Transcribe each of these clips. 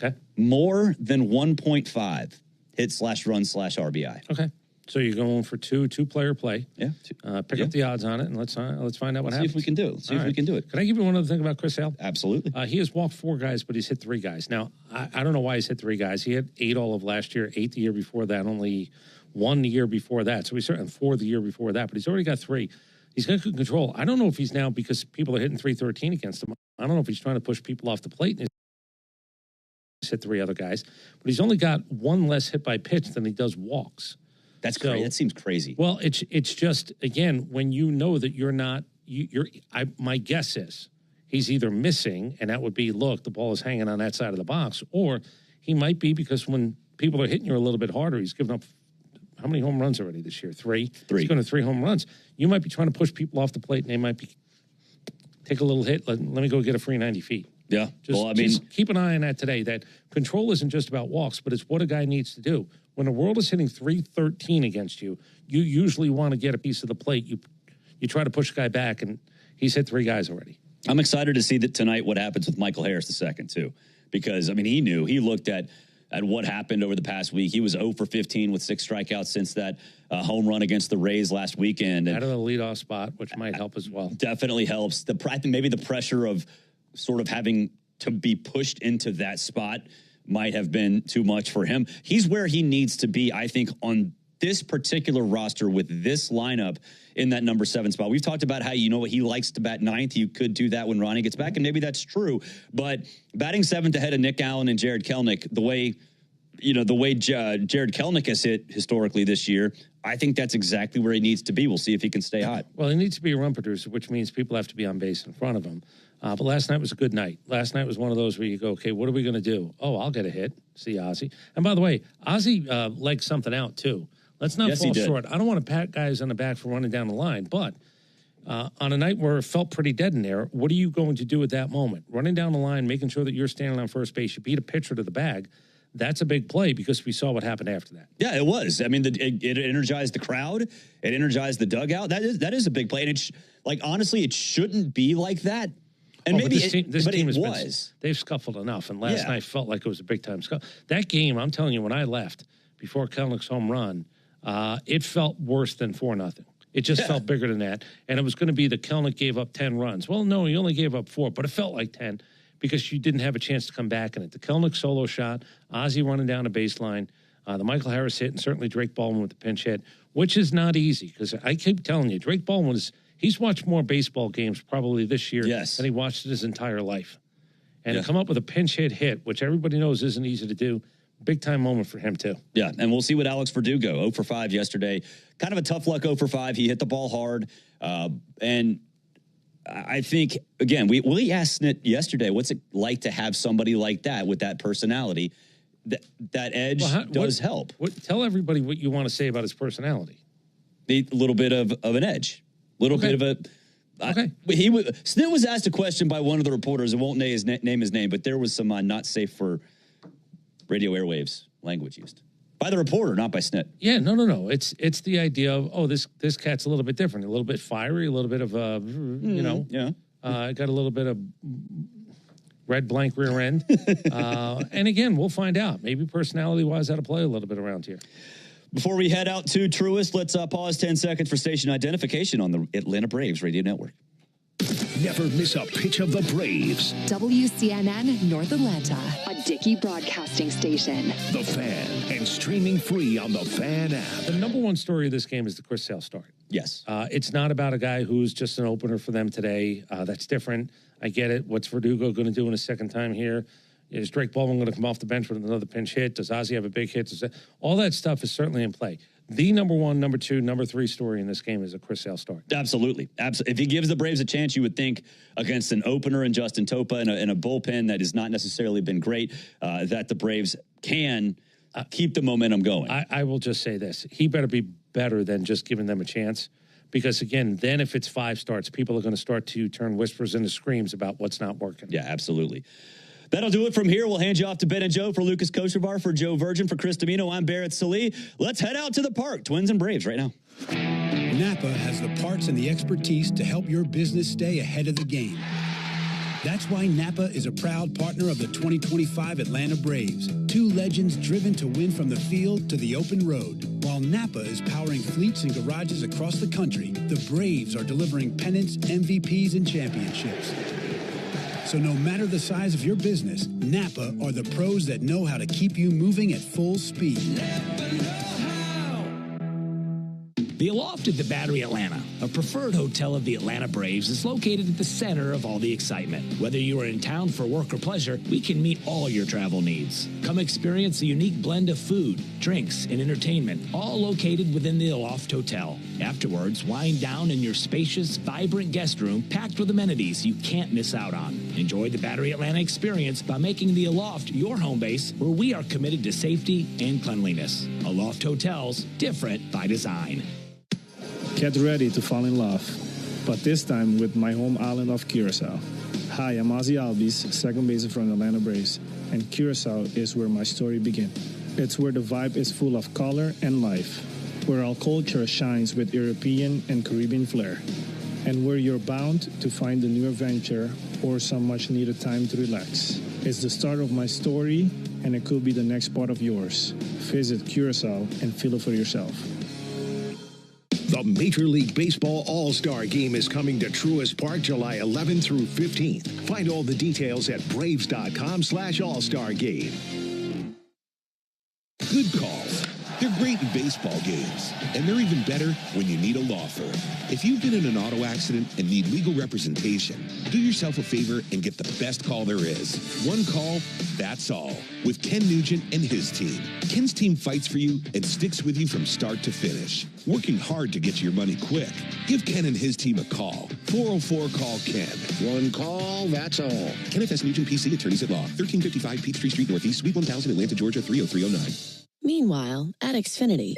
Okay. More than 1.5 hit/run/RBI. Okay. So you're going for two-player play. Yeah. Pick up the odds on it, and let's find out what happens. See if we can do it. See if we can do it. Can I give you one other thing about Chris Sale? Absolutely. He has walked 4 guys, but he's hit 3 guys. Now, I don't know why he's hit 3 guys. He had 8 all of last year, 8 the year before that, only 1 the year before that. So he's certainly 4 the year before that, but he's already got 3. He's got good control. I don't know if he's now, because people are hitting .313 against him, I don't know if he's trying to push people off the plate and he's hit 3 other guys, but he's only got 1 less hit by pitch than he does walks. That's crazy. That seems crazy. Well, it's just, again, when you know that you're not, my guess is he's either missing, and that would be, look, the ball is hanging on that side of the box, or he might be because when people are hitting you a little bit harder, he's given up how many home runs already this year? 3? 3. He's going to 3 home runs. You might be trying to push people off the plate, and they might be, take a little hit, let me go get a free 90 feet. Yeah. Just keep an eye on that today, that control isn't just about walks, but it's what a guy needs to do. When the world is hitting .313 against you, you usually want to get a piece of the plate. You try to push a guy back, and he's hit 3 guys already. I'm excited to see that tonight what happens with Michael Harris II, too. Because, I mean, he looked at what happened over the past week. He was 0 for 15 with 6 strikeouts since that home run against the Rays last weekend. Out of the leadoff spot, which might help as well. Definitely helps. Maybe the pressure of sort of having to be pushed into that spot might have been too much for him. He's where he needs to be, I think, on this particular roster with this lineup in that number 7 spot. We've talked about how, he likes to bat 9th. You could do that when Ronnie gets back, and maybe that's true. But batting 7th ahead of Nick Allen and Jared Kelenic, the way Jared Kelenic has hit historically this year, I think that's exactly where he needs to be. We'll see if he can stay hot. Well, he needs to be a run producer, which means people have to be on base in front of him. But last night was a good night. Last night was one of those where you go, okay, what are we going to do? Oh, I'll get a hit. See Ozzie. And by the way, Ozzie legged something out, too. Let's not fall short. I don't want to pat guys on the back for running down the line, but on a night where it felt pretty dead in there, what are you going to do at that moment? Running down the line, making sure that you're standing on first base, you beat a pitcher to the bag. That's a big play because we saw what happened after that. Yeah, it was. I mean, it energized the crowd. It energized the dugout. That is a big play. And honestly, it shouldn't be like that. And maybe this team was. They've scuffled enough, and last night felt like it was a big-time scuffle. That game, I'm telling you, when I left, before Kelenic's home run, it felt worse than 4-0. It just felt bigger than that, and it was going to be that Kelenic gave up 10 runs. Well, no, he only gave up 4, but it felt like 10 because you didn't have a chance to come back in it. The Kelenic solo shot, Ozzie running down a baseline, the Michael Harris hit, and certainly Drake Baldwin with the pinch hit, which is not easy because I keep telling you, Drake Baldwin he's watched more baseball games probably this year than he watched his entire life. And to come up with a pinch hit, which everybody knows isn't easy to do, big-time moment for him, too. Yeah, and we'll see what Alex Verdugo, 0 for 5 yesterday. Kind of a tough luck 0 for 5. He hit the ball hard. And I think, again, we asked Snit yesterday, what's it like to have somebody like that with that personality? That edge does help. Tell everybody what you want to say about his personality. A little bit of an edge. Little bit of a. Okay. Snit was asked a question by one of the reporters. I won't name his name, but there was some not safe for radio airwaves language used by the reporter, not by Snit. Yeah, no. It's the idea of this cat's a little bit different, a little bit fiery, a little bit of got a little bit of red blank rear end, and again, we'll find out. Maybe personality-wise, that'll play a little bit around here. Before we head out to Truist, let's pause 10 seconds for station identification on the Atlanta Braves Radio Network. Never miss a pitch of the Braves. WCNN North Atlanta, a Dickey broadcasting station. The Fan, and streaming free on the Fan app. The number one story of this game is the Chris Sale start. Yes. It's not about a guy who's just an opener for them today. That's different. I get it. What's Verdugo going to do in his second time here? Is Drake Baldwin going to come off the bench with another pinch hit? Does Ozzie have a big hit? All that stuff is certainly in play. The number 1, number 2, number 3 story in this game is a Chris Sale start. Absolutely. If he gives the Braves a chance, you would think against an opener in Justin Topa and a bullpen that has not necessarily been great, that the Braves can keep the momentum going. I will just say this. He better be better than just giving them a chance. Because, again, then if it's 5 starts, people are going to start to turn whispers into screams about what's not working. Yeah, absolutely. That'll do it from here. We'll hand you off to Ben and Joe for Lucas Kochevar, for Joe Virgin, for Chris Domino. I'm Barrett Salee. Let's head out to the park. Twins and Braves right now. Napa has the parts and the expertise to help your business stay ahead of the game. That's why Napa is a proud partner of the 2025 Atlanta Braves. Two legends driven to win from the field to the open road. While Napa is powering fleets and garages across the country, the Braves are delivering pennants, MVPs, and championships. So no matter the size of your business, Napa are the pros that know how to keep you moving at full speed. The Aloft at the Battery Atlanta, a preferred hotel of the Atlanta Braves, is located at the center of all the excitement. Whether you are in town for work or pleasure, we can meet all your travel needs. Come experience a unique blend of food, drinks, and entertainment, all located within the Aloft Hotel. Afterwards, wind down in your spacious, vibrant guest room packed with amenities you can't miss out on. Enjoy the Battery Atlanta experience by making the Aloft your home base, where we are committed to safety and cleanliness. Aloft Hotels, different by design. Get ready to fall in love, but this time with my home island of Curacao. Hi, I'm Ozzy Albies, second baseman from the Atlanta Braves, and Curacao is where my story began. It's where the vibe is full of color and life, where our culture shines with European and Caribbean flair, and where you're bound to find a new adventure or some much-needed time to relax. It's the start of my story, and it could be the next part of yours. Visit Curacao and feel it for yourself. The Major League Baseball All-Star Game is coming to Truist Park July 11th through 15th. Find all the details at Braves.com/All-Star Game. Good calls. They're great in baseball games, and they're even better when you need a law firm. If you've been in an auto accident and need legal representation, do yourself a favor and get the best call there is. One call, that's all. With Ken Nugent and his team. Ken's team fights for you and sticks with you from start to finish, working hard to get your money quick. Give Ken and his team a call. 404-CALL-KEN. One call, that's all. Kenneth S. Nugent, PC, Attorneys at Law. 1355 Peachtree Street Northeast, Suite 1000, Atlanta, Georgia, 30309. Meanwhile, at Xfinity.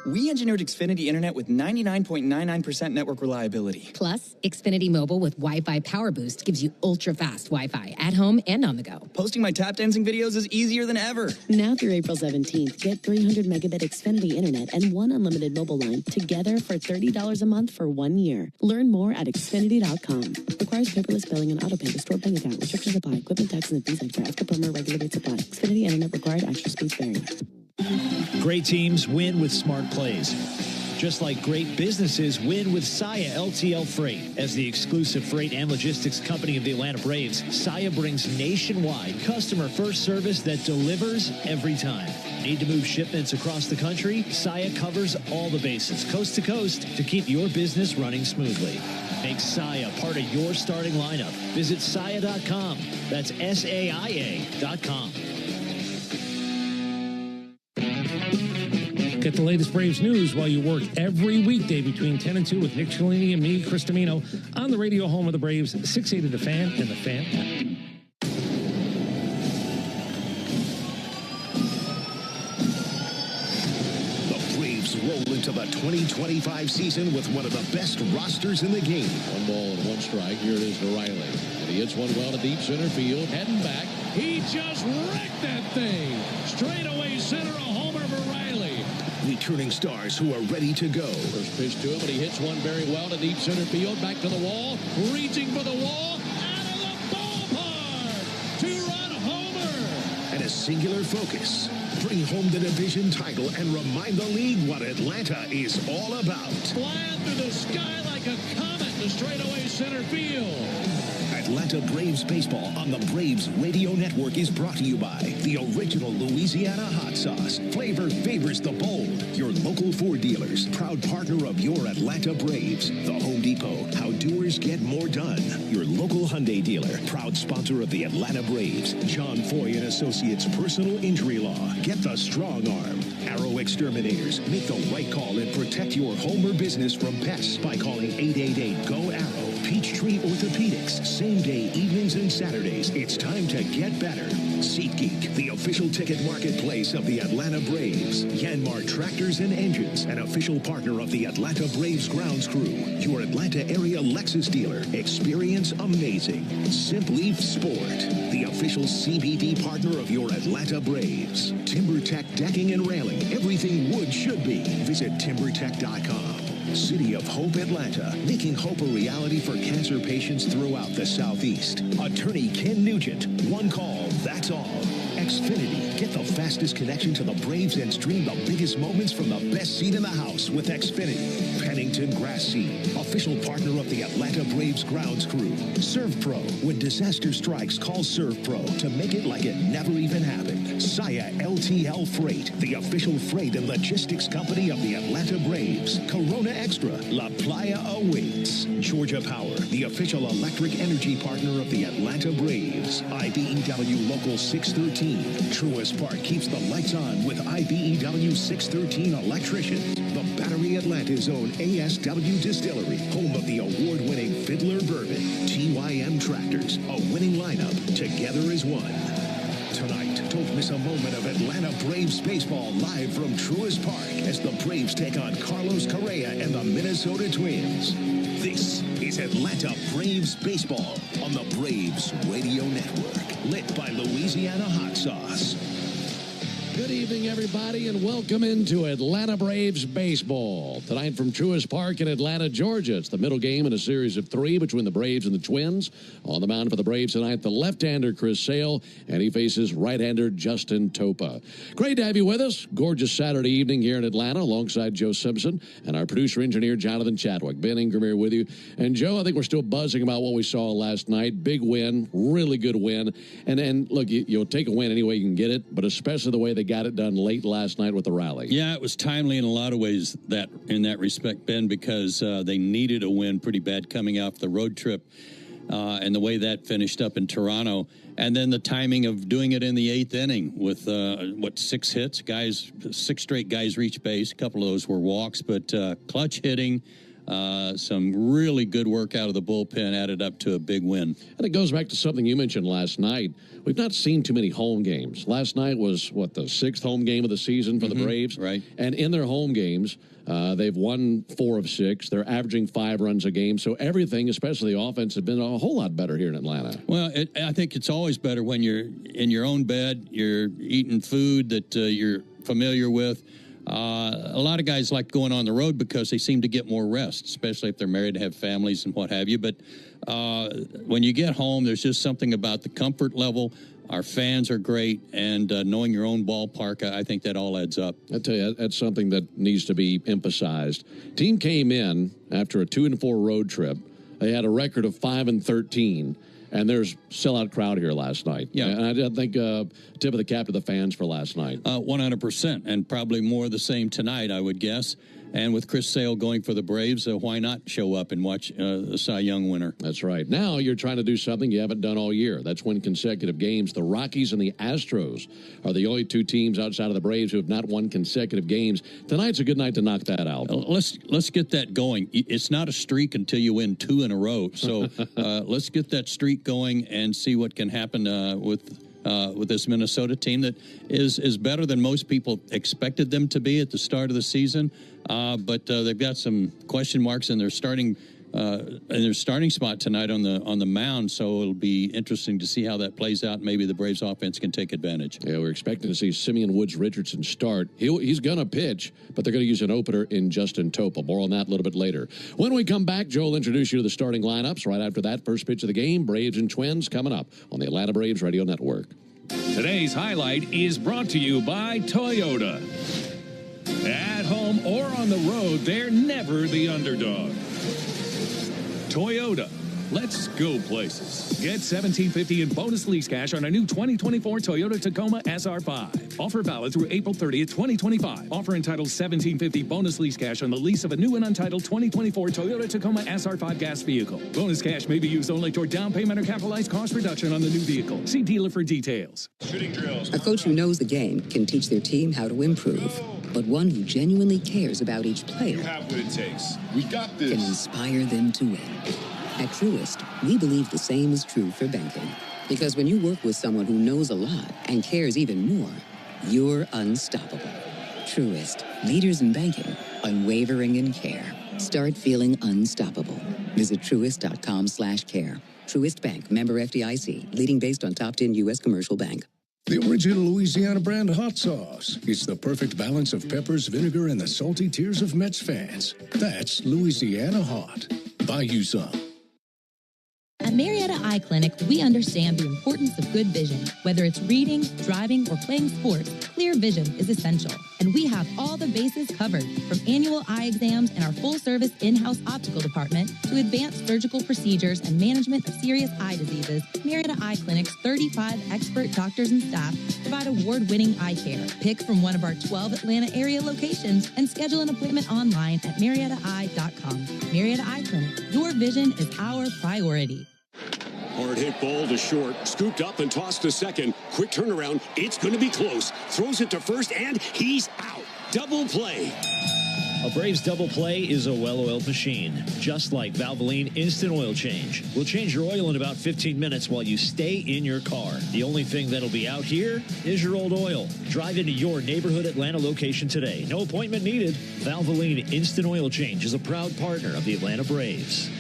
We engineered Xfinity Internet with 99.99% network reliability. Plus, Xfinity Mobile with Wi-Fi Power Boost gives you ultra-fast Wi-Fi at home and on the go. Posting my tap dancing videos is easier than ever. Now through April 17th, get 300 megabit Xfinity Internet and one unlimited mobile line together for $30 a month for 1 year. Learn more at Xfinity.com. Requires paperless billing and auto pay to store bank account. Restrictions apply. Equipment tax and fees extra. After promo regular rates apply. Xfinity Internet required. Extra speeds vary. Great teams win with smart plays. Just like great businesses win with Saia LTL Freight. As the exclusive freight and logistics company of the Atlanta Braves, Saia brings nationwide customer-first service that delivers every time. Need to move shipments across the country? Saia covers all the bases, coast to coast, to keep your business running smoothly. Make Saia part of your starting lineup. Visit Saia.com. That's SAIA.com. Get the latest Braves news while you work every weekday between 10 and 2 with Nick Cellini and me, Chris Domino, on the radio home of the Braves, 680 The Fan and The Fan app. The Braves roll into the 2025 season with one of the best rosters in the game. 1 ball and 1 strike. Here it is to Riley. And he hits one well to deep center field. Heading back. He just wrecked that thing. Straight away center, a homer for Riley. Returning stars who are ready to go. First pitch to him, and he hits one very well to deep center field. Back to the wall. Reaching for the wall. Out of the ballpark. 2-run homer. And a singular focus. Bring home the division title and remind the league what Atlanta is all about. Flying through the sky like a comet to straightaway center field. Atlanta Braves baseball on the Braves Radio Network is brought to you by the original Louisiana hot sauce. Flavor favors the bold. Your local Ford dealers, proud partner of your Atlanta Braves. The Home Depot, how doers get more done. Your local Hyundai dealer, proud sponsor of the Atlanta Braves. John Foy and Associates Personal Injury Law. Get the strong arm. Arrow Exterminators. Make the right call and protect your home or business from pests by calling 888-GO-ARROW. Peachtree Orthopedics. Same day, evenings and Saturdays. It's time to get better. SeatGeek, the official ticket marketplace of the Atlanta Braves. Yanmar Tractors and Engines, an official partner of the Atlanta Braves grounds crew. Your Atlanta area Lexus dealer. Experience amazing. Simply Sport, the official CBD partner of your Atlanta Braves. TimberTech Decking and Railing. Everything wood should be. Visit TimberTech.com. City of Hope Atlanta, making hope a reality for cancer patients throughout the Southeast. Attorney Ken Nugent, one call, that's all. Xfinity, get the fastest connection to the Braves and stream the biggest moments from the best seat in the house with Xfinity. Pennington Grass Seed, official partner of the Atlanta Braves grounds crew. Serve Pro, when disaster strikes, call Serve Pro to make it like it never even happened. Saya LTL Freight, the official freight and logistics company of the Atlanta Braves. Corona Extra, La Playa awaits. Georgia Power, the official electric energy partner of the Atlanta Braves. IBEW Local 613. Truist Park keeps the lights on with IBEW 613 electricians. The Battery Atlanta's own ASW Distillery, home of the award-winning Fiddler Bourbon. TYM Tractors, a winning lineup, together as one. Tonight, don't miss a moment of Atlanta Braves baseball live from Truist Park as the Braves take on Carlos Correa and the Minnesota Twins. This is Atlanta Braves baseball on the Braves Radio Network, lit by Louisiana Hot Sauce. Good evening, everybody, and welcome into Atlanta Braves baseball. Tonight from Truist Park in Atlanta, Georgia. It's the middle game in a series of 3 between the Braves and the Twins. On the mound for the Braves tonight, the left-hander Chris Sale, and he faces right-hander Justin Topa. Great to have you with us. Gorgeous Saturday evening here in Atlanta alongside Joe Simpson and our producer-engineer Jonathan Chadwick. Ben Ingram here with you. And, Joe, I think we're still buzzing about what we saw last night. Big win, really good win. And look, you'll take a win any way you can get it, but especially the way they got it done late last night with the rally. Yeah, it was timely in a lot of ways in that respect, Ben, because they needed a win pretty bad coming off the road trip and the way that finished up in Toronto. And then the timing of doing it in the 8th inning with, 6 hits? 6 straight guys reached base. A couple of those were walks, but clutch hitting. Some really good work out of the bullpen added up to a big win. And it goes back to something you mentioned last night. We've not seen too many home games. Last night was, the 6th home game of the season for the Braves? Right. And in their home games, they've won 4 of 6. They're averaging 5 runs a game. So everything, especially the offense, has been a whole lot better here in Atlanta. Well, I think it's always better when you're in your own bed, you're eating food that you're familiar with. A lot of guys like going on the road because they seem to get more rest, especially if they're married and have families and what have you. But when you get home, there's just something about the comfort level. Our fans are great, and knowing your own ballpark, I think that all adds up. I tell you, that's something that needs to be emphasized. Team came in after a 2-4 road trip. They had a record of 5-13. And there's sellout crowd here last night. Yeah. And I think tip of the cap to the fans for last night. 100%, and probably more of the same tonight, I would guess. And with Chris Sale going for the Braves, why not show up and watch the Cy Young winner? That's right. Now you're trying to do something you haven't done all year. That's win consecutive games. The Rockies and the Astros are the only 2 teams outside of the Braves who have not won consecutive games. Tonight's a good night to knock that out. Let's get that going. It's not a streak until you win 2 in a row. So let's get that streak going and see what can happen with this Minnesota team that is better than most people expected them to be at the start of the season. But they've got some question marks in their starting spot tonight on the mound. So it'll be interesting to see how that plays out. Maybe the Braves offense can take advantage. Yeah, we're expecting to see Simeon Woods Richardson start. He's going to pitch, but they're going to use an opener in Justin Topa. More on that a little bit later. When we come back, Joe will introduce you to the starting lineups. Right after that, first pitch of the game, Braves and Twins coming up on the Atlanta Braves Radio Network. Today's highlight is brought to you by Toyota. At home or on the road, they're never the underdog. Toyota, let's go places. Get $1,750 in bonus lease cash on a new 2024 Toyota Tacoma SR5. Offer valid through April 30th, 2025. Offer entitles $1,750 bonus lease cash on the lease of a new and untitled 2024 Toyota Tacoma SR5 gas vehicle. Bonus cash may be used only toward down payment or capitalized cost reduction on the new vehicle. See dealer for details. Shooting drills. A coach who knows the game can teach their team how to improve. But one who genuinely cares about each player have what it takes. We got this. Can inspire them to win. At Truist, we believe the same is true for banking. Because when you work with someone who knows a lot and cares even more, you're unstoppable. Truist, leaders in banking, unwavering in care. Start feeling unstoppable. Visit Truist.com/care. Truist Bank, member FDIC, leading based on top 10 U.S. commercial bank. The original Louisiana brand hot sauce. It's the perfect balance of peppers, vinegar, and the salty tears of Mets fans. That's Louisiana Hot. Buy you some. At Marietta Eye Clinic, we understand the importance of good vision. Whether it's reading, driving, or playing sports, clear vision is essential. And we have all the bases covered, from annual eye exams and our full-service in-house optical department to advanced surgical procedures and management of serious eye diseases. Marietta Eye Clinic's 35 expert doctors and staff provide award-winning eye care. Pick from one of our 12 Atlanta area locations and schedule an appointment online at MariettaEye.com. Marietta Eye Clinic, your vision is our priority. Hard hit ball to short, scooped up and tossed to second. Quick turnaround, it's going to be close. Throws it to first, and he's out. Double play. A Braves double play is a well-oiled machine, just like Valvoline Instant Oil Change. We'll change your oil in about 15 minutes while you stay in your car. The only thing that'll be out here is your old oil. Drive into your neighborhood Atlanta location today. No appointment needed. Valvoline Instant Oil Change is a proud partner of the Atlanta Braves.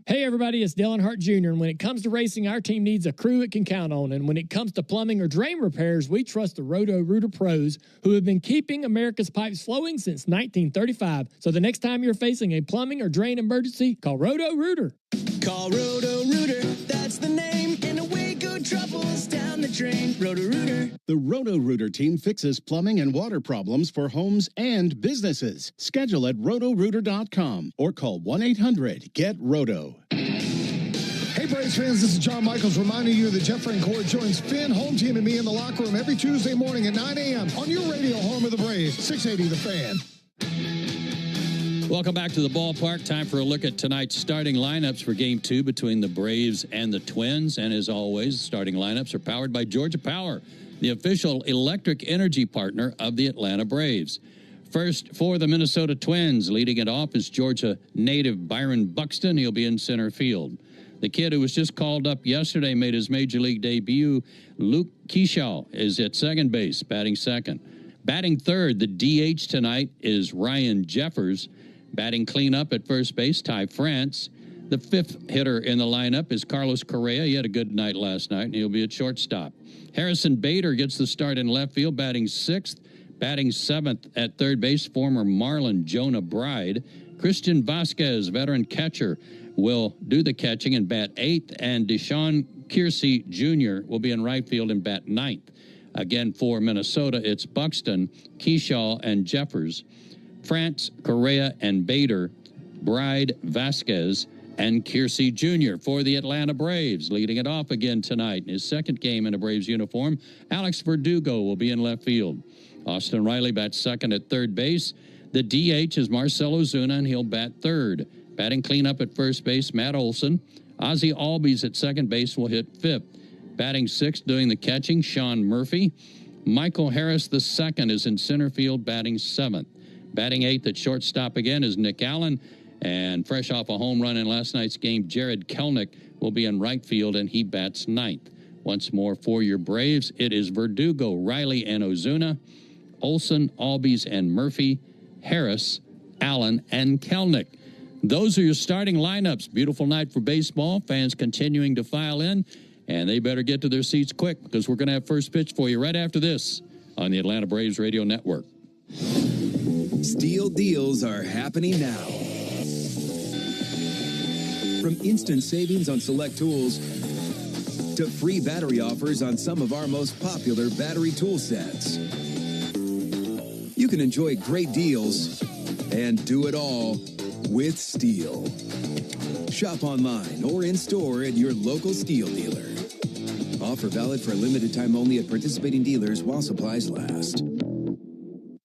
Hey everybody, it's Dale Earnhardt Jr. And when it comes to racing, our team needs a crew it can count on. And when it comes to plumbing or drain repairs, we trust the Roto-Rooter pros who have been keeping America's pipes flowing since 1935. So the next time you're facing a plumbing or drain emergency, call Roto-Rooter. Call Roto-Rooter, that's the name, and away go troubles down the drain. Roto-Rooter. The Roto-Rooter team fixes plumbing and water problems for homes and businesses. Schedule at rotorooter.com or call 1-800-GET-ROTO. Hey, Braves fans, this is John Michaels reminding you that Jeff Francoeur joins Finn, home team, and me in the locker room every Tuesday morning at 9 a.m. on your radio home of the Braves, 680 The Fan. Welcome back to the ballpark. Time for a look at tonight's starting lineups for Game 2 between the Braves and the Twins. And as always, starting lineups are powered by Georgia Power, the official electric energy partner of the Atlanta Braves. First, for the Minnesota Twins, leading it off is Georgia native Byron Buxton. He'll be in center field. The kid who was just called up yesterday made his major league debut. Luke Kershaw is at second base, batting second. Batting third, the DH tonight is Ryan Jeffers. Batting cleanup at first base, Ty France. The fifth hitter in the lineup is Carlos Correa. He had a good night last night, and he'll be at shortstop. Harrison Bader gets the start in left field, batting sixth. Batting seventh at third base, former Marlin Jonah Bride. Christian Vasquez, veteran catcher, will do the catching and bat eighth. And Deshaun Kiersey Jr. will be in right field and bat ninth. Again, for Minnesota, it's Buxton, Kershaw, and Jeffers. France, Correa, and Bader, Bride, Vasquez, and Kiersey Jr. For the Atlanta Braves. Leading it off again tonight in his second game in a Braves uniform, Alex Verdugo will be in left field. Austin Riley bats second at third base. The DH is Marcell Ozuna, and he'll bat third. Batting cleanup at first base, Matt Olson. Ozzie Albies at second base will hit fifth. Batting sixth, doing the catching, Sean Murphy. Michael Harris II is in center field, batting seventh. Batting eighth at shortstop again is Nick Allen. And fresh off a home run in last night's game, Jared Kelnick will be in right field, and he bats ninth. Once more for your Braves, it is Verdugo, Riley, and Ozuna. Olson, Albies, and Murphy, Harris, Allen, and Kelnick. Those are your starting lineups. Beautiful night for baseball. Fans continuing to file in, and they better get to their seats quick because we're going to have first pitch for you right after this on the Atlanta Braves Radio Network. Steel deals are happening now. From instant savings on select tools to free battery offers on some of our most popular battery tool sets. You can enjoy great deals and do it all with Steel. Shop online or in store at your local Steel dealer. Offer valid for a limited time only at participating dealers while supplies last.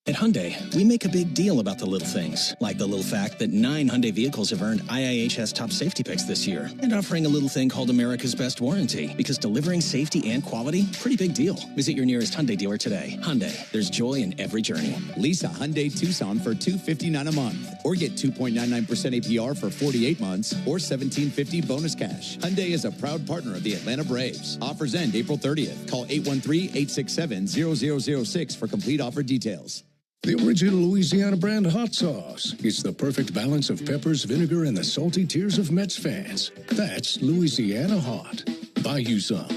At Hyundai, we make a big deal about the little things, like the little fact that 9 Hyundai vehicles have earned IIHS top safety picks this year, and offering a little thing called America's Best Warranty, because delivering safety and quality, pretty big deal. Visit your nearest Hyundai dealer today. Hyundai, there's joy in every journey. Lease a Hyundai Tucson for $259 a month, or get 2.99% APR for 48 months, or $1,750 bonus cash. Hyundai is a proud partner of the Atlanta Braves. Offers end April 30th. Call 813-867-0006 for complete offer details. The original Louisiana brand hot sauce. It's the perfect balance of peppers, vinegar, and the salty tears of Mets fans. That's Louisiana Hot. Buy you some.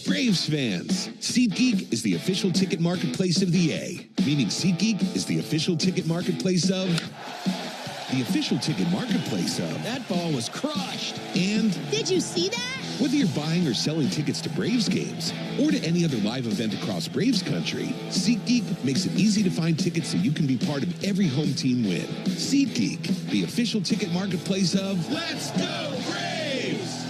Braves fans, SeatGeek is the official ticket marketplace of the A, meaning SeatGeek is the official ticket marketplace of... The official ticket marketplace of... That ball was crushed. And... Did you see that? Whether you're buying or selling tickets to Braves games or to any other live event across Braves country, SeatGeek makes it easy to find tickets so you can be part of every home team win. SeatGeek, the official ticket marketplace of... Let's go Braves!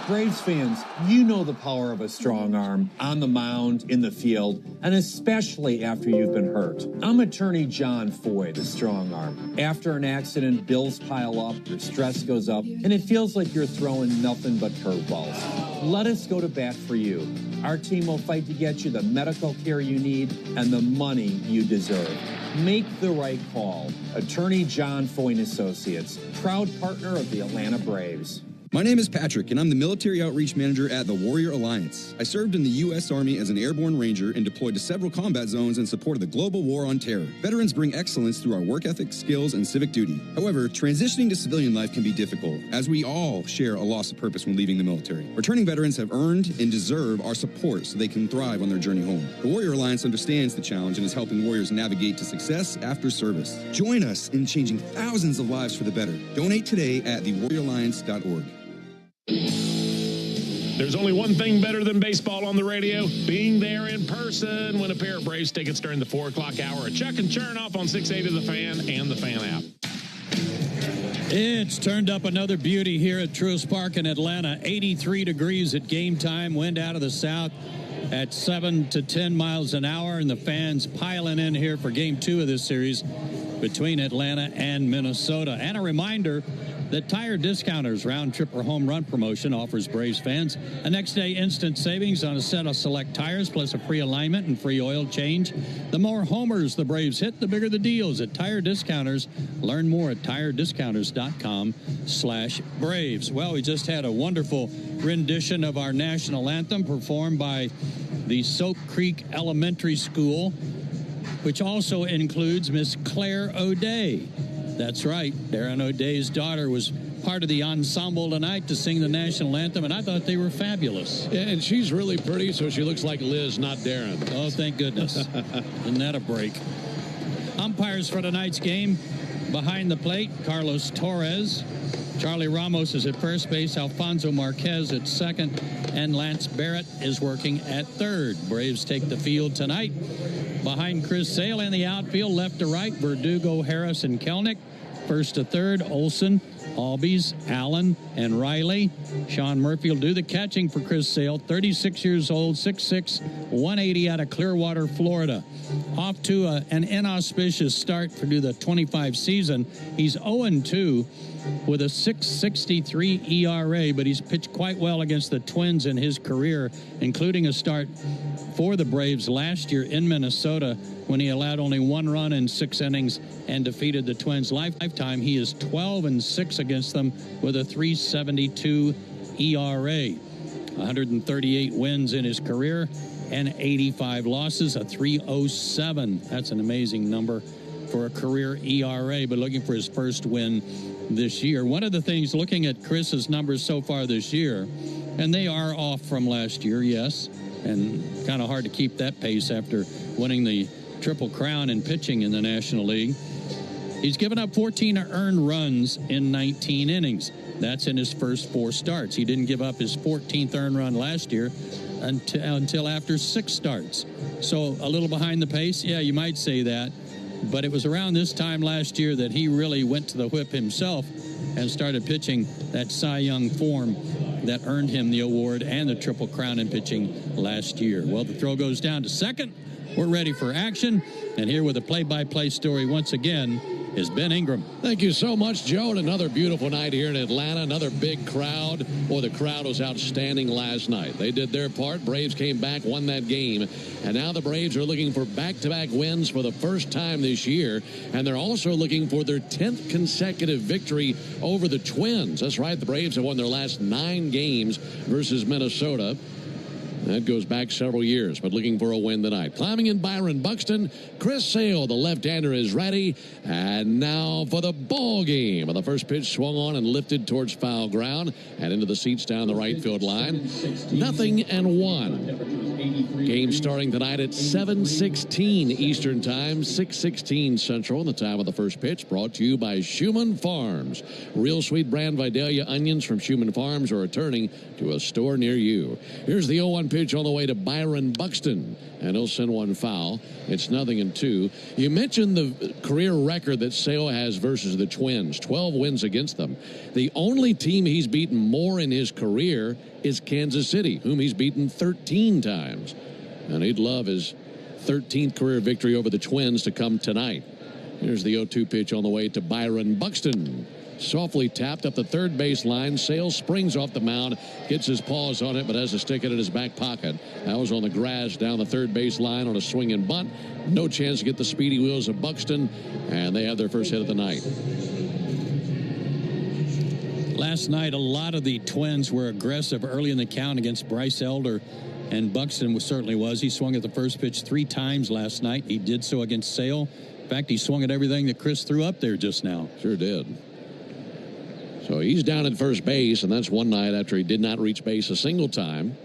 Braves fans, you know the power of a strong arm on the mound, in the field, and especially after you've been hurt. I'm attorney John Foy, the strong arm. After an accident, bills pile up, your stress goes up, and it feels like you're throwing nothing but curveballs. Let us go to bat for you. Our team will fight to get you the medical care you need and the money you deserve. Make the right call. Attorney John Foy & Associates, proud partner of the Atlanta Braves. My name is Patrick, and I'm the Military Outreach Manager at the Warrior Alliance. I served in the U.S. Army as an airborne ranger and deployed to several combat zones in support of the global war on terror. Veterans bring excellence through our work ethic, skills, and civic duty. However, transitioning to civilian life can be difficult, as we all share a loss of purpose when leaving the military. Returning veterans have earned and deserve our support so they can thrive on their journey home. The Warrior Alliance understands the challenge and is helping warriors navigate to success after service. Join us in changing thousands of lives for the better. Donate today at thewarrioralliance.org. There's only one thing better than baseball on the radio, being there in person. Win a pair of Braves tickets during the 4 o'clock hour. Chuck and Chernoff on 680 The Fan and the Fan app. It's turned up another beauty here at Truist Park in Atlanta. 83 degrees at game time. Wind out of the south at 7 to 10 miles an hour. And the fans piling in here for game 2 of this series between Atlanta and Minnesota. And a reminder that Tire Discounters round trip or home run promotion offers Braves fans a next day instant savings on a set of select tires, plus a free alignment and free oil change. The more homers the Braves hit, the bigger the deals at Tire Discounters. Learn more at tirediscounters.com/Braves. Well, we just had a wonderful rendition of our national anthem performed by the Soap Creek Elementary School, which also includes Miss Claire O'Day. That's right. Darren O'Day's daughter was part of the ensemble tonight to sing the national anthem, and I thought they were fabulous. Yeah, and she's really pretty, so she looks like Liz, not Darren. Oh, thank goodness. Isn't that a break? Umpires for tonight's game. Behind the plate, Carlos Torres. Charlie Ramos is at first base. Alfonso Marquez at second. And Lance Barrett is working at third. Braves take the field tonight. Behind Chris Sale in the outfield, left to right, Verdugo, Harris, and Kelnick. First to third, Olson, Albies, Allen, and Riley. Sean Murphy will do the catching for Chris Sale, 36 years old, 6'6", 180 out of Clearwater, Florida. Off to an inauspicious start for the 25 season. He's 0-2 with a 6.63 ERA, but he's pitched quite well against the Twins in his career, including a start for the Braves last year in Minnesota when he allowed only 1 run in 6 innings and defeated the Twins. Lifetime, he is 12-6 against them with a 3.72 ERA. 138 wins in his career and 85 losses, a 3.07. That's an amazing number for a career ERA, but looking for his first win this year. One of the things, looking at Chris's numbers so far this year, and they are off from last year, yes, and kind of hard to keep that pace after winning the Triple Crown in pitching in the National League. He's given up 14 earned runs in 19 innings. That's in his first 4 starts. He didn't give up his 14th earned run last year until after 6 starts. So a little behind the pace, yeah, you might say that. But it was around this time last year that he really went to the whip himself and started pitching that Cy Young form that earned him the award and the Triple Crown in pitching last year. Well, the throw goes down to second. We're ready for action. And here with a play-by-play story once again is Ben Ingram. Thank you so much, Joe. And another beautiful night here in Atlanta. Another big crowd. Boy, the crowd was outstanding last night. They did their part. Braves came back, won that game. And now the Braves are looking for back-to-back wins for the first time this year. And they're also looking for their 10th consecutive victory over the Twins. That's right. The Braves have won their last 9 games versus Minnesota. That goes back several years, but looking for a win tonight. Climbing in Byron Buxton. Chris Sale, the left-hander, is ready. And now for the ball game. The first pitch swung on and lifted towards foul ground and into the seats down the right field line. 0-1. Game starting tonight at 7:16 Eastern Time, 6:16 Central. The time of the first pitch brought to you by Schumann Farms. Real sweet brand Vidalia onions from Schumann Farms are returning to a store near you. Here's the 0-1 pitch on the way to Byron Buxton, and he'll send one foul. It's 0-2. You mentioned the career record that Sale has versus the Twins, 12 wins against them. The only team he's beaten more in his career is Kansas City, whom he's beaten 13 times. And he'd love his 13th career victory over the Twins to come tonight. Here's the 0-2 pitch on the way to Byron Buxton. Softly tapped up the third base line. Sale springs off the mound, gets his paws on it, but has to stick it in his back pocket. That was on the grass down the third base line on a swing and bunt. No chance to get the speedy wheels of Buxton, and they have their first hit of the night. Last night, a lot of the Twins were aggressive early in the count against Bryce Elder, and Buxton certainly was. He swung at the first pitch 3 times last night. He did so against Sale. In fact, he swung at everything that Chris threw up there just now. Sure did. So he's down at first base, and that's one night after he did not reach base a single time.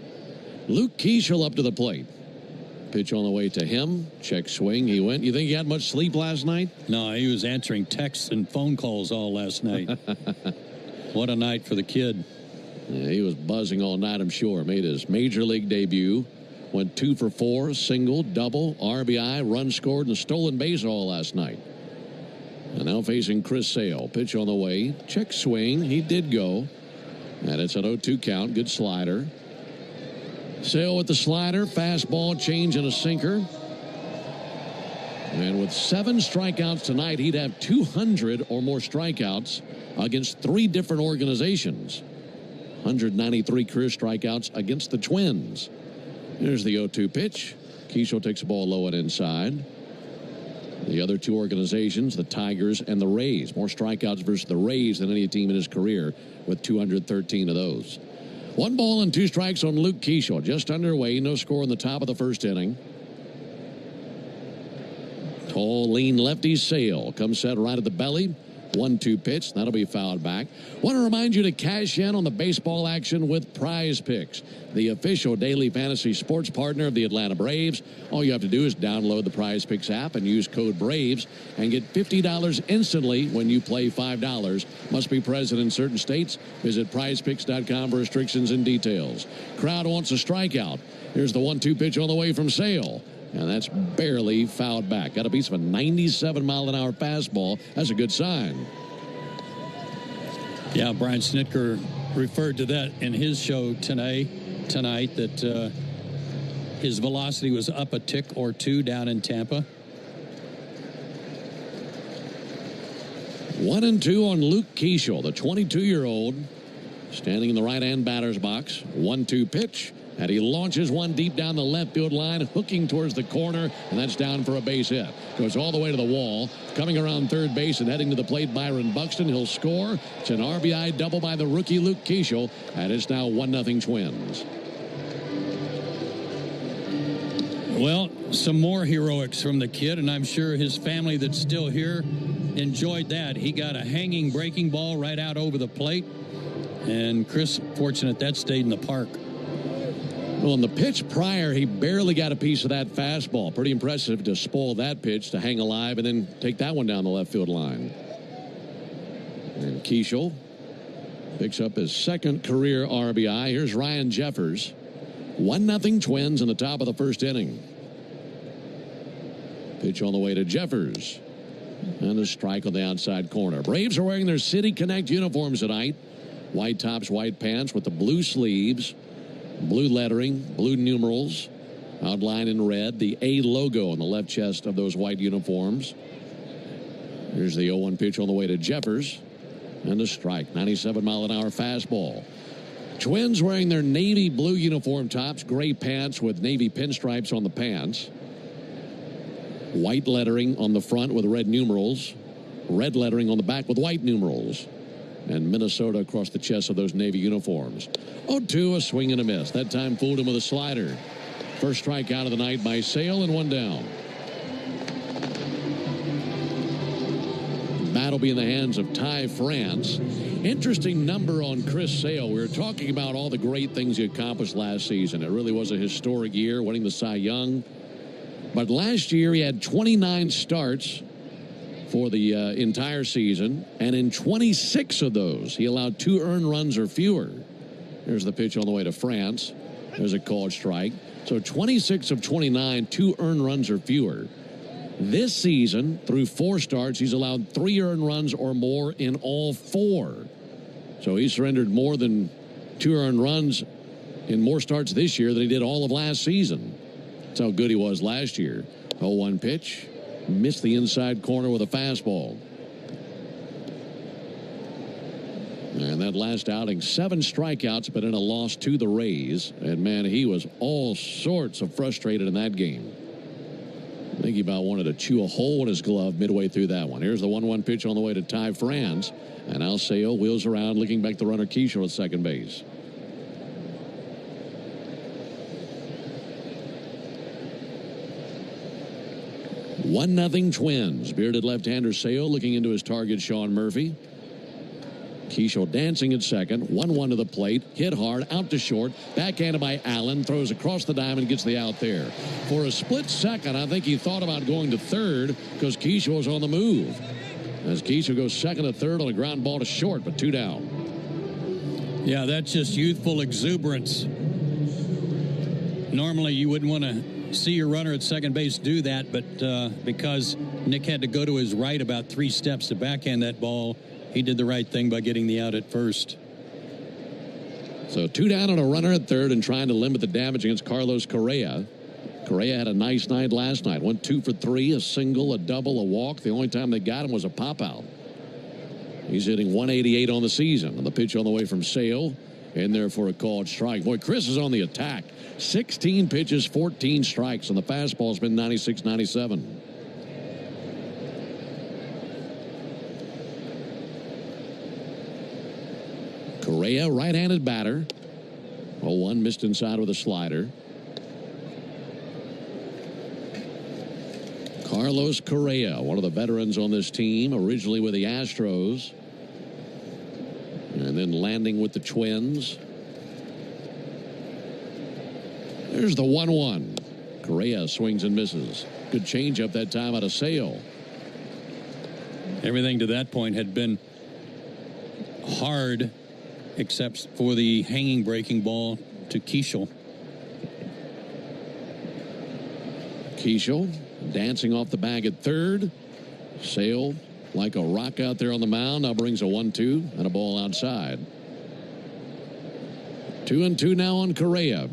Luke Keeschel up to the plate. Pitch on the way to him. Check swing. He went. You think he had much sleep last night? No, he was answering texts and phone calls all last night. What a night for the kid. Yeah, he was buzzing all night, I'm sure. Made his major league debut. Went 2 for 4, single, double, RBI, run scored, and stolen base all last night. And now facing Chris Sale. Pitch on the way. Check swing. He did go. And it's an 0-2 count. Good slider. Sale with the slider. Fastball, change, and a sinker. And with 7 strikeouts tonight, he'd have 200 or more strikeouts against 3 different organizations. 193 career strikeouts against the Twins. Here's the 0-2 pitch. Keeschel takes the ball low and inside. The other 2 organizations, the Tigers and the Rays. More strikeouts versus the Rays than any team in his career, with 213 of those. 1 ball and 2 strikes on Luke Keeschel. Just underway. No score in the top of the first inning. Tall, lean lefty Sale comes set right at the belly. 1-2 pitch. That'll be fouled back. Want to remind you to cash in on the baseball action with Prize Picks, the official daily fantasy sports partner of the Atlanta Braves. All you have to do is download the Prize Picks app and use code BRAVES and get $50 instantly when you play $5. Must be present in certain states. Visit prizepicks.com for restrictions and details. Crowd wants a strikeout. Here's the 1-2 pitch on the way from Sale. And that's barely fouled back. Got a piece of a 97-mile-an-hour fastball. That's a good sign. Yeah, Brian Snitker referred to that in his show tonight that his velocity was up a tick or 2 down in Tampa. 1-2 on Luke Keeschel, the 22-year-old, standing in the right-hand batter's box. 1-2 pitch. And he launches one deep down the left field line, hooking towards the corner, and that's down for a base hit. Goes all the way to the wall. Coming around third base and heading to the plate, Byron Buxton. He'll score. It's an RBI double by the rookie Luke Keeschel, and it's now 1-0 Twins. Well, some more heroics from the kid, and I'm sure his family that's still here enjoyed that. He got a hanging breaking ball right out over the plate, and Chris, fortunate that stayed in the park. Well, in the pitch prior, he barely got a piece of that fastball. Pretty impressive to spoil that pitch, to hang alive, and then take that one down the left field line. And Keeschel picks up his 2nd career RBI. Here's Ryan Jeffers. 1-0 Twins in the top of the first inning. Pitch on the way to Jeffers. And a strike on the outside corner. Braves are wearing their City Connect uniforms tonight. White tops, white pants with the blue sleeves. Blue lettering, blue numerals, outlined in red. The A logo on the left chest of those white uniforms. Here's the 0-1 pitch on the way to Jeffers. And a strike, 97-mile-an-hour fastball. Twins wearing their navy blue uniform tops, gray pants with navy pinstripes on the pants. White lettering on the front with red numerals. Red lettering on the back with white numerals. And Minnesota across the chest of those Navy uniforms. 0-2, a swing and a miss. That time fooled him with a slider. First strikeout of the night by Sale and one down. Bat will be in the hands of Ty France. Interesting number on Chris Sale. We were talking about all the great things he accomplished last season. It really was a historic year, winning the Cy Young. But last year he had 29 starts for the entire season, and in 26 of those, he allowed 2 earned runs or fewer. There's the pitch on the way to France. There's a called strike. So 26 of 29, 2 earned runs or fewer. This season, through 4 starts, he's allowed 3 earned runs or more in all 4. So he surrendered more than 2 earned runs in more starts this year than he did all of last season. That's how good he was last year. 0-1 pitch. Missed the inside corner with a fastball. And that last outing, 7 strikeouts, but in a loss to the Rays. And, man, he was all sorts of frustrated in that game. I think he about wanted to chew a hole in his glove midway through that one. Here's the 1-1 pitch on the way to Ty France. And now Sale wheels around, looking back the runner Keishel at second base. One 1-0 Twins. Bearded left-hander Sale looking into his target, Sean Murphy. Keishel dancing at second. 1-1 to the plate. Hit hard. Out to short. Backhanded by Allen. Throws across the diamond. Gets the out there. For a split second, I think he thought about going to third because Keishel was on the move. As Keishel goes second to third on a ground ball to short, but 2 down. Yeah, that's just youthful exuberance. Normally, you wouldn't want to see your runner at second base do that, but because Nick had to go to his right about 3 steps to backhand that ball, he did the right thing by getting the out at first. So 2 down on a runner at third and trying to limit the damage against Carlos Correa. Correa had a nice night last night. Went 2 for 3, a single, a double, a walk. The only time they got him was a pop-out. He's hitting 188 on the season. And the pitch on the way from Sale. In there for a called strike. Boy, Chris is on the attack. 16 pitches, 14 strikes, and the fastball's been 96-97. Correa, right-handed batter. 0-1 missed inside with a slider. Carlos Correa, one of the veterans on this team, originally with the Astros. And then landing with the Twins. There's the 1-1. Correa swings and misses. Good changeup that time out of Sale. Everything to that point had been hard except for the hanging breaking ball to Keishel. Keishel dancing off the bag at third. Sale like a rock out there on the mound. Now brings a 1-2 and a ball outside. 2-2 now on Correa.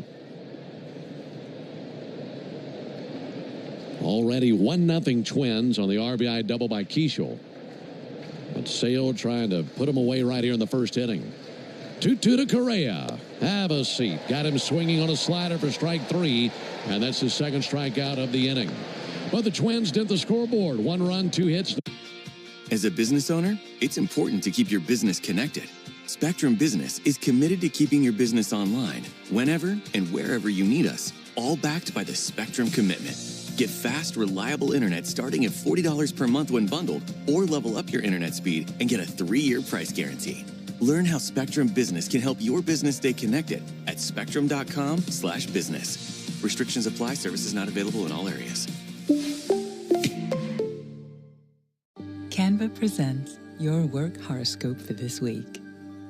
Already 1-0 Twins on the RBI double by Keishel. But Sale trying to put him away right here in the first inning. 2-2 to Correa. Have a seat. Got him swinging on a slider for strike 3. And that's his second strikeout of the inning. But the Twins did the scoreboard. 1 run, 2 hits. As a business owner, it's important to keep your business connected. Spectrum Business is committed to keeping your business online, whenever and wherever you need us, all backed by the Spectrum Commitment. Get fast, reliable internet starting at $40 per month when bundled, or level up your internet speed and get a 3-year price guarantee. Learn how Spectrum Business can help your business stay connected at spectrum.com/business. Restrictions apply. Services not available in all areas. Canva presents your work horoscope for this week.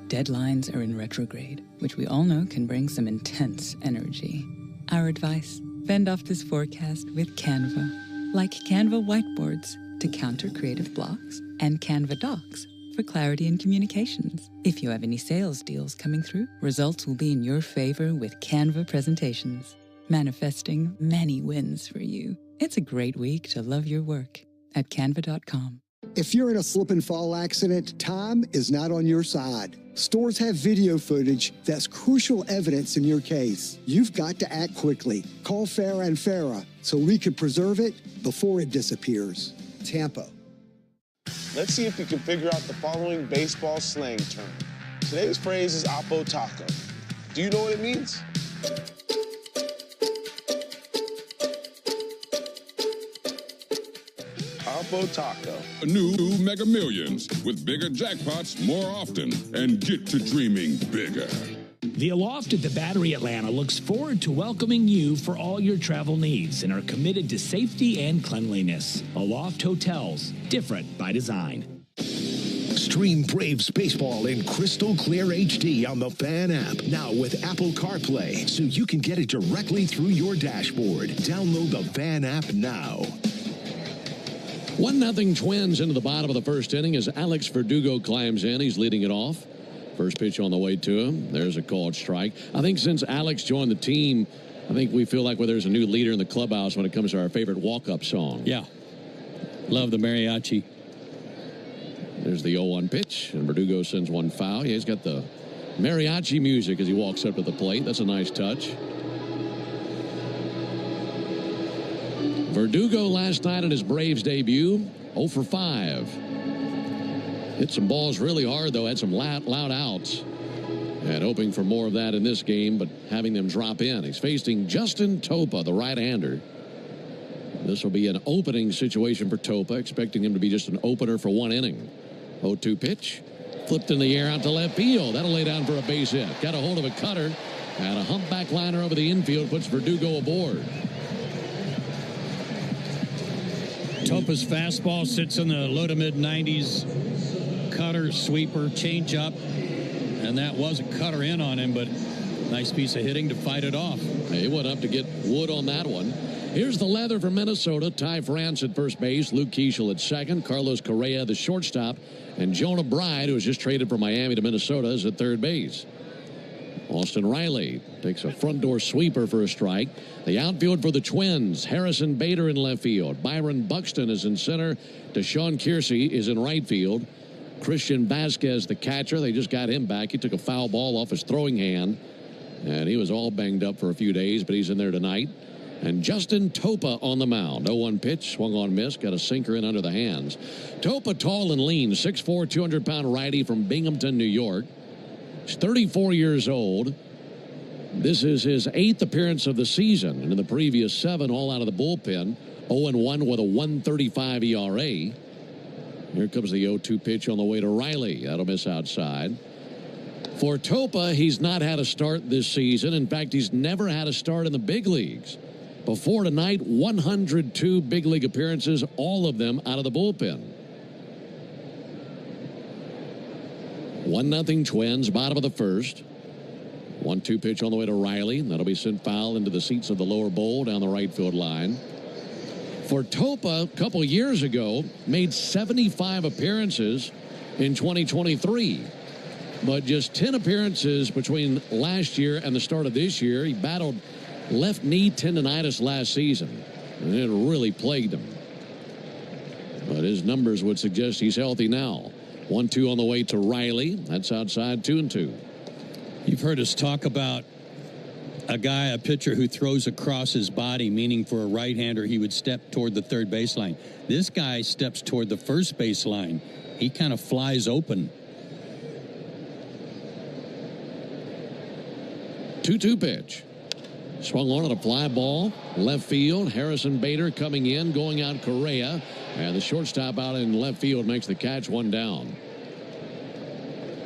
Deadlines are in retrograde, which we all know can bring some intense energy. Our advice: fend off this forecast with Canva. Like Canva whiteboards to counter creative blocks, and Canva docs for clarity in communications. If you have any sales deals coming through, results will be in your favor with Canva presentations, manifesting many wins for you. It's a great week to love your work at canva.com. If you're in a slip and fall accident, time is not on your side. Stores have video footage that's crucial evidence in your case. You've got to act quickly. Call Farah & Farah so we can preserve it before it disappears. Tampa. Let's see if you can figure out the following baseball slang term. Today's phrase is Oppo Taco. Do you know what it means? Oppo Taco. New Mega Millions with bigger jackpots more often, and get to dreaming bigger. The Aloft at the Battery Atlanta looks forward to welcoming you for all your travel needs and are committed to safety and cleanliness. Aloft Hotels, different by design. Stream Braves baseball in crystal clear HD on the Fan app. Now with Apple CarPlay, so you can get it directly through your dashboard. Download the Fan app now. 1-0 Twins into the bottom of the first inning as Alex Verdugo climbs in. He's leading it off. First pitch on the way to him. There's a called strike. I think since Alex joined the team, I think we feel like there's a new leader in the clubhouse when it comes to our favorite walk-up song. Yeah. Love the mariachi. There's the 0-1 pitch, and Verdugo sends one foul. Yeah, he's got the mariachi music as he walks up to the plate. That's a nice touch. Verdugo last night in his Braves debut, 0 for 5. Hit some balls really hard, though. Had some loud outs. And hoping for more of that in this game, but having them drop in. He's facing Justin Topa, the right-hander. This will be an opening situation for Topa, expecting him to be just an opener for one inning. 0-2 pitch. Flipped in the air out to left field. That'll lay down for a base hit. Got a hold of a cutter. And a humpback liner over the infield puts Verdugo aboard. Topa's fastball sits in the low to mid 90s. Cutter, sweeper, changeup, and that was a cutter in on him, but nice piece of hitting to fight it off. He went up to get wood on that one. Here's the leather for Minnesota. Ty France at first base, Luke Keeschel at second, Carlos Correa the shortstop, and Jonah Bride, who was just traded from Miami to Minnesota, is at third base. Austin Riley takes a front door sweeper for a strike. The outfield for the Twins, Harrison Bader in left field. Byron Buxton is in center. Deshaun Kiersey is in right field. Christian Vasquez, the catcher, they just got him back. He took a foul ball off his throwing hand, and he was all banged up for a few days, but he's in there tonight. And Justin Topa on the mound. 0-1 pitch, swung on miss, got a sinker in under the hands. Topa, tall and lean, 6'4", 200-pound righty from Binghamton, New York. He's 34 years old. This is his 8th appearance of the season, and in the previous 7, all out of the bullpen. 0-1 with a 1.35 ERA. Here comes the 0-2 pitch on the way to Riley. That'll miss outside. For Topa, he's not had a start this season. In fact, he's never had a start in the big leagues. Before tonight, 102 big league appearances, all of them out of the bullpen. 1-0 Twins, bottom of the first. 1-2 pitch on the way to Riley. That'll be sent foul into the seats of the lower bowl down the right field line. For Topa, a couple years ago, made 75 appearances in 2023. But just 10 appearances between last year and the start of this year. He battled left knee tendonitis last season, and it really plagued him. But his numbers would suggest he's healthy now. 1-2 on the way to Riley. That's outside, 2-2. You've heard us talk about a pitcher who throws across his body, meaning for a right-hander, he would step toward the third baseline. This guy steps toward the first baseline. He kind of flies open. 2-2 pitch. Swung on at a fly ball. Left field. Harrison Bader coming in, going out Correa. And the shortstop out in left field makes the catch, one down.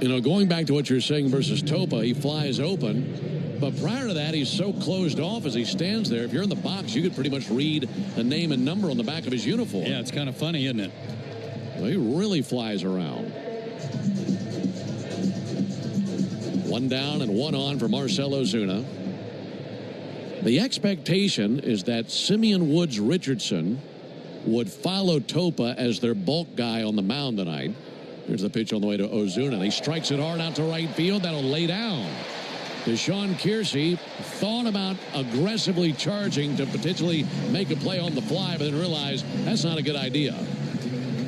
You know, going back to what you're saying versus Topa, he flies open. But prior to that, he's so closed off as he stands there. If you're in the box, you could pretty much read the name and number on the back of his uniform. Yeah, it's kind of funny, isn't it? Well, he really flies around. 1 down and 1 on for Marcell Ozuna. The expectation is that Simeon Woods Richardson would follow Topa as their bulk guy on the mound tonight. Here's the pitch on the way to Ozuna. He strikes it hard out to right field. That'll lay down. Deshaun Kiersey thought about aggressively charging to potentially make a play on the fly, but then realized that's not a good idea.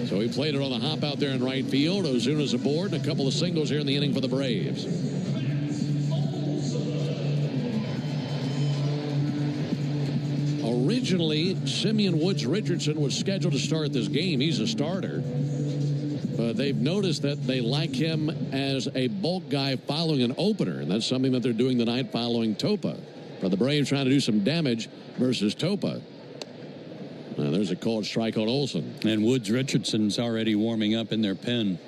So he played it on the hop out there in right field. Ozuna's aboard, and a couple of singles here in the inning for the Braves. Originally, Simeon Woods Richardson was scheduled to start this game. He's a starter. But they've noticed that they like him as a bulk guy following an opener, and that's something that they're doing tonight following Topa. For the Braves trying to do some damage versus Topa. Now, there's a called strike on Olson. And Woods Richardson's already warming up in their pen.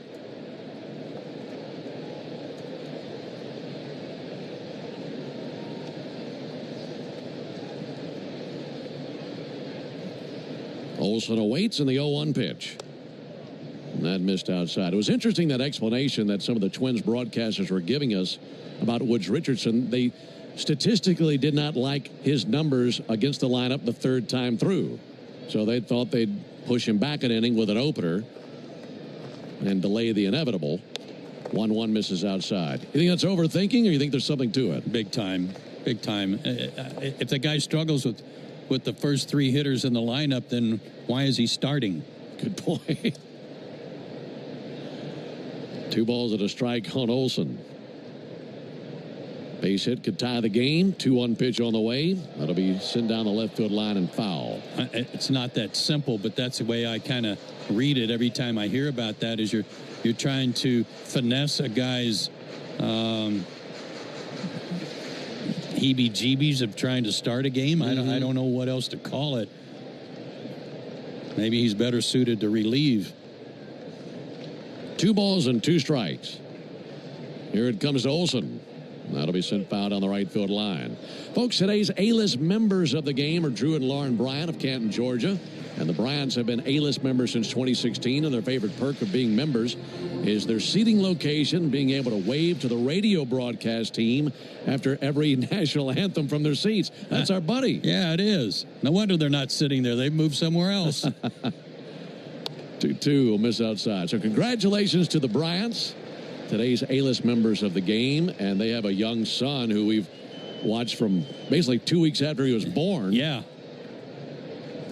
Olson awaits in the 0-1 pitch. And that missed outside. It was interesting, that explanation that some of the Twins broadcasters were giving us about Woods Richardson. They statistically did not like his numbers against the lineup the third time through. So they thought they'd push him back an inning with an opener and delay the inevitable. 1-1 misses outside. You think that's overthinking, or you think there's something to it? Big time. Big time. If the guy struggles with the first three hitters in the lineup, then why is he starting? Good point. 2 balls and a strike on Olson. Base hit could tie the game. 2-1 pitch on the way. That'll be sent down the left field line and foul. It's not that simple, but that's the way I kind of read it every time I hear about that. Is you're trying to finesse a guy's heebie-jeebies of trying to start a game. Mm-hmm. I don't know what else to call it. Maybe he's better suited to relieve. 2 balls and 2 strikes. Here it comes to Olson. That'll be sent foul down the right field line. Folks, today's A-list members of the game are Drew and Lauren Bryant of Canton, Georgia. And the Bryants have been A-list members since 2016, and their favorite perk of being members is their seating location, being able to wave to the radio broadcast team after every national anthem from their seats. That's our buddy. Yeah, it is. No wonder they're not sitting there. They've moved somewhere else. 2-2 will miss outside. So congratulations to the Bryants, today's A-list members of the game, and they have a young son who we've watched from basically 2 weeks after he was born. Yeah.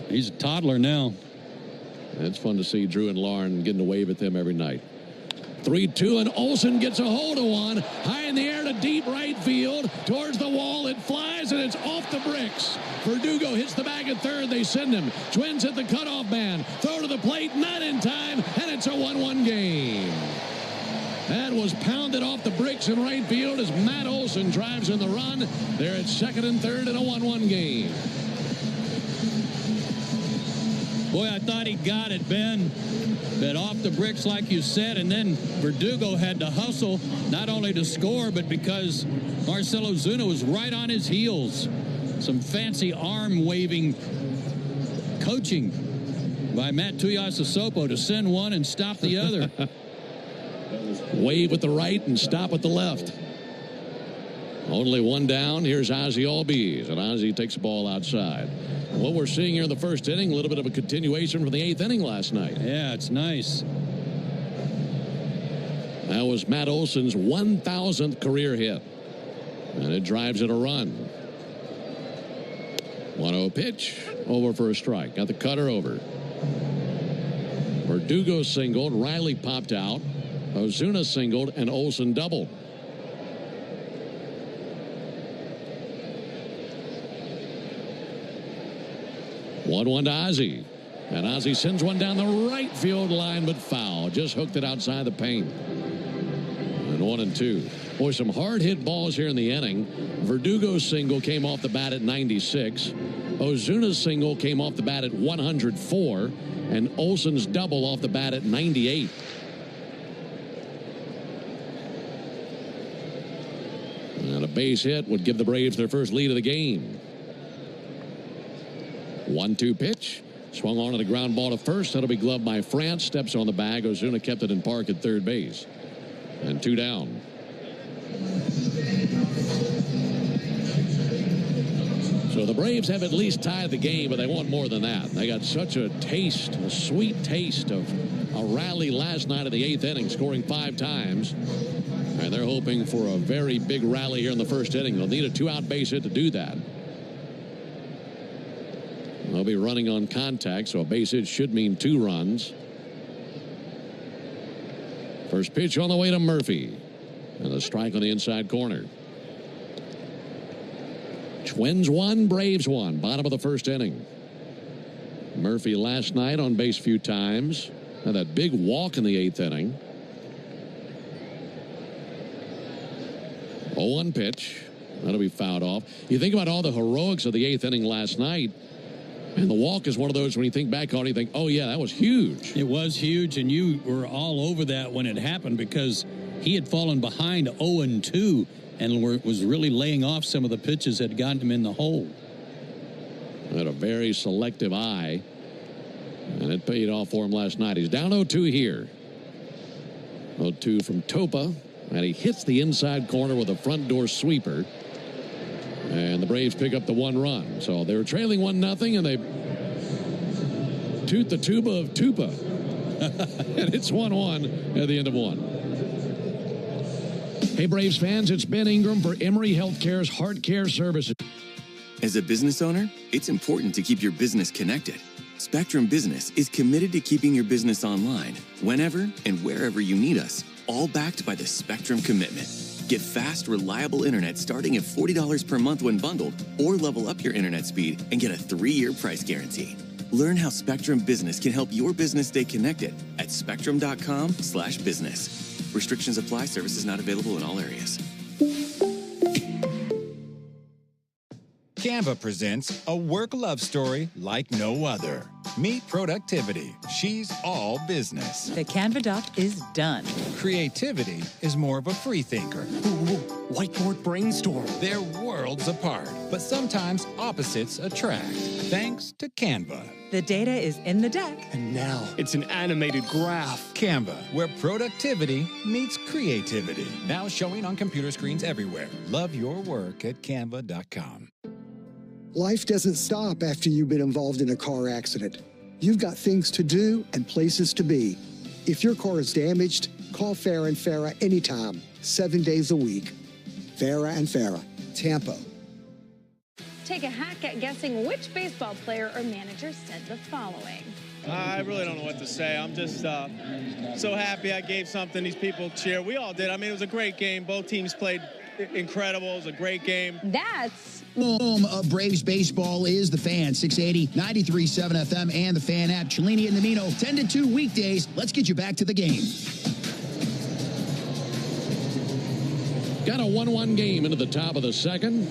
He's a toddler now. It's fun to see Drew and Lauren getting to wave at them every night. 3-2, and Olson gets a hold of one. High in the air to deep right field. Towards the wall, it flies, and it's off the bricks. Verdugo hits the bag at third. They send him. Twins hit the cutoff man. Throw to the plate, not in time, and it's a 1-1 game. That was pounded off the bricks in right field as Matt Olson drives in the run. They're at second and third in a 1-1 game. Boy, I thought he got it, Ben. But off the bricks, like you said, and then Verdugo had to hustle, not only to score, but because Marcell Ozuna was right on his heels. Some fancy arm-waving coaching by Matt Tuiasosopo to send one and stop the other. Wave with the right and stop with the left. Only one down. Here's Ozzie Albies, and Ozzie takes the ball outside. What we're seeing here in the first inning, a little bit of a continuation from the 8th inning last night. Yeah, it's nice. That was Matt Olson's 1,000th career hit, and it drives in a run. 1-0 pitch, over for a strike. Got the cutter over. Verdugo singled, Riley popped out, Ozuna singled, and Olson doubled. One to Ozzie. And Ozzie sends one down the right field line, but foul. Just hooked it outside the paint. And 1-2. Boy, some hard hit balls here in the inning. Verdugo's single came off the bat at 96. Ozuna's single came off the bat at 104. And Olson's double off the bat at 98. And a base hit would give the Braves their first lead of the game. 1-2 pitch. Swung on to the ground ball to first. That'll be gloved by France. Steps on the bag. Ozuna kept it in park at third base. And 2 down. So the Braves have at least tied the game, but they want more than that. They got such a taste, a sweet taste of a rally last night of the 8th inning, scoring 5 times. And they're hoping for a very big rally here in the first inning. They'll need a 2-out base hit to do that. They'll be running on contact, so a base hit should mean 2 runs. First pitch on the way to Murphy. And a strike on the inside corner. Twins 1, Braves 1. Bottom of the first inning. Murphy last night on base few times. Had that big walk in the 8th inning. 0-1 pitch. That'll be fouled off. You think about all the heroics of the 8th inning last night, and the walk is one of those when you think back on it, you think, oh, yeah, that was huge. It was huge, and you were all over that when it happened because he had fallen behind 0-2 and was really laying off some of the pitches that had gotten him in the hole. Had a very selective eye, and it paid off for him last night. He's down 0-2 here. 0-2 from Topa, and he hits the inside corner with a front door sweeper. And the Braves pick up the 1 run. So they were trailing 1-0, and they toot the tuba of Tupa. And it's 1-1 at the end of 1. Hey, Braves fans, it's Ben Ingram for Emory Healthcare's Heart Care Services. As a business owner, it's important to keep your business connected. Spectrum Business is committed to keeping your business online whenever and wherever you need us, all backed by the Spectrum Commitment. Get fast, reliable internet starting at $40 per month when bundled, or level up your internet speed and get a 3-year price guarantee. Learn how Spectrum Business can help your business stay connected at spectrum.com/business. Restrictions apply. Services not available in all areas. Canva presents a work love story like no other. Meet Productivity. She's all business. The Canva doc is done. Creativity is more of a free thinker. Whiteboard brainstorm. They're worlds apart, but sometimes opposites attract. Thanks to Canva. The data is in the deck. And now it's an animated graph. Canva, where productivity meets creativity. Now showing on computer screens everywhere. Love your work at canva.com. Life doesn't stop after you've been involved in a car accident. You've got things to do and places to be. If your car is damaged, call Farah and Farah anytime, 7 days a week. Farah and Farah, Tampa. Take a hack at guessing which baseball player or manager said the following. I really don't know what to say. I'm just so happy I gave something these people cheer. We all did. I mean, it was a great game. Both teams played incredible. It was a great game. That's home of Braves baseball is the Fan, 680, 93.7 FM, and the Fan app. Cellini and Namino, 10 to 2 weekdays. Let's get you back to the game. Got a 1-1 game into the top of the second.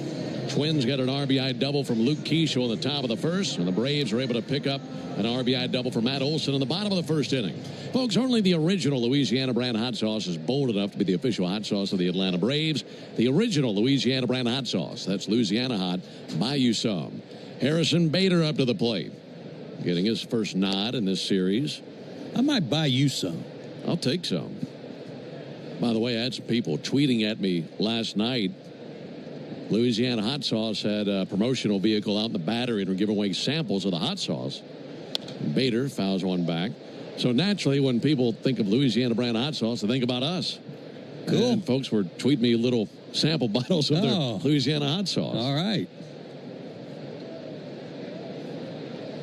Twins got an RBI double from Luke Keeschel in the top of the first, and the Braves are able to pick up an RBI double from Matt Olson in the bottom of the first inning. Folks, only the original Louisiana brand hot sauce is bold enough to be the official hot sauce of the Atlanta Braves. The original Louisiana brand hot sauce. That's Louisiana Hot. Buy you some. Harrison Bader up to the plate, getting his first nod in this series. I might buy you some. I'll take some. By the way, I had some people tweeting at me last night. Louisiana Hot Sauce had a promotional vehicle out in the Battery and were giving away samples of the hot sauce. Bader fouls one back. So naturally, when people think of Louisiana brand hot sauce, they think about us. Cool. And folks were tweeting me little sample bottles of their Louisiana hot sauce. All right.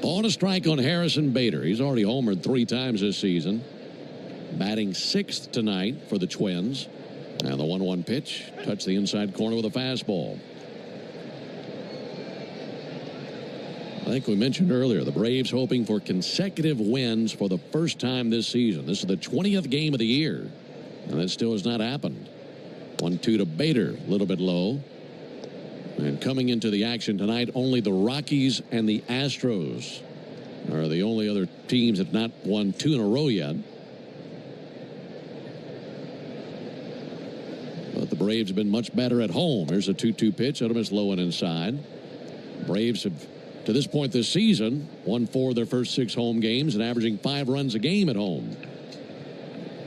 On a strike on Harrison Bader. He's already homered 3 times this season. Batting 6th tonight for the Twins. And the 1-1 pitch touched the inside corner with a fastball. I think we mentioned earlier, the Braves hoping for consecutive wins for the first time this season. This is the 20th game of the year, and that still has not happened. 1-2 to Bader, a little bit low. And coming into the action tonight, only the Rockies and the Astros are the only other teams that have not won 2 in a row yet. But the Braves have been much better at home. Here's a 2-2 pitch. That'll miss low and inside. Braves have, to this point this season, won 4 of their first 6 home games and averaging 5 runs a game at home.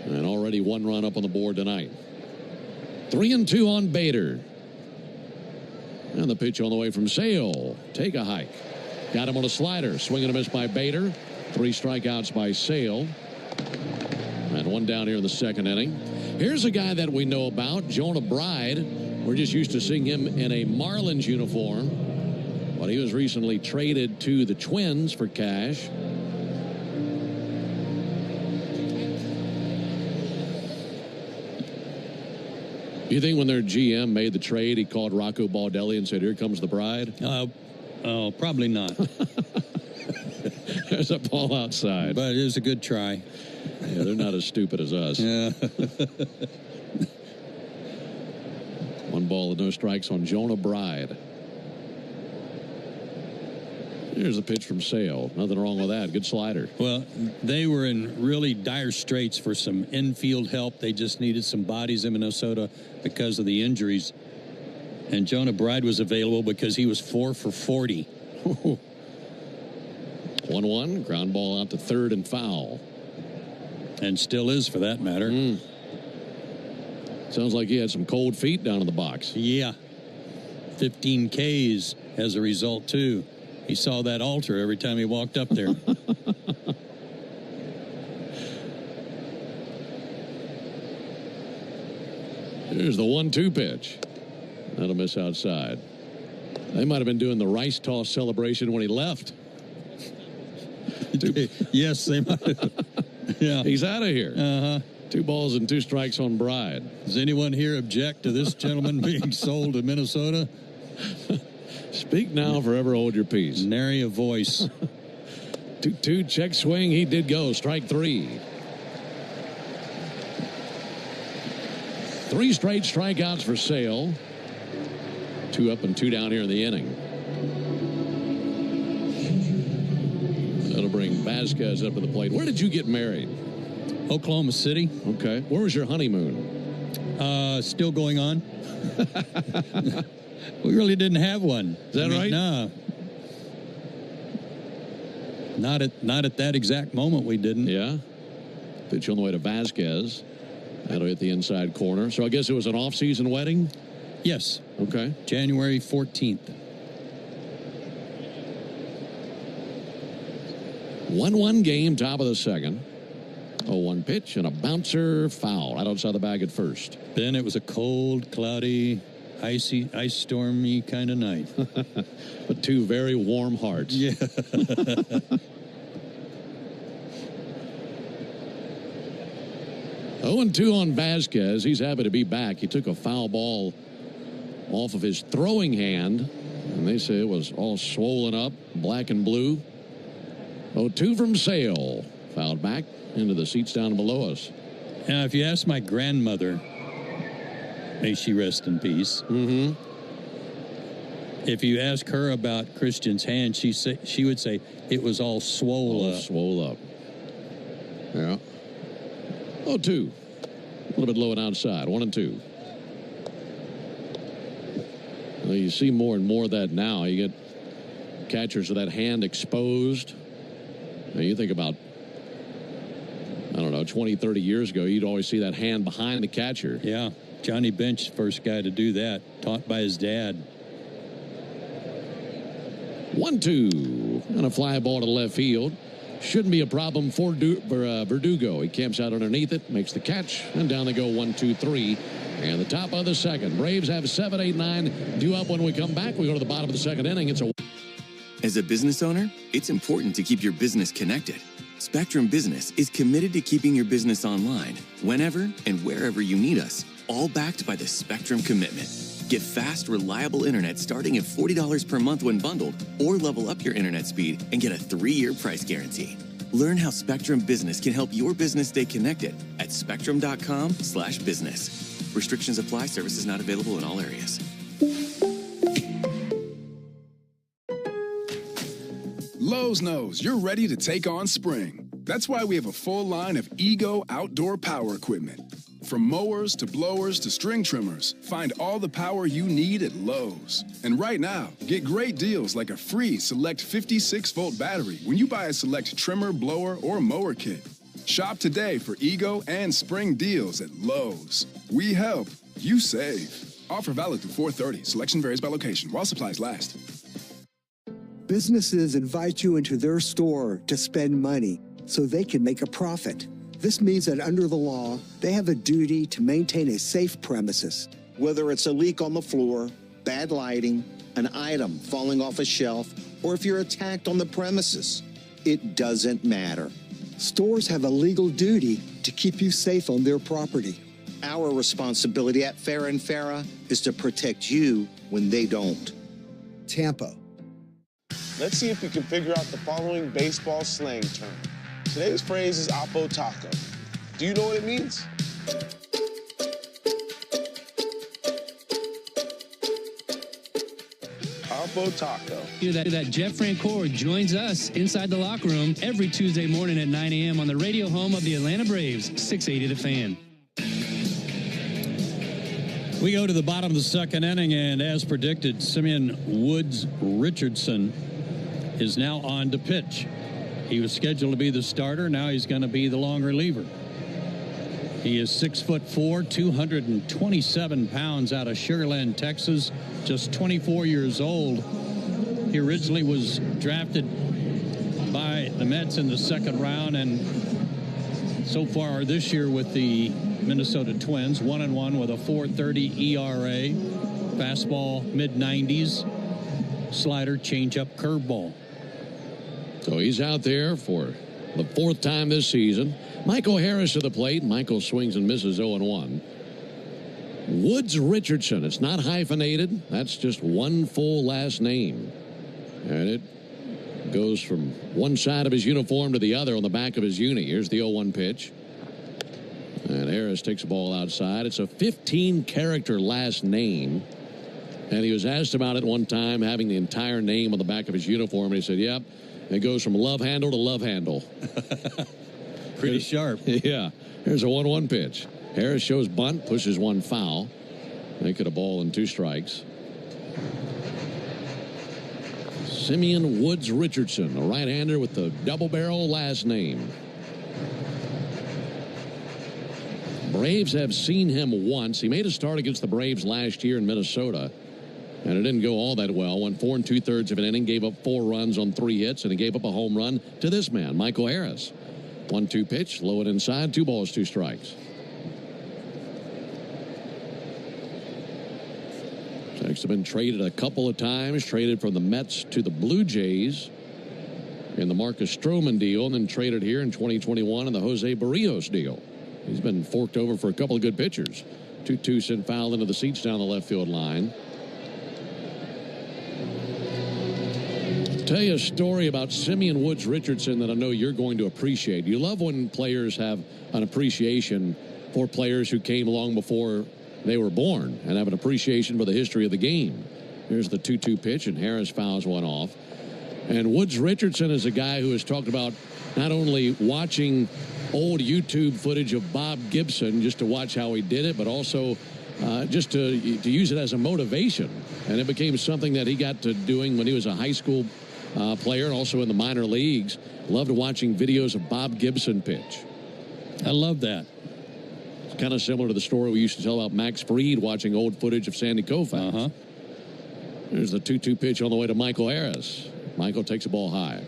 And already 1 run up on the board tonight. 3-2 on Bader. And the pitch on the way from Sale. Take a hike. Got him on a slider. Swing and a miss by Bader. 3 strikeouts by Sale. And 1 down here in the second inning. Here's a guy that we know about, Jonah Bride. We're just used to seeing him in a Marlins uniform. But he was recently traded to the Twins for cash. You think when their GM made the trade, he called Rocco Baldelli and said, "Here comes the Bride"? Oh, probably not. There's a ball outside. But it was a good try. Yeah, they're not as stupid as us. Yeah. 1 ball and no strikes on Jonah Bride. Here's a pitch from Sale. Nothing wrong with that. Good slider. Well, they were in really dire straits for some infield help. They just needed some bodies in Minnesota because of the injuries. And Jonah Bride was available because he was 4 for 40. 1-1. Ground ball out to third and foul. And still is, for that matter. Sounds like he had some cold feet down in the box. Yeah. 15 Ks as a result, too. He saw that altar every time he walked up there. Here's the 1-2 pitch. That'll miss outside. They might have been doing the rice toss celebration when he left. Yes, they might have. Yeah. He's out of here. Uh-huh. 2 balls and 2 strikes on Bride. Does anyone here object to this gentleman being sold to Minnesota? Speak now, forever hold your peace. Nary a voice. 2-2 check swing. He did go. Strike 3. 3 straight strikeouts for Sale. 2 up and 2 down here in the inning. That'll bring Vasquez up to the plate. Where did you get married? Oklahoma City. Okay. Where was your honeymoon? Still going on. We really didn't have one. Is that right? No. Not at that exact moment we didn't. Yeah. Pitch on the way to Vasquez. That'll hit the inside corner. So I guess it was an off-season wedding? Yes. Okay. January 14th. 1-1 game, top of the second. 0-1 pitch and a bouncer foul right outside the bag at first. Then it was a cold, cloudy, ice stormy kind of night. But 2 very warm hearts. Yeah. 0-2 on Vasquez. He's happy to be back. He took a foul ball off of his throwing hand, and they say it was all swollen up, black and blue. 0-2 from Sale. Fouled back into the seats down below us. Now, if you ask my grandmother, may she rest in peace. Mm-hmm. If you ask her about Christian's hand, she would say it was all swole up. Swole up. Yeah. 0-2. A little bit low and outside. 1-2. Well, you see more and more of that now. You get catchers with that hand exposed. Now you think about, I don't know, 20, 30 years ago, you'd always see that hand behind the catcher. Yeah. Johnny Bench, first guy to do that, taught by his dad. 1-2. And a fly ball to left field. Shouldn't be a problem for Verdugo. He camps out underneath it, makes the catch, and down they go 1-2-3. And the top of the second. Braves have 7, 8, 9 due up when we come back. We go to the bottom of the second inning. It's a... As a business owner, it's important to keep your business connected. Spectrum Business is committed to keeping your business online whenever and wherever you need us, all backed by the Spectrum Commitment. Get fast, reliable internet starting at $40 per month when bundled, or level up your internet speed and get a 3-year price guarantee. Learn how Spectrum Business can help your business stay connected at spectrum.com/business. Restrictions apply. Services not available in all areas. Lowe's knows you're ready to take on spring. That's why we have a full line of Ego outdoor power equipment. From mowers to blowers to string trimmers, find all the power you need at Lowe's. And right now, get great deals like a free Select 56-volt battery when you buy a Select trimmer, blower, or mower kit. Shop today for Ego and spring deals at Lowe's. We help, you save. Offer valid through 4/30. Selection varies by location while supplies last. Businesses invite you into their store to spend money so they can make a profit. This means that under the law, they have a duty to maintain a safe premises. Whether it's a leak on the floor, bad lighting, an item falling off a shelf, or if you're attacked on the premises, it doesn't matter. Stores have a legal duty to keep you safe on their property. Our responsibility at Farrah & Farrah is to protect you when they don't. Tampa. Let's see if we can figure out the following baseball slang term. Today's phrase is Oppo Taco. Do you know what it means? Oppo Taco. That Jeff Francoeur joins us inside the locker room every Tuesday morning at 9 a.m. on the radio home of the Atlanta Braves, 680 The Fan. We go to the bottom of the second inning, and as predicted, Simeon Woods Richardson is now on to pitch. He was scheduled to be the starter. Now he's going to be the long reliever. He is 6'4", 227 pounds, out of Sugar Land, Texas, just 24 years old. He originally was drafted by the Mets in the second round, and so far this year with the Minnesota Twins, 1-1 with a 4.30 ERA, fastball mid-90s, slider, changeup, curveball. So he's out there for the fourth time this season. Michael Harris to the plate. Michael swings and misses 0-1. Woods Richardson. It's not hyphenated. That's just one full last name. And it goes from one side of his uniform to the other on the back of his uni. Here's the 0-1 pitch. And Harris takes the ball outside. It's a 15-character last name. And he was asked about it one time, having the entire name on the back of his uniform. And he said, yep, it goes from love handle to love handle. Pretty sharp. Yeah. Here's a 1-1 pitch. Harris shows bunt, pushes one foul. Make it a ball and 2 strikes. Simeon Woods Richardson, a right-hander with the double-barrel last name. Braves have seen him once. He made a start against the Braves last year in Minnesota, and it didn't go all that well. Went 4 2/3 of an inning, gave up 4 runs on 3 hits, and he gave up a home run to this man, Michael Harris. 1-2 pitch, low and inside, 2 balls, 2 strikes. Six have been traded a couple of times, traded from the Mets to the Blue Jays in the Marcus Stroman deal, and then traded here in 2021 in the Jose Barrios deal. He's been forked over for a couple of good pitchers. 2-2 sent foul into the seats down the left field line. Tell you a story about Simeon Woods Richardson that I know you're going to appreciate. You love when players have an appreciation for players who came along before they were born and have an appreciation for the history of the game. Here's the 2-2 pitch, and Harris fouls one off. And Woods Richardson is a guy who has talked about not only watching old YouTube footage of Bob Gibson just to watch how he did it, but also just to use it as a motivation. And it became something that he got to doing when he was a high school player and also in the minor leagues. Loved watching videos of Bob Gibson pitch. I love that. It's kind of similar to the story we used to tell about Max Fried watching old footage of Sandy Koufax. There's the 2-2 pitch on the way to Michael Harris. Michael takes the ball high.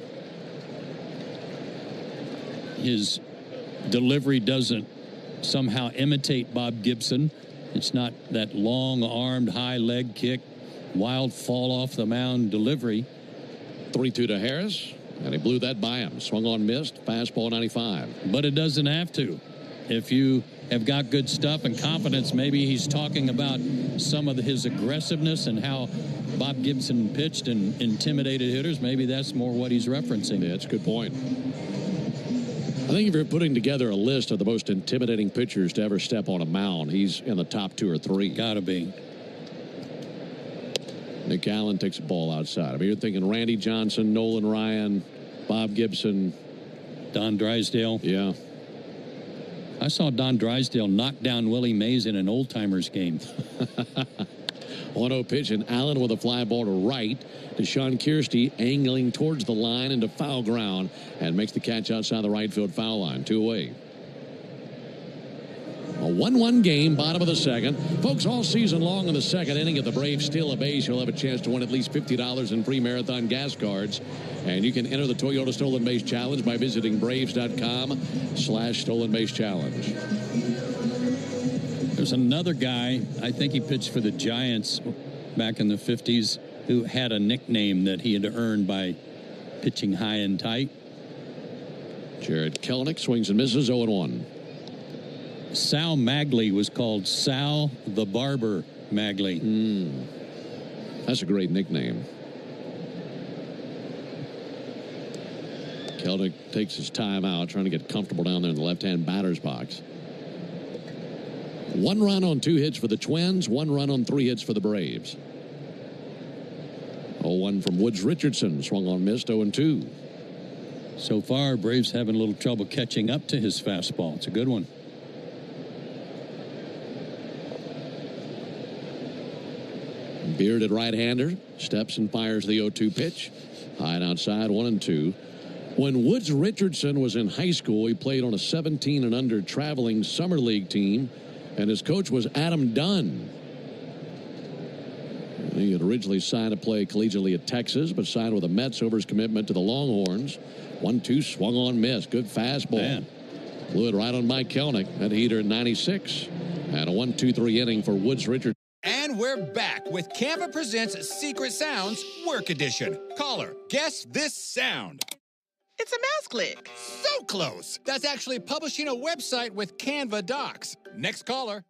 His delivery doesn't somehow imitate Bob Gibson. It's not that long-armed, high leg kick, wild fall off the mound delivery. 3-2 to Harris, and he blew that by him. Swung on, missed, fastball 95. But it doesn't have to. If you have got good stuff and confidence, maybe he's talking about some of his aggressiveness and how Bob Gibson pitched and intimidated hitters. Maybe that's more what he's referencing. Yeah, that's a good point. I think if you're putting together a list of the most intimidating pitchers to ever step on a mound, he's in the top 2 or 3. Gotta be. Nick Allen takes the ball outside. I mean, you're thinking Randy Johnson, Nolan Ryan, Bob Gibson. Don Drysdale. Yeah. I saw Don Drysdale knock down Willie Mays in an old-timers game. 1-0 pitch, and Allen with a fly ball to right. Deshaun Kiersty angling towards the line into foul ground and makes the catch outside the right field foul line. 2 away. A 1-1 game, bottom of the second. Folks, all season long in the second inning, if the Braves steal a base, you'll have a chance to win at least $50 in free Marathon gas cards. And you can enter the Toyota Stolen Base Challenge by visiting Braves.com/Stolen Base Challenge. There's another guy, I think he pitched for the Giants back in the 50s, who had a nickname that he had earned by pitching high and tight. Jared Kelenic swings and misses 0-1. Sal Magley was called Sal the Barber Magley. That's a great nickname. Kelnick takes his time out, trying to get comfortable down there in the left-hand batter's box. 1 run on 2 hits for the Twins, 1 run on 3 hits for the Braves. 0-1 from Woods Richardson, swung on, missed, 0-2. So far, Braves having a little trouble catching up to his fastball. It's a good one. Bearded right-hander steps and fires the 0-2 pitch. High and outside, 1-2. When Woods Richardson was in high school, he played on a 17 and under traveling summer league team, and his coach was Adam Dunn. He had originally signed to play collegiately at Texas, but signed with the Mets over his commitment to the Longhorns. 1-2, swung on, missed. Good fastball. Man. Blew it right on Mike Kelnick. That heater at 96. And a 1-2-3 inning for Woods Richardson. And we're back with Canva Presents Secret Sounds Work Edition. Caller, guess this sound. It's a mouse click. So close. That's actually publishing a website with Canva Docs. Next caller.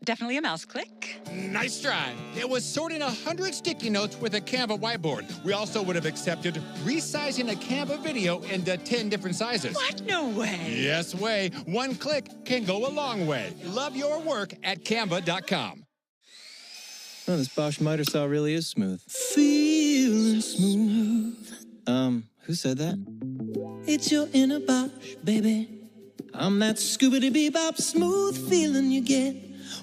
Definitely a mouse click. Nice try. It was sorting 100 sticky notes with a Canva whiteboard. We also would have accepted resizing a Canva video into 10 different sizes. What? No way. Yes way. 1 click can go a long way. Love your work at canva.com. Oh, this Bosch miter saw really is smooth. Feeling smooth. Who said that? It's your inner Bosch, baby. I'm that scoobity-bebop smooth feeling you get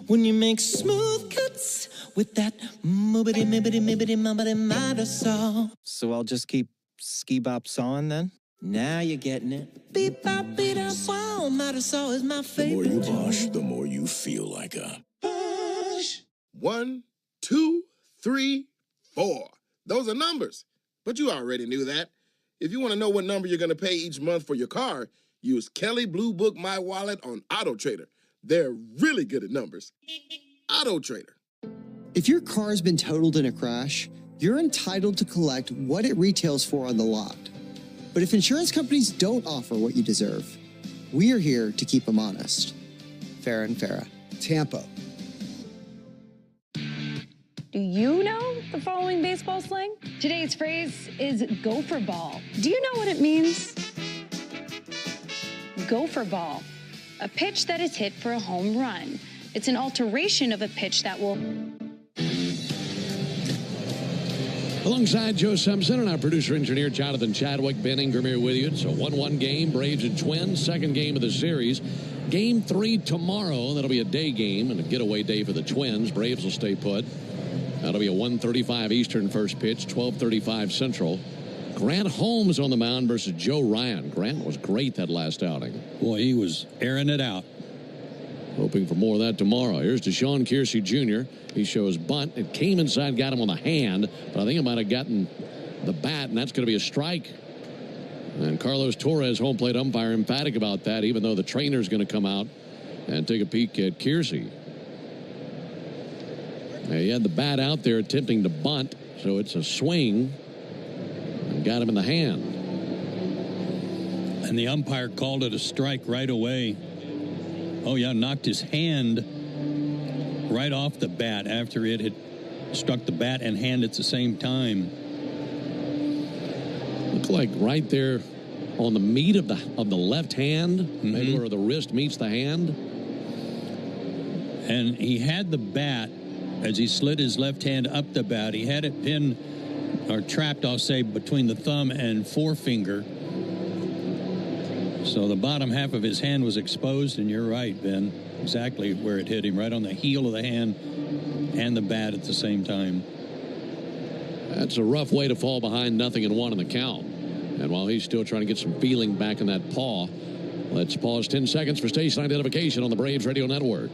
when you make smooth cuts with that moobity-mibbity-mibbity-mubbity miter saw. So I'll just keep ski-bop sawing then? Now you're getting it. Beep-bop-beat-up-wow, miter saw is my favorite. The more you Bosch, the more you feel like a Bosch. 1, 2, 3, 4. Those are numbers. But you already knew that. If you want to know what number you're going to pay each month for your car, use Kelly Blue Book My Wallet on Auto Trader. They're really good at numbers. Auto Trader. If your car's been totaled in a crash, you're entitled to collect what it retails for on the lot. But if insurance companies don't offer what you deserve, we are here to keep them honest. Farah and Farah, Tampa. Do you know the following baseball slang? Today's phrase is gopher ball. Do you know what it means? Gopher ball, a pitch that is hit for a home run. It's an alteration of a pitch that will... Alongside Joe Simpson and our producer-engineer Jonathan Chadwick, Ben Ingram here with you. It's a 1-1 game, Braves and Twins, second game of the series. Game 3 tomorrow. That'll be a day game and a getaway day for the Twins. Braves will stay put. That'll be a 1:35 Eastern first pitch, 12:35 Central. Grant Holmes on the mound versus Joe Ryan. Grant was great that last outing. Boy, he was airing it out. Hoping for more of that tomorrow. Here's Deshaun Kiersey Jr. He shows bunt. It came inside, got him on the hand, but I think it might have gotten the bat, and that's going to be a strike. And Carlos Torres, home plate umpire, emphatic about that, even though the trainer's going to come out and take a peek at Kiersey. He had the bat out there attempting to bunt, so it's a swing. And got him in the hand. And the umpire called it a strike right away. Oh, yeah, knocked his hand right off the bat after it had struck the bat and hand at the same time. Looked like right there on the meat of the left hand, maybe where the wrist meets the hand. And he had the bat. As he slid his left hand up the bat, he had it pinned or trapped, I'll say, between the thumb and forefinger. So the bottom half of his hand was exposed, and you're right, Ben, exactly where it hit him, right on the heel of the hand and the bat at the same time. That's a rough way to fall behind 0-1 in the count. And while he's still trying to get some feeling back in that paw, let's pause 10 seconds for station identification on the Braves Radio Network.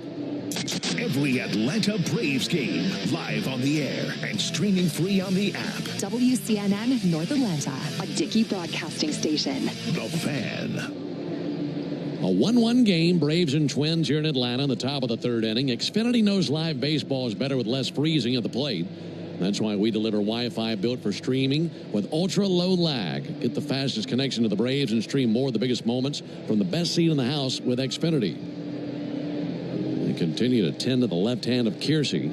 Every Atlanta Braves game, live on the air and streaming free on the app. WCNN North Atlanta, a Dickey broadcasting station. The Fan. A 1-1 game, Braves and Twins here in Atlanta in the top of the third inning. Xfinity knows live baseball is better with less freezing at the plate. That's why we deliver Wi-Fi built for streaming with ultra-low lag. Get the fastest connection to the Braves and stream more of the biggest moments from the best seat in the house with Xfinity. They continue to tend to the left hand of Kiersey.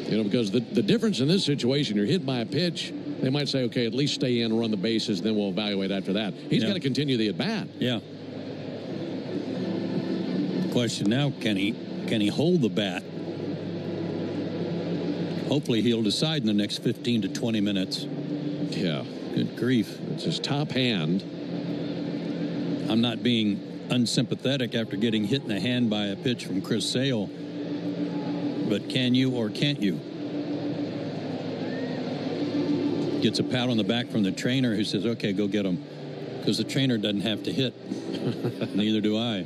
You know, because the difference in this situation, you're hit by a pitch, they might say, okay, at least stay in, run the bases, then we'll evaluate after that. He's got to continue the at-bat. Yeah. Question now, can he hold the bat? Hopefully he'll decide in the next 15 to 20 minutes. Yeah. Good grief. It's his top hand. I'm not being unsympathetic after getting hit in the hand by a pitch from Chris Sale. But can you or can't you? Gets a pat on the back from the trainer who says, okay, go get him. Because the trainer doesn't have to hit. Neither do I.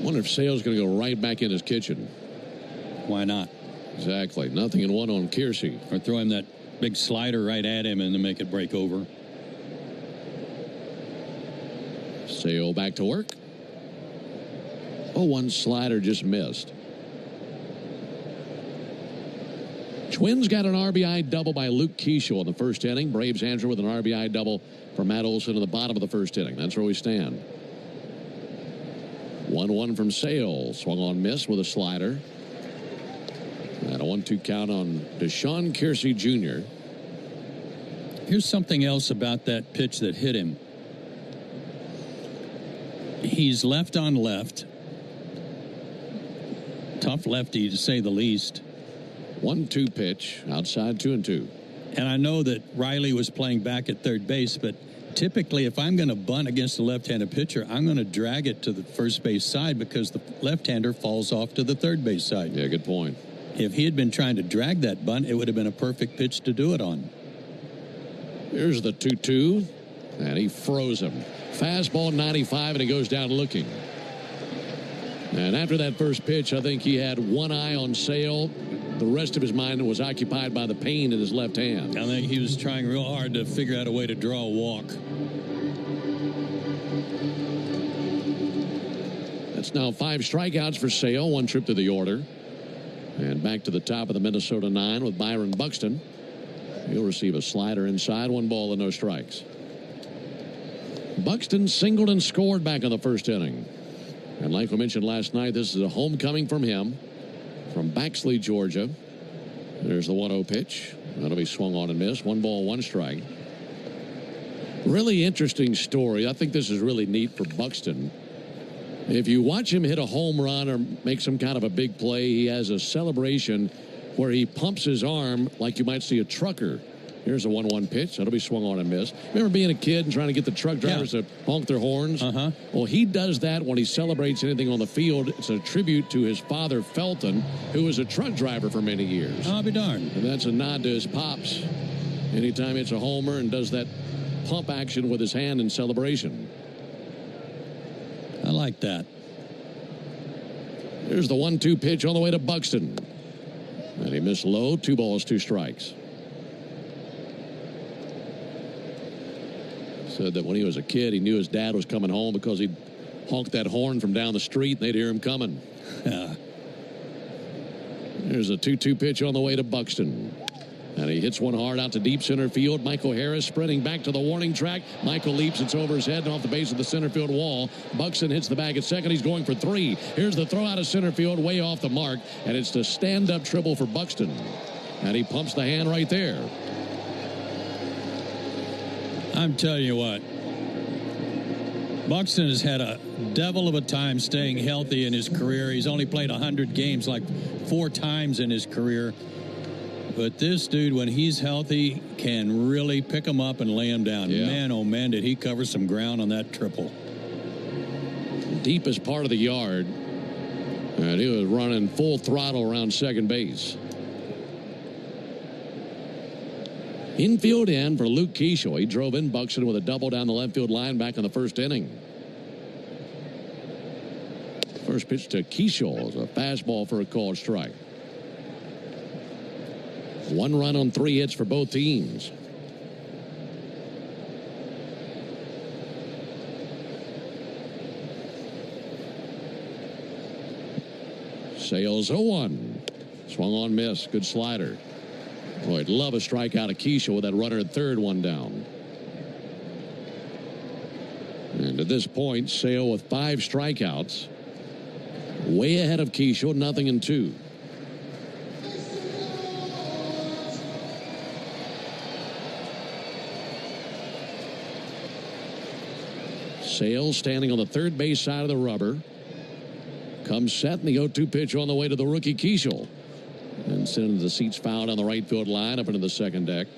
Wonder if Sale's going to go right back in his kitchen. Why not? Exactly. Nothing in one on Kiersey. Or throw him that big slider right at him and then make it break over. Sale back to work. Oh, one slider just missed. Twins got an RBI double by Luke Keeschel in the first inning. Braves answer with an RBI double for Matt Olson in the bottom of the first inning. That's where we stand. 1-1 from Sale. Swung on miss with a slider. And a 1-2 count on Deshaun Kiersey Jr. Here's something else about that pitch that hit him. He's left on left. Tough lefty, to say the least. 1-2 pitch, outside 2-2. And I know that Riley was playing back at third base, but typically if I'm going to bunt against a left-handed pitcher, I'm going to drag it to the first base side because the left-hander falls off to the third base side. Yeah, good point. If he had been trying to drag that bunt, it would have been a perfect pitch to do it on. Here's the 2-2, and he froze him. Fastball 95, and he goes down looking. And after that first pitch, I think he had one eye on Sale. The rest of his mind was occupied by the pain in his left hand. I think he was trying real hard to figure out a way to draw a walk. That's now 5 strikeouts for Sale, 1 trip to the order. And back to the top of the Minnesota 9 with Byron Buxton. He'll receive a slider inside, 1 ball and no strikes. Buxton singled and scored back in the first inning. And like we mentioned last night, this is a homecoming from him from Baxley, Georgia. There's the 1-0 pitch. That'll be swung on and missed. 1 ball, 1 strike. Really interesting story. I think this is really neat for Buxton. If you watch him hit a home run or make some kind of a big play, he has a celebration where he pumps his arm like you might see a trucker. Here's a 1-1 pitch. That'll be swung on and missed. Remember being a kid and trying to get the truck drivers to honk their horns? Well, he does that when he celebrates anything on the field. It's a tribute to his father, Felton, who was a truck driver for many years. I'll be darned. And that's a nod to his pops. Anytime it's a homer and does that pump action with his hand in celebration. I like that. Here's the 1-2 pitch on the way to Buxton. And he missed low. 2 balls, 2 strikes. Said that when he was a kid, he knew his dad was coming home because he'd honk that horn from down the street and they'd hear him coming. There's a 2-2 pitch on the way to Buxton. And he hits one hard out to deep center field. Michael Harris sprinting back to the warning track. Michael leaps. It's over his head and off the base of the center field wall. Buxton hits the bag at second. He's going for 3. Here's the throw out of center field, way off the mark. And it's the stand-up triple for Buxton. And he pumps the hand right there. I'm telling you what. Buxton has had a devil of a time staying healthy in his career. He's only played 100 games like 4 times in his career. But this dude, when he's healthy, can really pick him up and lay him down. Yeah. Man, oh man, did he cover some ground on that triple. Deepest part of the yard. And he was running full throttle around second base. Infield in for Luke Keeschel. He drove in Buxton with a double down the left field line back in the first inning. First pitch to Keeschel is a fastball for a called strike. 1 run on 3 hits for both teams. Sales 0-1. Swung on miss. Good slider. Boy, I'd love a strikeout of Keeschel with that runner at third, 1 down. And And at this point, Sale with 5 strikeouts. Way ahead of Keishel, 0-2. Sale standing on the third base side of the rubber. Comes set, and the 0-2 pitch on the way to the rookie Keishel. And sending the seats foul on the right field line up into the second deck.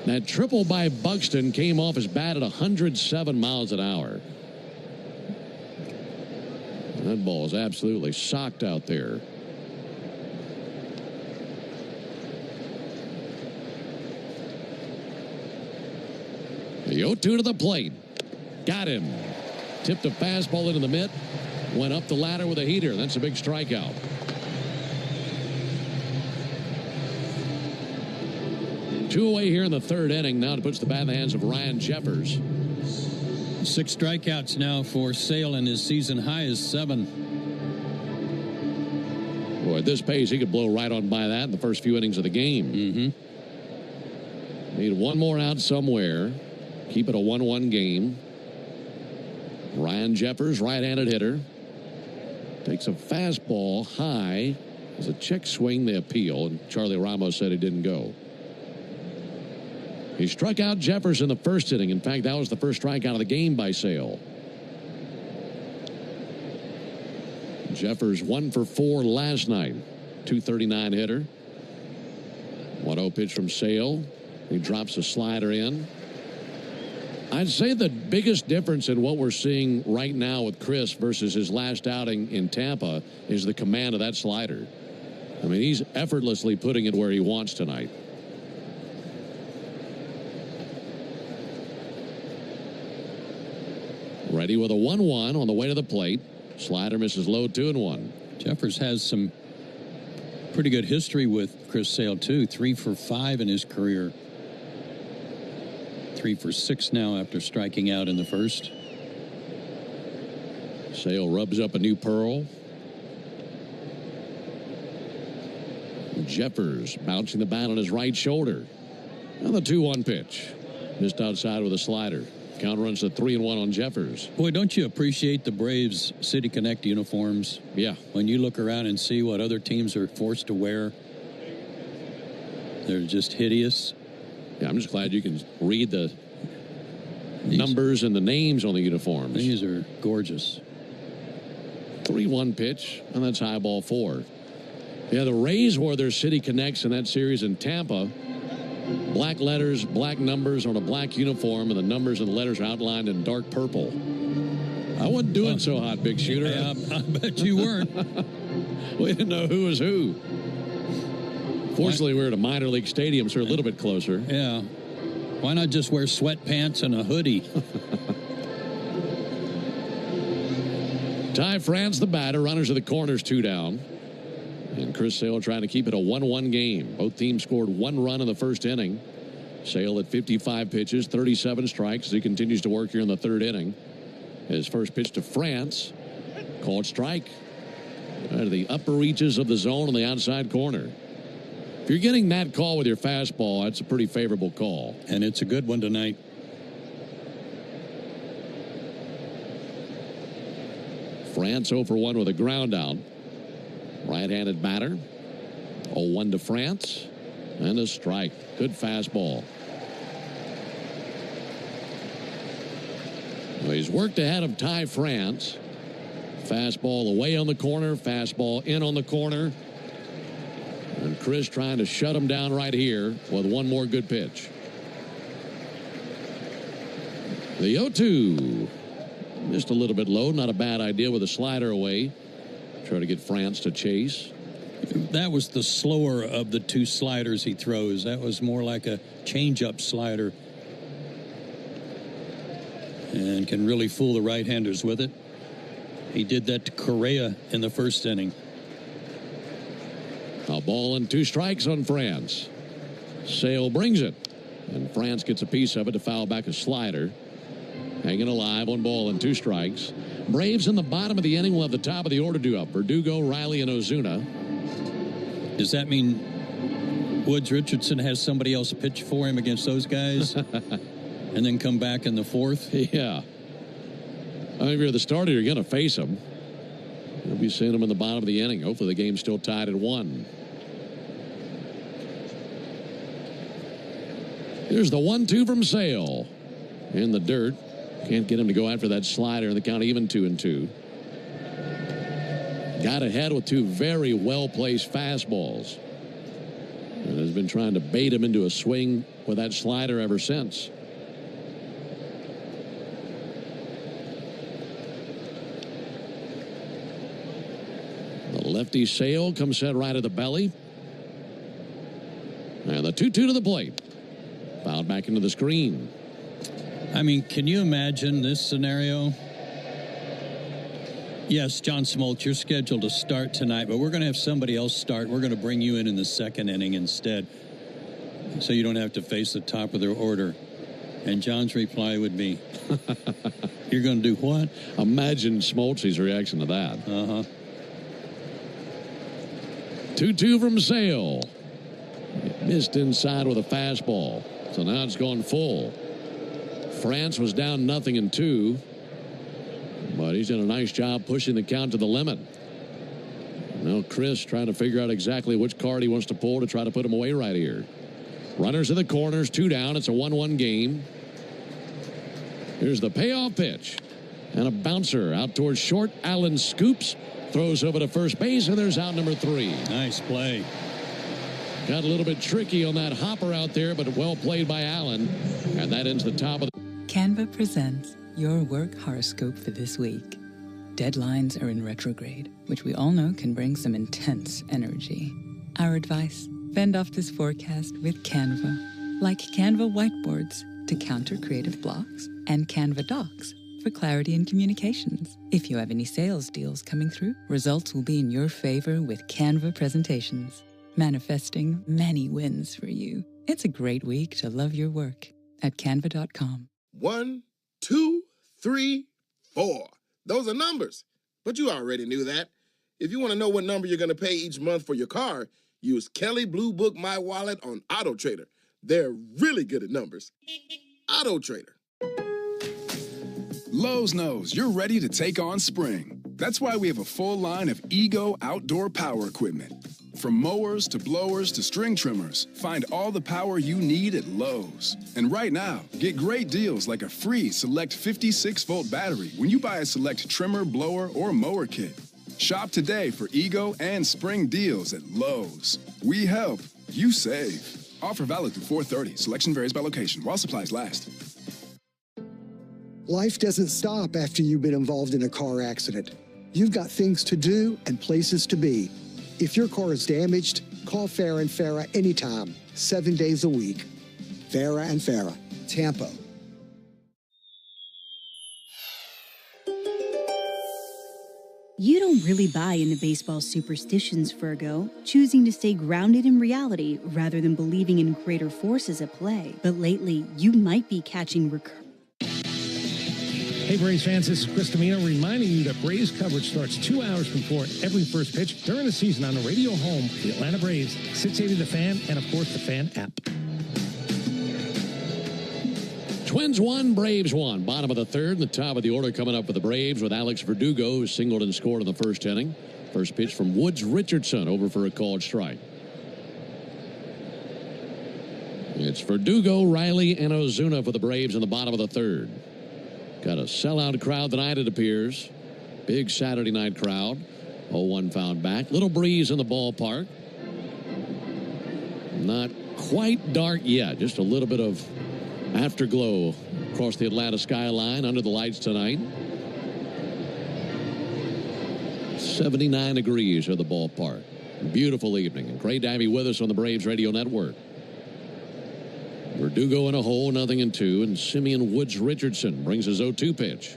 That triple by Buxton came off his bat at 107 miles an hour. That ball is absolutely socked out there. The 0-2 to the plate. Got him. Tipped a fastball into the mitt. Went up the ladder with a heater. That's a big strikeout. Two away here in the third inning. Now it puts the bat in the hands of Ryan Jeffers. 6 strikeouts now for Sale, and his season high is 7. Boy, at this pace, he could blow right on by that in the first few innings of the game. Need one more out somewhere. Keep it a 1-1 game. Ryan Jeffers, right-handed hitter. Takes a fastball high. As a check swing, they appeal, and Charlie Ramos said it didn't go. He struck out Jeffers in the first inning. In fact, that was the first strikeout of the game by Sale. Jeffers 1 for 4 last night. .239 hitter. 1-0 pitch from Sale. He drops a slider in. I'd say the biggest difference in what we're seeing right now with Chris versus his last outing in Tampa is the command of that slider. I mean, he's effortlessly putting it where he wants tonight. Ready with a 1-1 on the way to the plate. Slider misses low, 2-1. Jeffers has some pretty good history with Chris Sale, too. 3 for 5 in his career. 3 for 6 now after striking out in the first. Sale rubs up a new pearl. Jeffers bouncing the bat on his right shoulder. And the 2-1 pitch. Missed outside with a slider. Count runs to 3-1 on Jeffers. Boy, don't you appreciate the Braves City Connect uniforms? Yeah. When you look around and see what other teams are forced to wear, they're just hideous. Yeah, I'm just glad you can read the numbers and the names on the uniforms. These are gorgeous. 3-1 pitch, and that's high ball 4. Yeah, the Rays wore their City Connects in that series in Tampa. Black letters, black numbers on a black uniform, and the numbers and the letters are outlined in dark purple. I wasn't doing so hot, Big Shooter. Yeah, I bet you weren't. We didn't know who was who. Fortunately, we're at a minor league stadium, so we're a little bit closer. Yeah. Why not just wear sweatpants and a hoodie? Ty France, the batter. Runners at the corners, 2 down. And Chris Sale trying to keep it a 1-1 game. Both teams scored 1 run in the first inning. Sale at 55 pitches, 37 strikes as he continues to work here in the third inning. His first pitch to France, called strike. Out of the upper reaches of the zone on the outside corner. If you're getting that call with your fastball, that's a pretty favorable call. And it's a good one tonight. France 0 for 1 with a ground out. Right-handed batter. 0-1 to France. And a strike. Good fastball. Well, he's worked ahead of Ty France. Fastball away on the corner. Fastball in on the corner. And Chris trying to shut him down right here with one more good pitch. The 0-2. Just a little bit low. Not a bad idea with a slider away. Try to get France to chase. That was the slower of the 2 sliders he throws. That was more like a change-up slider. And can really fool the right-handers with it. He did that to Correa in the first inning. A ball and 2 strikes on France. Sale brings it. And France gets a piece of it to foul back a slider. Hanging alive, 1 ball and 2 strikes. Braves in the bottom of the inning will have the top of the order due up. Verdugo, Riley, and Ozuna. Does that mean Woods Richardson has somebody else pitch for him against those guys? And then come back in the 4th? Yeah. If you're the starter, you're going to face him. You'll be seeing him in the bottom of the inning. Hopefully the game's still tied at 1. Here's the 1-2 from Sale. In the dirt. Can't get him to go after that slider, and the count even 2-2. Got ahead with 2 very well-placed fastballs. And has been trying to bait him into a swing with that slider ever since. The lefty Sale comes set right at the belly. And the 2-2 to the plate. Fouled back into the screen. I mean, can you imagine this scenario? Yes, John Smoltz, you're scheduled to start tonight, but we're going to have somebody else start. We're going to bring you in the second inning instead, so you don't have to face the top of the order. And John's reply would be, you're going to do what? Imagine Smoltz's reaction to that. 2-2 from Sale. Missed inside with a fastball. So now it's gone full. France was down 0-2. But he's done a nice job pushing the count to the limit. Now Chris trying to figure out exactly which card he wants to pull to try to put him away right here. Runners in the corners, 2 down. It's a 1-1 game. Here's the payoff pitch. And a bouncer out towards short. Allen scoops, throws over to first base, and there's out number 3. Nice play. Got a little bit tricky on that hopper out there, but well played by Allen. And that ends the top of the... Canva presents your work horoscope for this week. Deadlines are in retrograde, which we all know can bring some intense energy. Our advice, fend off this forecast with Canva. Like Canva whiteboards to counter creative blocks, and Canva docs for clarity in communications. If you have any sales deals coming through, results will be in your favor with Canva presentations, manifesting many wins for you. It's a great week to love your work at canva.com. 1, 2, 3, 4. Those are numbers, but you already knew that. If you want to know what number you're going to pay each month for your car, use Kelly Blue Book My Wallet on Auto Trader. They're really good at numbers. Auto Trader. Lowe's knows you're ready to take on spring. That's why we have a full line of Ego outdoor power equipment. From mowers to blowers to string trimmers, find all the power you need at Lowe's. And right now, get great deals like a free Select 56-volt battery when you buy a Select trimmer, blower, or mower kit. Shop today for Ego and spring deals at Lowe's. We help, you save. Offer valid through 4/30. Selection varies by location while supplies last. Life doesn't stop after you've been involved in a car accident. You've got things to do and places to be. If your car is damaged, call Farah and Farah anytime, 7 days a week. Farah and Farah, Tampa. You don't really buy into baseball superstitions, Virgo, choosing to stay grounded in reality rather than believing in greater forces at play. But lately, you might be catching Hey, Braves fans, this is Chris Domino reminding you that Braves coverage starts 2 hours before every first pitch during the season on the radio home, the Atlanta Braves, 680 The Fan, and, of course, the Fan app. Twins 1, Braves 1. Bottom of the third, and the top of the order coming up for the Braves with Alex Verdugo, who singled and scored in the first inning. First pitch from Woods Richardson, over for a called strike. It's Verdugo, Riley, and Ozuna for the Braves in the bottom of the third. Got a sellout crowd tonight, it appears. Big Saturday night crowd. 0-1 found back. Little breeze in the ballpark. Not quite dark yet. Just a little bit of afterglow across the Atlanta skyline under the lights tonight. 79 degrees at the ballpark. Beautiful evening. And great to have you with us on the Braves Radio Network. Verdugo in a hole, 0-2, and Simeon Woods Richardson brings his 0-2 pitch.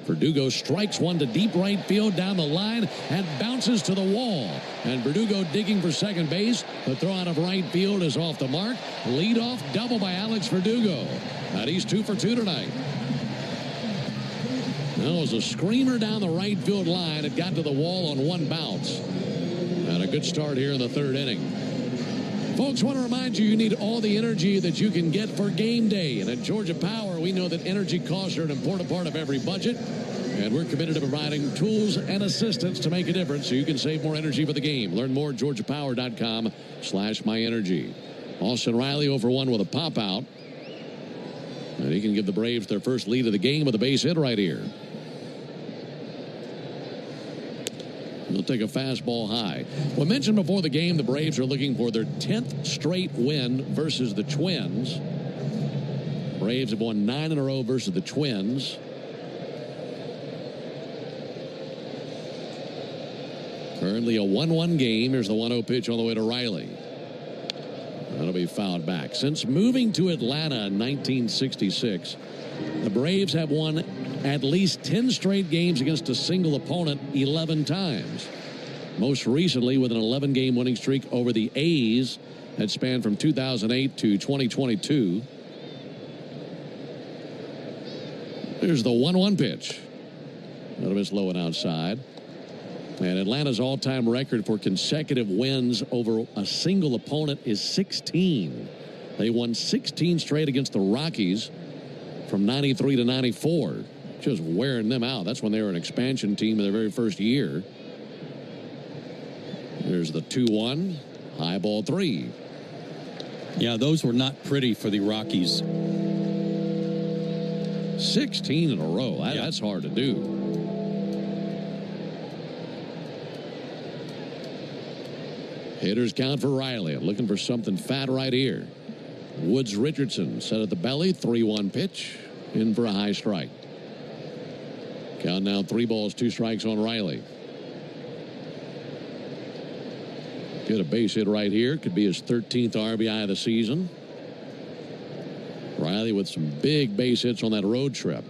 Verdugo strikes one to deep right field down the line and bounces to the wall. And Verdugo digging for second base. The throw out of right field is off the mark. Leadoff double by Alex Verdugo. And he's 2 for 2 tonight. That was a screamer down the right field line. It got to the wall on one bounce. And a good start here in the third inning. Folks, want to remind you, you need all the energy that you can get for game day. And at Georgia Power, we know that energy costs are an important part of every budget. And we're committed to providing tools and assistance to make a difference so you can save more energy for the game. Learn more at GeorgiaPower.com/myenergy. Austin Riley over one with a pop out. And he can give the Braves their first lead of the game with a base hit right here. He'll take a fastball high. We mentioned before the game the Braves are looking for their 10th straight win versus the Twins. Braves have won 9 in a row versus the Twins. Currently a 1-1 game. Here's the 1-0 pitch on the way to Riley. That'll be fouled back. Since moving to Atlanta in 1966, the Braves have won at least 10 straight games against a single opponent 11 times. Most recently with an 11-game winning streak over the A's that spanned from 2008 to 2022. There's the 1-1 pitch. That'll miss low and outside. And Atlanta's all-time record for consecutive wins over a single opponent is 16. They won 16 straight against the Rockies from 93 to 94. Just wearing them out. That's when they were an expansion team in their very first year. There's the 2-1. High ball 3. Yeah, those were not pretty for the Rockies. 16 in a row. That's hard to do. Hitters count for Riley. Looking for something fat right here. Woods Richardson set at the belly. 3-1 pitch. In for a high strike. Count now 3 balls, 2 strikes on Riley. Get a base hit right here. Could be his 13th RBI of the season. Riley with some big base hits on that road trip.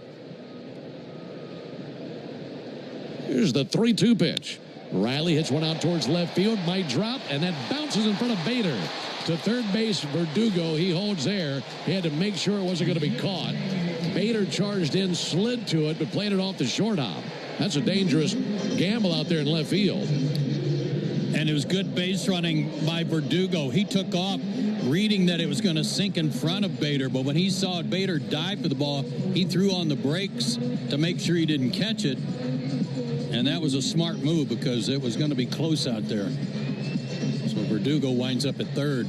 Here's the 3-2 pitch. Riley hits one out towards left field. Might drop, and that bounces in front of Bader. To third base, Verdugo. He holds there. He had to make sure it wasn't going to be caught. Bader charged in, slid to it, but played it off the short hop. That's a dangerous gamble out there in left field. And it was good base running by Verdugo. He took off reading that it was going to sink in front of Bader, but when he saw Bader dive for the ball, he threw on the brakes to make sure he didn't catch it. And that was a smart move because it was going to be close out there. So Verdugo winds up at third.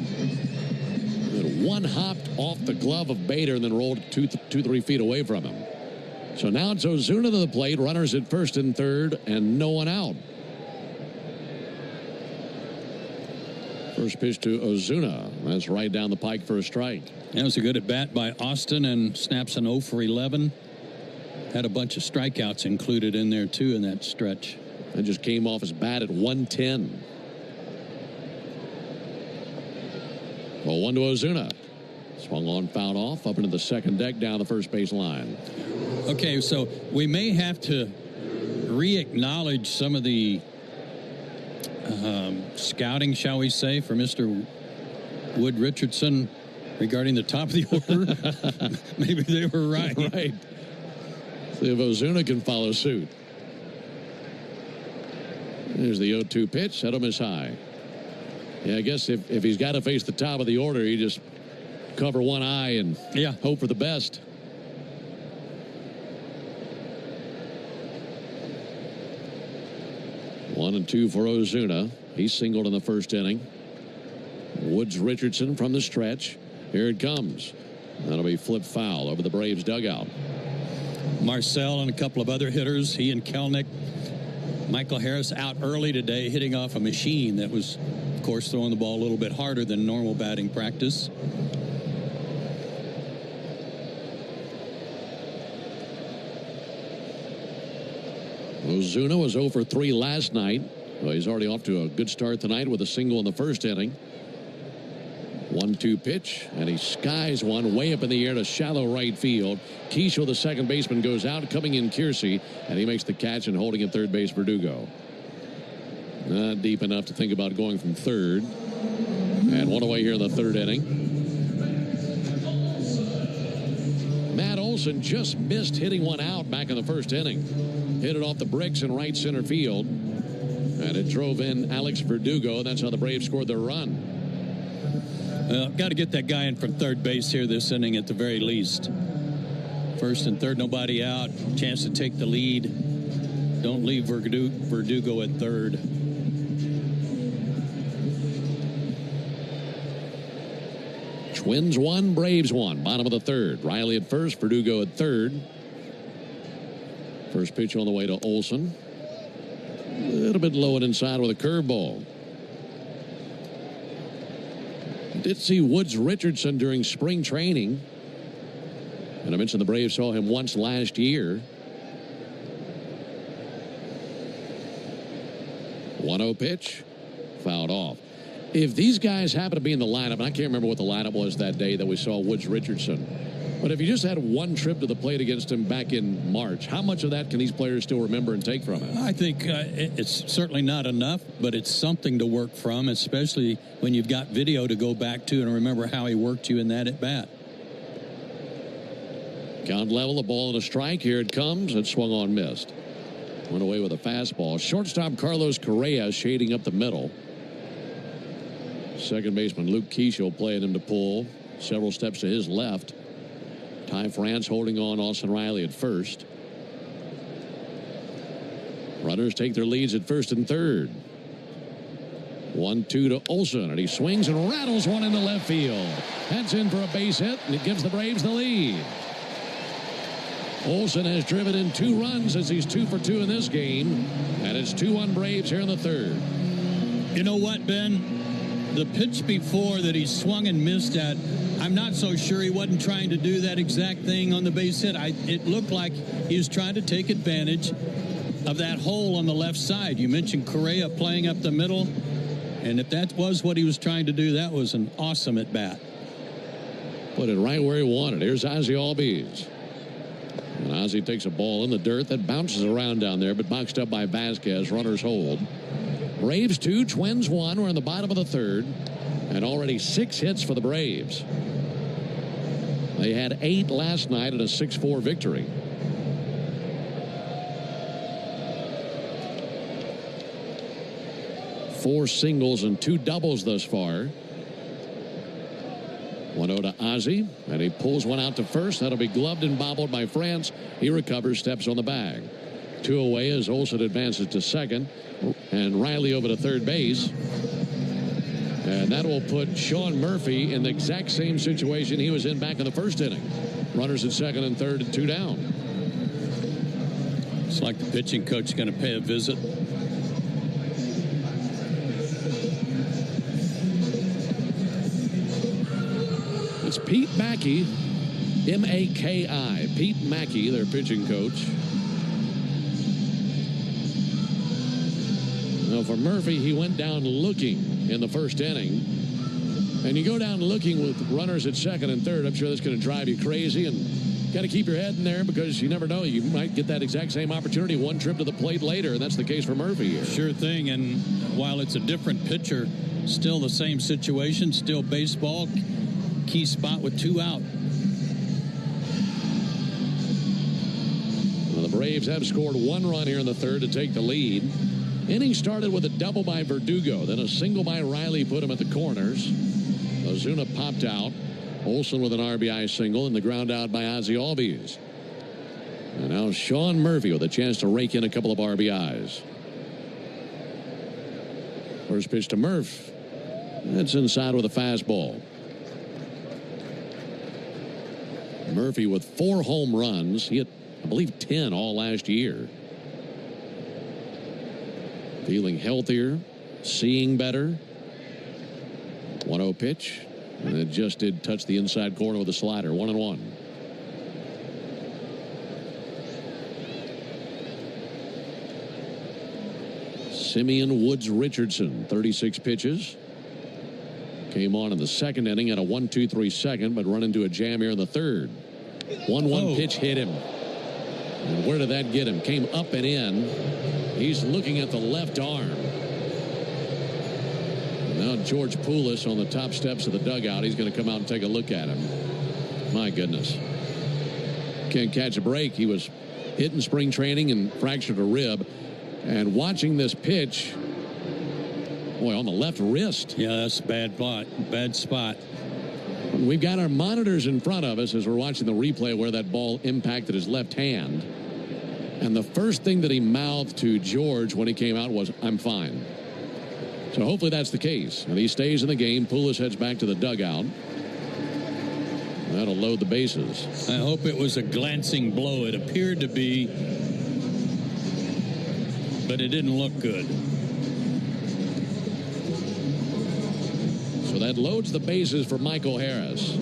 One hopped off the glove of Bader and then rolled 2-3 feet away from him. So now it's Ozuna to the plate. Runners at first and third and no one out. First pitch to Ozuna. That's right down the pike for a strike. That was a good at bat by Austin and snaps an 0 for 11. Had a bunch of strikeouts included in there too in that stretch. And just came off his bat at 110. Well, 1 to Ozuna. Swung on, fouled off, up into the second deck, down the first base line. Okay, so we may have to re-acknowledge some of the scouting, shall we say, for Mr. Wood Richardson regarding the top of the order. Maybe they were right. Right. See if Ozuna can follow suit. There's the 0-2 pitch. That'll miss high. Yeah, I guess if he's got to face the top of the order, you just cover one eye and hope for the best. One and two for Ozuna. He singled in the first inning. Woods Richardson from the stretch. Here it comes. That'll be flipped foul over the Braves dugout. Marcel and a couple of other hitters, he and Kelnick. Michael Harris out early today, hitting off a machine that was, of course, throwing the ball a little bit harder than normal batting practice. Ozuna was 0 for 3 last night. Well, he's already off to a good start tonight with a single in the first inning. 1-2 pitch, and he skies one way up in the air to shallow right field. Keishel, the second baseman, goes out, coming in Kiersey, and he makes the catch and holding at third base Verdugo. Not deep enough to think about going from third. And one away here in the third inning. Matt Olson just missed hitting one out back in the first inning. Hit it off the bricks in right center field. And it drove in Alex Verdugo. That's how the Braves scored their run. Got to get that guy in from third base here this inning at the very least. First and third, nobody out. Chance to take the lead. Don't leave Verdugo at third. Twins 1, Braves 1. Bottom of the third. Riley at first, Verdugo at third. First pitch on the way to Olson. A little bit low and inside with a curveball. Did see Woods Richardson during spring training. And I mentioned the Braves saw him once last year. 1-0 pitch. Fouled off. If these guys happen to be in the lineup, and I can't remember what the lineup was that day that we saw Woods Richardson, but if you just had one trip to the plate against him back in March, how much of that can these players still remember and take from him? I think it's certainly not enough, but it's something to work from, especially when you've got video to go back to and remember how he worked you in that at bat. Count level, the ball and a strike. Here it comes. It swung on, missed. Went away with a fastball. Shortstop Carlos Correa shading up the middle. Second baseman Luke Keeschel playing him to pull. Several steps to his left. Ty France holding on Austin Riley at first. Runners take their leads at first and third. 1-2 to Olson, and he swings and rattles one into left field. That's in for a base hit, and it gives the Braves the lead. Olson has driven in 2 runs as he's 2 for 2 in this game, and it's 2-1 Braves here in the third. You know what, Ben? The pitch before that he swung and missed at, I'm not so sure he wasn't trying to do that exact thing on the base hit. It looked like he was trying to take advantage of that hole on the left side. You mentioned Correa playing up the middle, and if that was what he was trying to do, that was an awesome at bat. Put it right where he wanted. Here's Ozzie Albies. And Ozzie takes a ball in the dirt that bounces around down there, but boxed up by Vasquez. Runners hold. Braves 2, Twins 1. We're in the bottom of the third, and already 6 hits for the Braves. They had 8 last night in a 6-4 victory. Four singles and 2 doubles thus far. 1-0 to Ozzie, and he pulls one out to first. That'll be gloved and bobbled by France. He recovers, steps on the bag. 2 away as Olson advances to second, and Riley over to third base. And that will put Sean Murphy in the exact same situation he was in back in the first inning. Runners at second and third and 2 down. It's like the pitching coach is going to pay a visit. It's Pete Mackey, M-A-K-I. Pete Mackey, their pitching coach. Now for Murphy, he went down looking in the first inning. And you go down looking with runners at second and third. I'm sure that's going to drive you crazy. And got to keep your head in there because you never know. You might get that exact same opportunity one trip to the plate later. And that's the case for Murphy here. Sure thing. And while it's a different pitcher, still the same situation, still baseball. Key spot with 2 out. Well, the Braves have scored 1 run here in the third to take the lead. Inning started with a double by Verdugo, then a single by Riley put him at the corners. Ozuna popped out. Olson with an RBI single and the ground out by Ozzie Albies. And now Sean Murphy with a chance to rake in a couple of RBIs. First pitch to Murph. That's inside with a fastball. Murphy with 4 home runs. He hit, I believe, 10 all last year. Feeling healthier, seeing better. 1-0 pitch. And it just did touch the inside corner with a slider. 1-1. Simeon Woods Richardson, 36 pitches. Came on in the second inning at a 1-2-3 second, but run into a jam here in the third. 1-1 pitch hit him. And where did that get him? Came up and in. He's looking at the left arm. And now George Poulos on the top steps of the dugout. He's going to come out and take a look at him. My goodness. Can't catch a break. He was hit in spring training and fractured a rib. And watching this pitch, boy, on the left wrist. Yeah, that's a bad spot. We've got our monitors in front of us as we're watching the replay where that ball impacted his left hand. And the first thing that he mouthed to George when he came out was, "I'm fine." So hopefully that's the case. And he stays in the game. Poulos heads back to the dugout. That'll load the bases. I hope it was a glancing blow. It appeared to be, but it didn't look good. So that loads the bases for Michael Harris.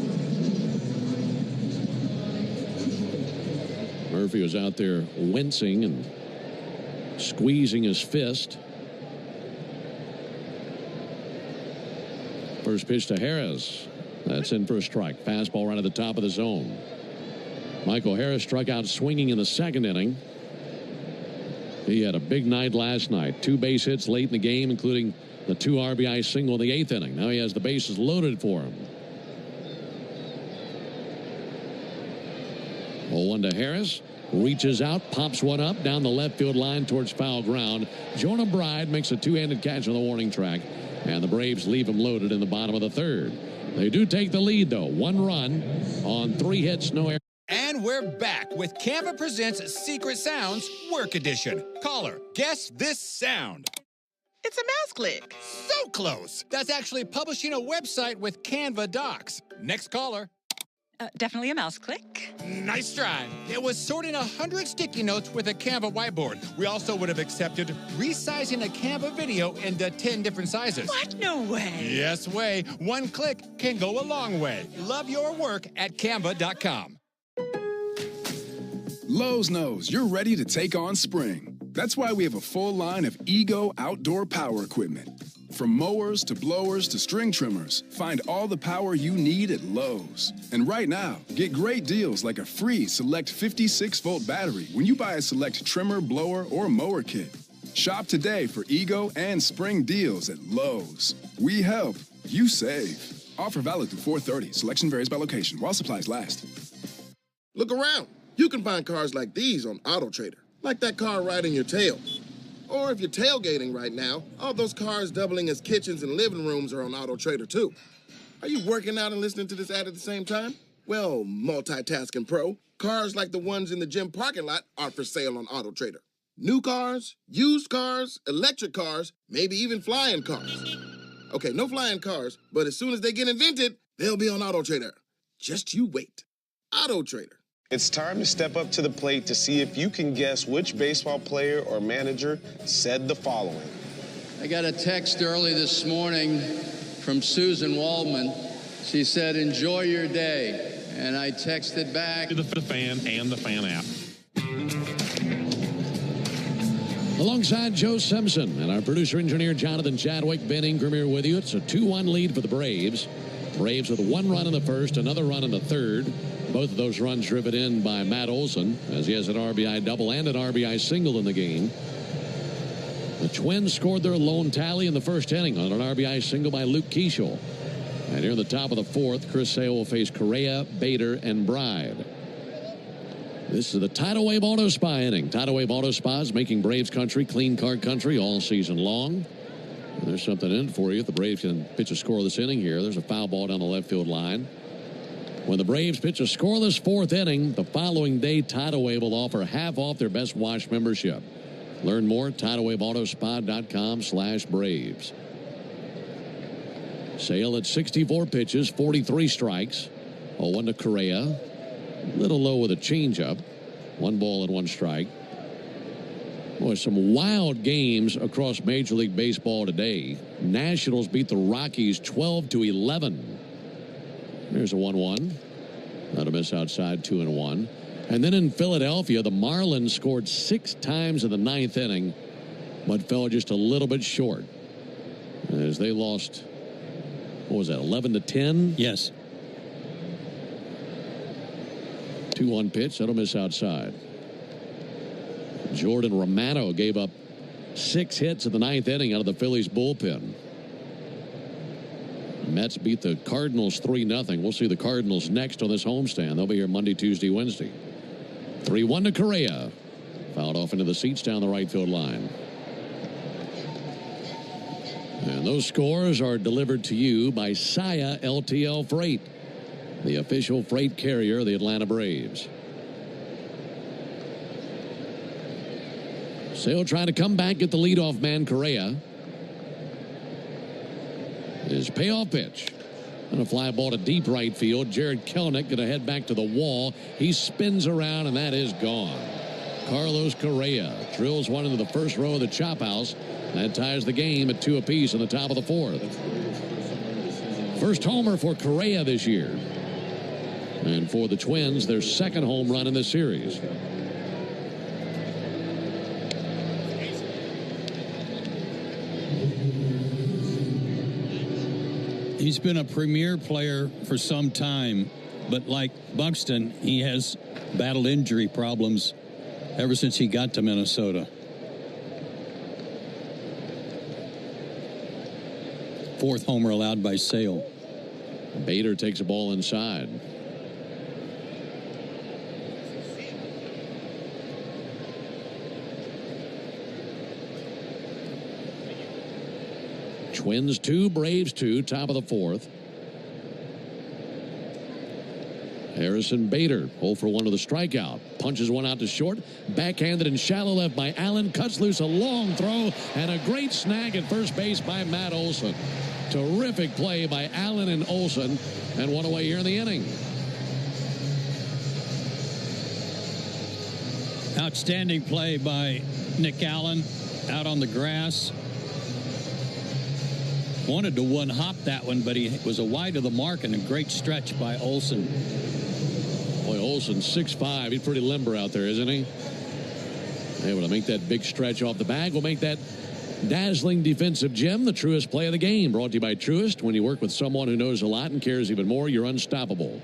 Murphy was out there wincing and squeezing his fist. First pitch to Harris. That's in for a strike. Fastball right at the top of the zone. Michael Harris struck out swinging in the second inning. He had a big night last night. 2 base hits late in the game, including the 2 RBI single in the 8th inning. Now he has the bases loaded for him. 0-1 to Harris. Reaches out, pops one up down the left field line towards foul ground. Jonah Bride makes a 2-handed catch on the warning track, and the Braves leave him loaded in the bottom of the 3rd. They do take the lead, though. 1 run on 3 hits, no errors. And we're back with Canva Presents Secret Sounds Work Edition. Caller, guess this sound. It's a mouse click. So close. That's actually publishing a website with Canva Docs. Next caller. Definitely a mouse click. Nice try. It was sorting 100 sticky notes with a Canva whiteboard. We also would have accepted resizing a Canva video into 10 different sizes. What? No way. Yes way. 1 click can go a long way. Love your work at canva.com. Lowe's knows you're ready to take on spring. That's why we have a full line of Ego outdoor power equipment. From mowers to blowers to string trimmers, find all the power you need at Lowe's. And right now, get great deals like a free Select 56-volt battery when you buy a Select trimmer, blower, or mower kit. Shop today for Ego and spring deals at Lowe's. We help, you save. Offer valid through 4/30. Selection varies by location while supplies last. Look around. You can find cars like these on AutoTrader, like that car riding your tail. Or if you're tailgating right now, all those cars doubling as kitchens and living rooms are on AutoTrader too. Are you working out and listening to this ad at the same time? Well, multitasking pro, cars like the ones in the gym parking lot are for sale on AutoTrader. New cars, used cars, electric cars, maybe even flying cars. Okay, no flying cars, but as soon as they get invented, they'll be on AutoTrader. Just you wait. AutoTrader. It's time to step up to the plate to see if you can guess which baseball player or manager said the following. I got a text early this morning from Susan Waldman. She said, "Enjoy your day." And I texted back. The Fan and the Fan app. Alongside Joe Simpson and our producer-engineer Jonathan Chadwick, Ben Ingram here with you. It's a 2-1 lead for the Braves. Braves with 1 run in the first, another run in the 3rd. Both of those runs driven in by Matt Olson, as he has an RBI double and an RBI single in the game. The Twins scored their lone tally in the first inning on an RBI single by Luke Keeschel. And here in the top of the 4th, Chris Sale will face Correa, Bader, and Bride. This is the Tidal Wave Auto Spa inning. Tidal Wave Auto Spa is making Braves country clean car country all season long. And there's something in it for you if the Braves can pitch a scoreless inning here. There's a foul ball down the left field line. When the Braves pitch a scoreless 4th inning, the following day, Tidal Wave will offer half off their Best Wash membership. Learn more at TidalWaveAutoSpa.com/Braves. Sale at 64 pitches, 43 strikes. 0-1 to Correa. A little low with a changeup. 1 ball and 1 strike. Boy, some wild games across Major League Baseball today. Nationals beat the Rockies 12-11. There's a 1-1. Not a miss outside, 2-1. And then in Philadelphia, the Marlins scored 6 times in the 9th inning, but fell just a little bit short as they lost, what was that, 11-10? Yes. 2-1 pitch. That'll miss outside. Jordan Romano gave up 6 hits in the 9th inning out of the Phillies bullpen. Mets beat the Cardinals 3-0. We'll see the Cardinals next on this homestand. They'll be here Monday, Tuesday, Wednesday. 3-1 to Correa. Fouled off into the seats down the right field line. And those scores are delivered to you by Saya LTL Freight. the official freight carrier of the Atlanta Braves. Sale trying to come back, get the leadoff man, Correa. His payoff pitch. And a fly ball to deep right field. Jared Kelenic going to head back to the wall. He spins around, and that is gone. Carlos Correa drills one into the first row of the chop house. That ties the game at 2 apiece in the top of the 4th. First homer for Correa this year. And for the Twins, their second home run in this series. He's been a premier player for some time, but like Buxton, he has battled injury problems ever since he got to Minnesota. Fourth homer allowed by Sale. Bader takes a ball inside. Twins 2, Braves 2, top of the 4th. Harrison Bader, 0 for 1 to the strikeout. Punches one out to short. Backhanded and shallow left by Allen. Cuts loose a long throw and a great snag at first base by Matt Olson. Terrific play by Allen and Olson, and one away here in the inning. Outstanding play by Nick Allen out on the grass. Wanted to one-hop that one, but he was a wide of the mark, and a great stretch by Olson. Boy, Olson's 6'5". He's pretty limber out there, isn't he? Able to make that big stretch off the bag. Will make that dazzling defensive gem the Truist play of the game. Brought to you by Truist. When you work with someone who knows a lot and cares even more, you're unstoppable.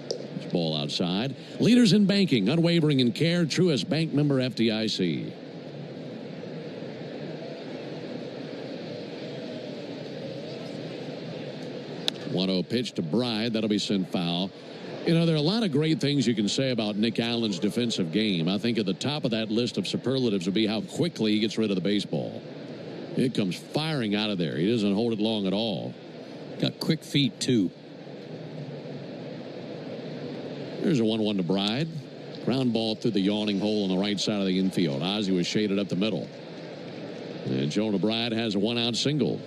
This ball outside. Leaders in banking, unwavering in care. Truist, bank member FDIC. One-0 pitch to Bride. That'll be sent foul. You know, there are a lot of great things you can say about Nick Allen's defensive game. I think at the top of that list of superlatives would be how quickly he gets rid of the baseball. It comes firing out of there. He doesn't hold it long at all. Got quick feet, too. There's a 1-1 to Bride. Ground ball through the yawning hole on the right side of the infield. Ozzie was shaded up the middle. And Jonah Bride has a 1-out single.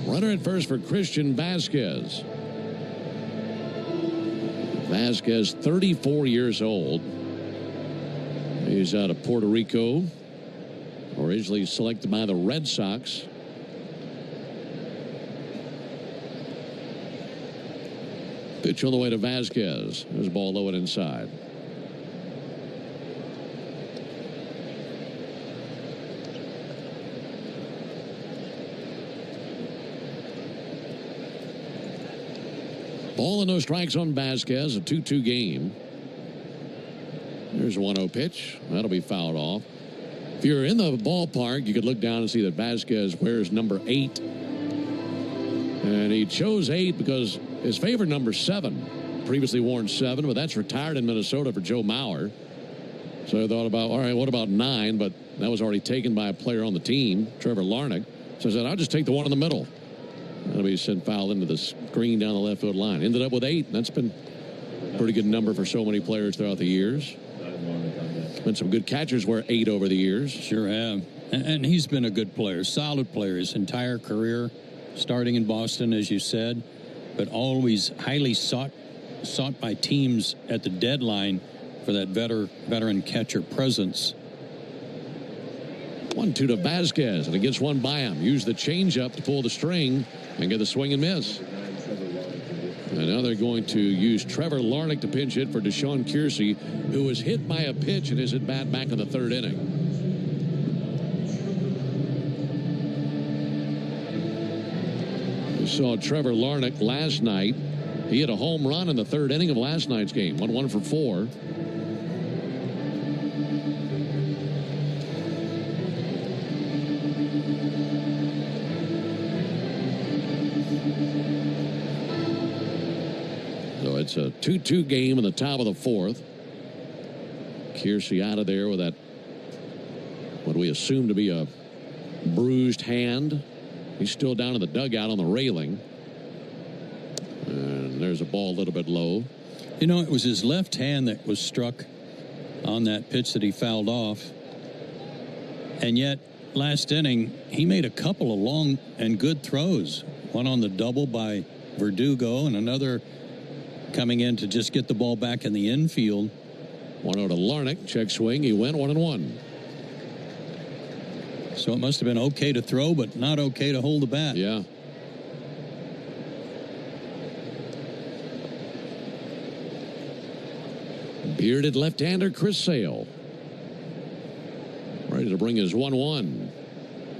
Runner at first for Christian Vasquez. Vasquez, 34 years old. He's out of Puerto Rico. Originally selected by the Red Sox. Pitch on the way to Vasquez. There's a ball low and inside. Ball and no strikes on Vasquez, a 2-2 game. There's a 1-0 pitch. That'll be fouled off. If you're in the ballpark, you could look down and see that Vasquez wears number 8. And he chose 8 because his favorite number 7. Previously worn 7, but that's retired in Minnesota for Joe Mauer. So I thought about, all right, what about 9? But that was already taken by a player on the team, Trevor Larnach. So I said, I'll just take the one in the middle. That'll be sent foul into the screen down the left field line. Ended up with 8. That's been a pretty good number for so many players throughout the years. Been some good catchers wear 8 over the years. Sure have. And he's been a good player, solid player his entire career, starting in Boston, as you said, but always highly sought by teams at the deadline for that veteran catcher presence. 1-2 to Vasquez, and it gets one by him. Use the changeup to pull the string and get the swing and miss. And now they're going to use Trevor Larnach to pinch hit for Deshaun Kiersey, who was hit by a pitch in his at-bat back in the 3rd inning. We saw Trevor Larnach last night. He hit a home run in the 3rd inning of last night's game. 1 for 4. So it's a 2-2 game in the top of the 4th. Kiersey out of there with that, what we assume to be a bruised hand. He's still down in the dugout on the railing. And there's a ball a little bit low. You know, it was his left hand that was struck on that pitch that he fouled off. And yet, last inning, he made a couple of long and good throws. One on the double by Verdugo and another coming in to just get the ball back in the infield. 1-0 to Larnach. Check swing. He went 1-1. So it must have been okay to throw, but not okay to hold the bat. Yeah. Bearded left-hander Chris Sale. Ready to bring his 1-1.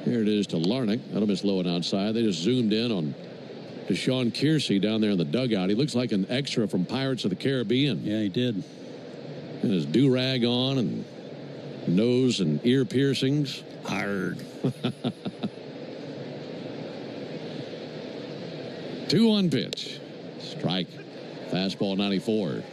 Here it is to Larnach. That'll miss low and outside. They just zoomed in on Deshaun Kiersey down there in the dugout. He looks like an extra from Pirates of the Caribbean. Yeah, he did. And his do-rag on and nose and ear piercings. Hard. 2-1 pitch. Strike. Fastball 94.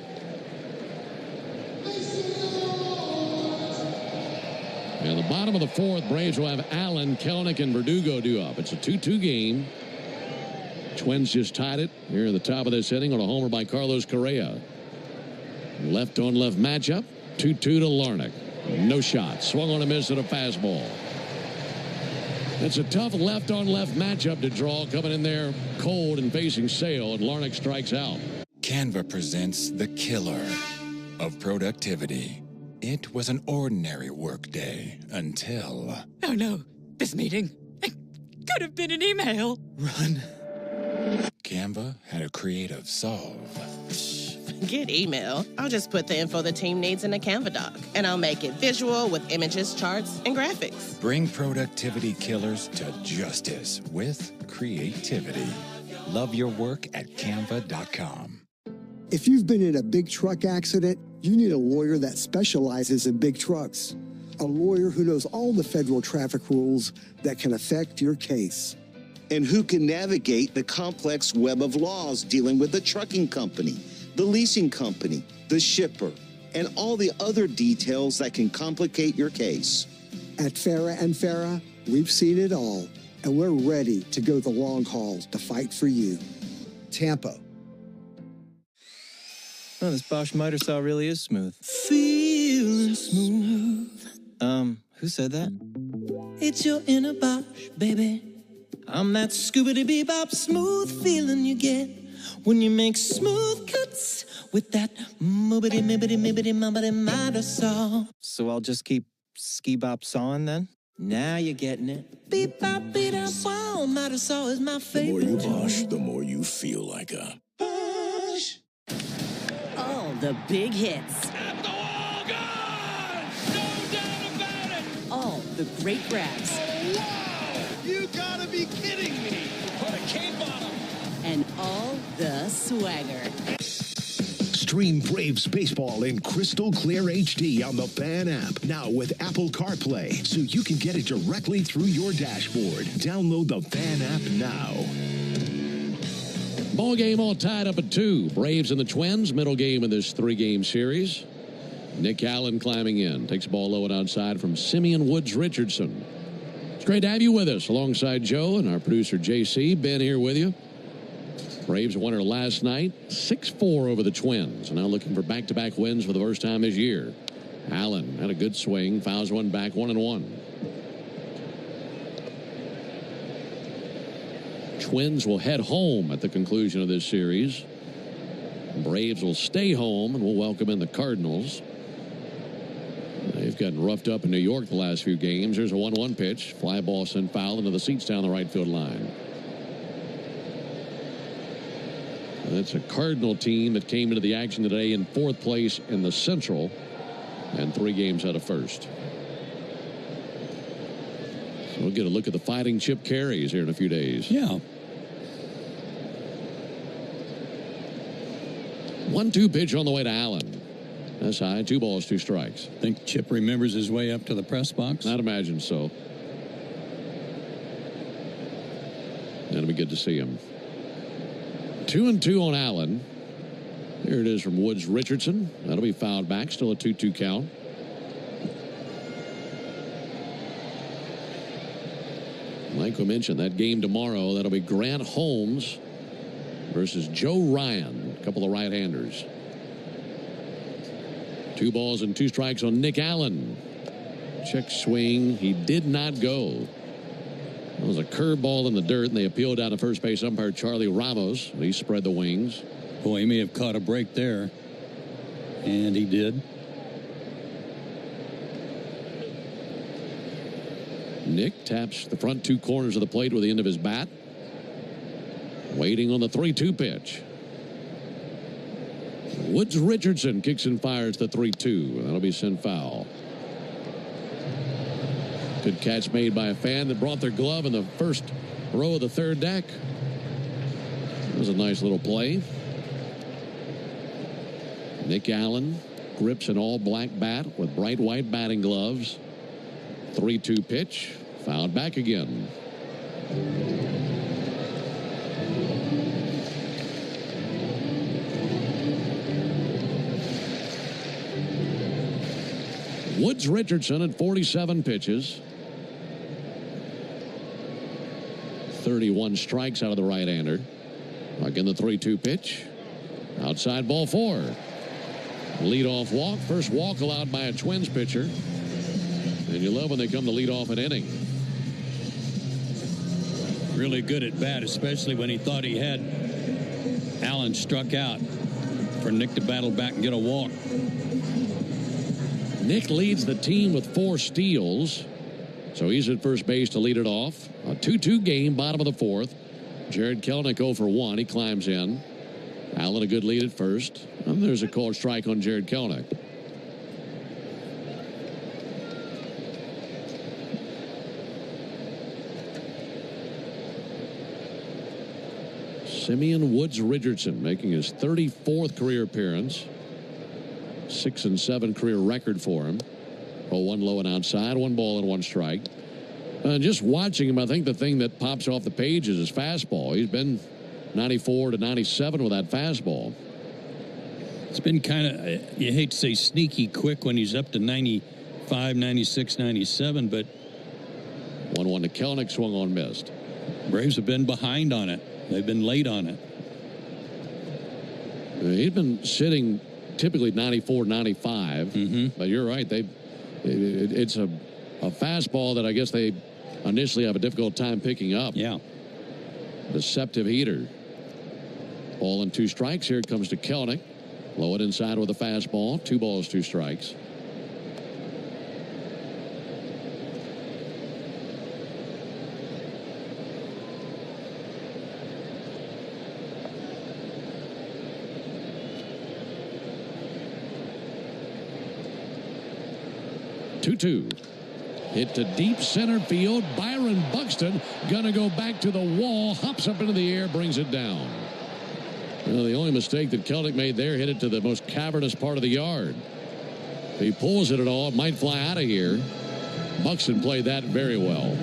And the bottom of the fourth, Braves will have Allen, Kelenic, and Verdugo due up. It's a 2-2 game. Twins just tied it here at the top of this inning on a homer by Carlos Correa. Left-on-left matchup, 2-2 to Larnach. No shot. Swung on a miss at a fastball. It's a tough left-on-left matchup to draw, coming in there cold and facing Sale, and Larnach strikes out. Canva presents the killer of productivity. It was an ordinary workday until... Oh no, this meeting. It could have been an email. Run. Canva had a creative solve. Get email. I'll just put the info the team needs in a Canva doc, and I'll make it visual with images, charts, and graphics. Bring productivity killers to justice with creativity. Love your work at canva.com. If you've been in a big truck accident, you need a lawyer that specializes in big trucks. A lawyer who knows all the federal traffic rules that can affect your case. And who can navigate the complex web of laws dealing with the trucking company, the leasing company, the shipper, and all the other details that can complicate your case. At Farah and Farah, we've seen it all, and we're ready to go the long haul to fight for you. Tampa. Oh, this Bosch miter saw really is smooth. Feeling smooth. Who said that? It's your inner Bosch, baby. I'm that scoobity-bebop smooth feeling you get when you make smooth cuts with that moobity-mibbity-mibbity-mubbity miter saw. So I'll just keep ski-bop sawing then? Now you're getting it. Beep-bop, beat-up-wow, miter saw is my favorite. The more you Bosch, the more you feel like a Bosch. All the big hits. At the wall, gone! No doubt about it! All the great grabs. Oh, wow! You gotta be kidding me! Put a cape on him! And all the swagger. Stream Braves baseball in crystal clear HD on the Fan app. Now with Apple CarPlay, so you can get it directly through your dashboard. Download the Fan app now. Ball game all tied up at 2. Braves and the Twins, middle game in this 3-game series. Nick Allen climbing in. Takes the ball low and outside from Simeon Woods Richardson. It's great to have you with us alongside Joe and our producer JC. Ben here with you. Braves won her last night, 6-4 over the Twins. Now looking for back-to-back wins for the first time this year. Allen had a good swing, fouls one back, 1-1. Twins will head home at the conclusion of this series. Braves will stay home and will welcome in the Cardinals. They've gotten roughed up in New York the last few games. Here's a 1-1 pitch. Fly ball sent foul into the seats down the right field line. That's a Cardinal team that came into the action today in 4th place in the Central and 3 games out of first. So we'll get a look at the Fighting Chip Carries here in a few days. Yeah. 1-2 pitch on the way to Allen. That's high. 2 balls, 2 strikes. Think Chip remembers his way up to the press box? I'd imagine so. That'll be good to see him. 2-2 on Allen. Here it is from Woods Richardson. That'll be fouled back. Still a 2-2 count. Like we mentioned, that game tomorrow, that'll be Grant Holmes versus Joe Ryan, a couple of right-handers. 2 balls and 2 strikes on Nick Allen. Check swing. He did not go. It was a curveball in the dirt, and they appealed down to first base umpire Charlie Ramos. He spread the wings. Boy, he may have caught a break there. And he did. Nick taps the front 2 corners of the plate with the end of his bat. Waiting on the 3-2 pitch. Woods Richardson kicks and fires the 3-2. That'll be sent foul. Good catch made by a fan that brought their glove in the first row of the 3rd deck. That was a nice little play. Nick Allen grips an all-black bat with bright white batting gloves. 3-2 pitch. Fouled back again. Woods Richardson at 47 pitches. 31 strikes out of the right-hander. Again, the 3-2 pitch. Outside ball 4. Leadoff walk. First walk allowed by a Twins pitcher. And you love when they come to lead off an inning. Really good at bat, especially when he thought he had Allen struck out, for Nick to battle back and get a walk. Nick leads the team with 4 steals. So he's at first base to lead it off. A 2-2 game, bottom of the 4th. Jared Kelenic 0 for 1. He climbs in. Allen a good lead at first. And there's a called strike on Jared Kelenic. Simeon Woods Richardson making his 34th career appearance. 6-7 career record for him. 0-1 low and outside. 1 ball and 1 strike. Just watching him, I think the thing that pops off the page is his fastball. He's been 94 to 97 with that fastball. It's been kind of, you hate to say sneaky quick when he's up to 95, 96, 97, but 1-1 to Kelenic, swung on, missed. Braves have been behind on it. They've been late on it. He's been sitting typically 94, 95. But you're right. It's a fastball that I guess they initially have a difficult time picking up. Yeah. Deceptive heater. Ball and 2 strikes. Here it comes to Kelenic. Low it inside with a fastball. 2 balls, 2 strikes. Hit to deep center field. Byron Buxton gonna go back to the wall. Hops up into the air, brings it down. Well, the only mistake that Kelenic made there, hit it to the most cavernous part of the yard. If he pulls it at all, it might fly out of here. Buxton played that very well.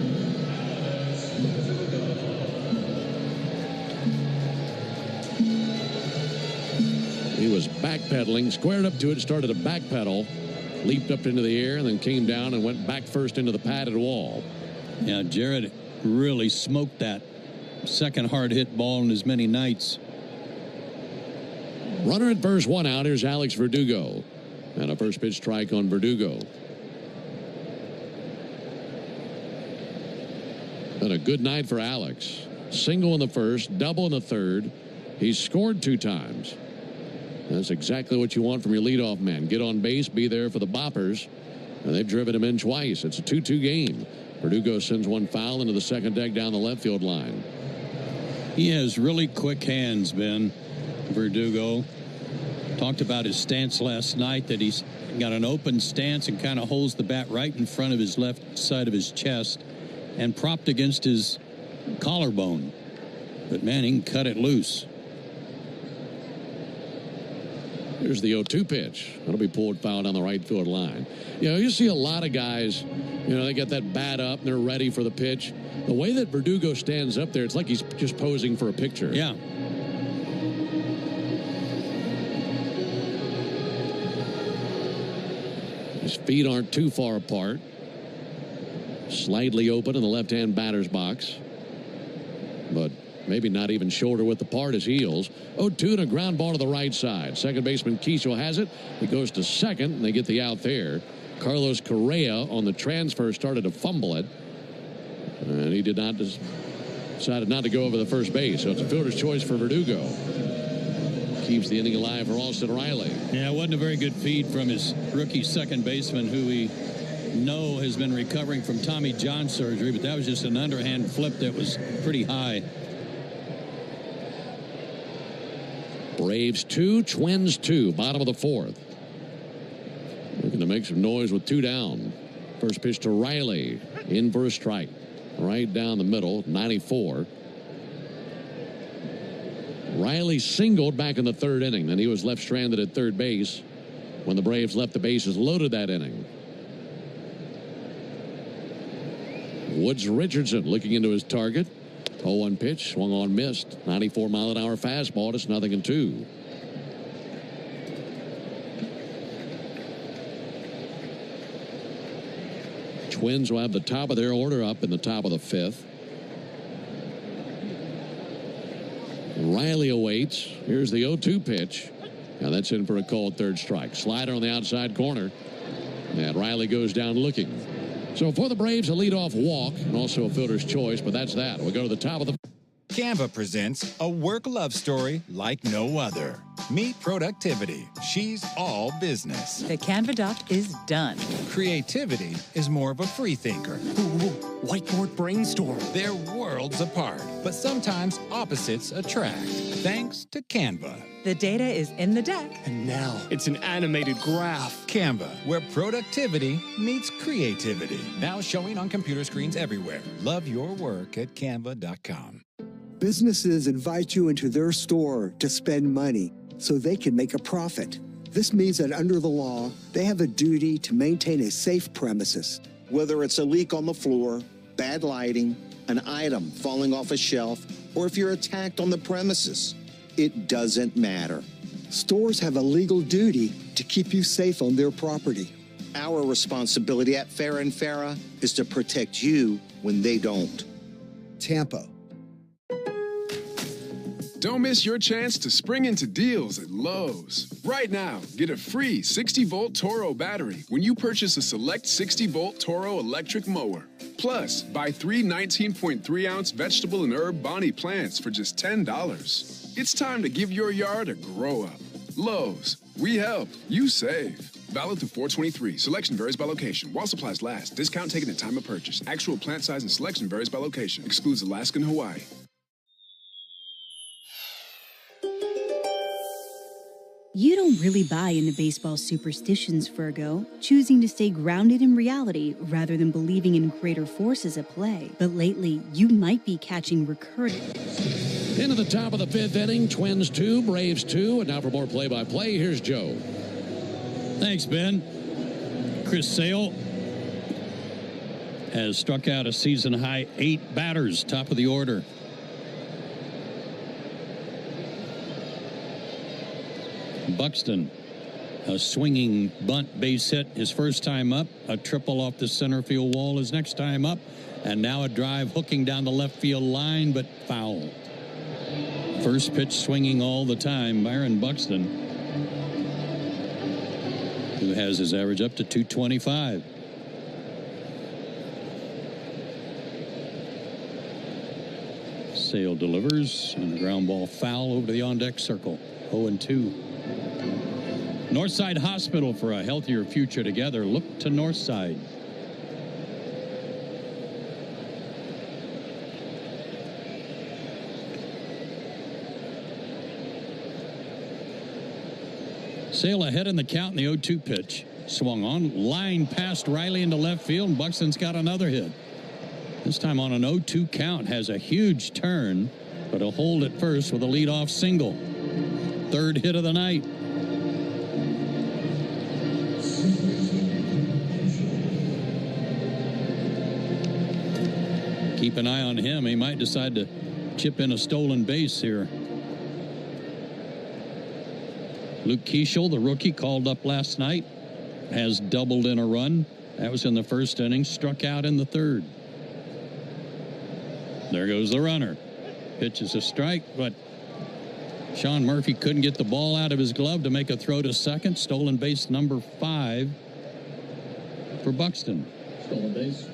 He was backpedaling, squared up to it, started to backpedal. Leaped up into the air and then came down and went back first into the padded wall. Yeah, Jared really smoked that second hard hit ball in as many nights. Runner at first, 1 out. Here's Alex Verdugo. And a first pitch strike on Verdugo. And a good night for Alex. Single in the first, double in the third. He's scored 2 times. That's exactly what you want from your leadoff man. Get on base, be there for the boppers. And they've driven him in twice. It's a 2-2 game. Verdugo sends 1 foul into the second deck down the left field line. He has really quick hands, Ben. Verdugo talked about his stance last night, that he's got an open stance and kind of holds the bat right in front of his left side of his chest and propped against his collarbone. But, man, he can cut it loose. Here's the 0-2 pitch. That'll be pulled foul down the right field line. You know, you see a lot of guys, you know, they get that bat up and they're ready for the pitch. The way that Verdugo stands up there, it's like he's just posing for a picture. Yeah. His feet aren't too far apart. Slightly open in the left-hand batter's box. But maybe not even shoulder width apart his heels. 0-2 and a ground ball to the right side. Second baseman Keishel has it. He goes to second, and they get the out there. Carlos Correa on the transfer started to fumble it. And he decided not to go over the first base. So it's a fielder's choice for Verdugo. Keeps the inning alive for Austin Riley. Yeah, it wasn't a very good feed from his rookie second baseman, who we know has been recovering from Tommy John surgery, but that was just an underhand flip that was pretty high. Braves 2, Twins 2, bottom of the fourth. Looking to make some noise with 2 down. First pitch to Riley, in for a strike. Right down the middle, 94. Riley singled back in the third inning. Then he was left stranded at third base when the Braves left the bases loaded that inning. Woods Richardson looking into his target. 0-1 pitch, swung on, missed. 94-mile-an-hour fastball. It's 0-2. Twins will have the top of their order up in the top of the fifth. Riley awaits. Here's the 0-2 pitch. Now that's in for a called third strike. Slider on the outside corner. And Riley goes down looking. So for the Braves, a leadoff walk and also a fielder's choice, but that's that. We'll go to the top of the... Canva presents a work love story like no other. Meet Productivity. She's all business. The Canva doc is done. Creativity is more of a free thinker. Whiteboard brainstorm. They're worlds apart, but sometimes opposites attract. Thanks to Canva. The data is in the deck. And now it's an animated graph. Canva, where productivity meets creativity. Now showing on computer screens everywhere. Love your work at canva.com. Businesses invite you into their store to spend money so they can make a profit. This means that under the law, they have a duty to maintain a safe premises. Whether it's a leak on the floor, bad lighting, an item falling off a shelf, or if you're attacked on the premises, it doesn't matter. Stores have a legal duty to keep you safe on their property. Our responsibility at Farah & Farah is to protect you when they don't. Tampa. Don't miss your chance to spring into deals at Lowe's. Right now, get a free 60-volt Toro battery when you purchase a select 60-volt Toro electric mower. Plus, buy 3 19.3-ounce vegetable and herb Bonnie plants for just $10. It's time to give your yard a grow-up. Lowe's. We help. You save. Valid through 4/23. Selection varies by location. While supplies last. Discount taken at time of purchase. Actual plant size and selection varies by location. Excludes Alaska and Hawaii. You don't really buy into baseball superstitions, Virgo, choosing to stay grounded in reality rather than believing in greater forces at play. But lately, you might be catching recurring... Into the top of the fifth inning, Twins 2, Braves 2, and now for more play-by-play, here's Joe. Thanks, Ben. Chris Sale has struck out a season-high 8 batters, top of the order. Buxton, a swinging bunt base hit his first time up, a triple off the center field wall his next time up, and now a drive hooking down the left field line, but foul. First pitch swinging all the time, Byron Buxton, who has his average up to 225. Sale delivers, and the ground ball foul over to the on-deck circle. 0-2. Northside Hospital, for a healthier future together. Look to Northside. Sale ahead in the count in the 0-2 pitch. Swung on, line past Riley into left field, and Buxton's got another hit. This time on an 0-2 count, has a huge turn, but he'll hold it first with a leadoff single. Third hit of the night. Keep an eye on him. He might decide to chip in a stolen base here. Luke Keishel, the rookie, called up last night, has doubled in a run, That was in the first inning. Struck out in the third. There goes the runner. Pitch is a strike, but Sean Murphy couldn't get the ball out of his glove to make a throw to second. Stolen base number 5 for Buxton. Stolen base.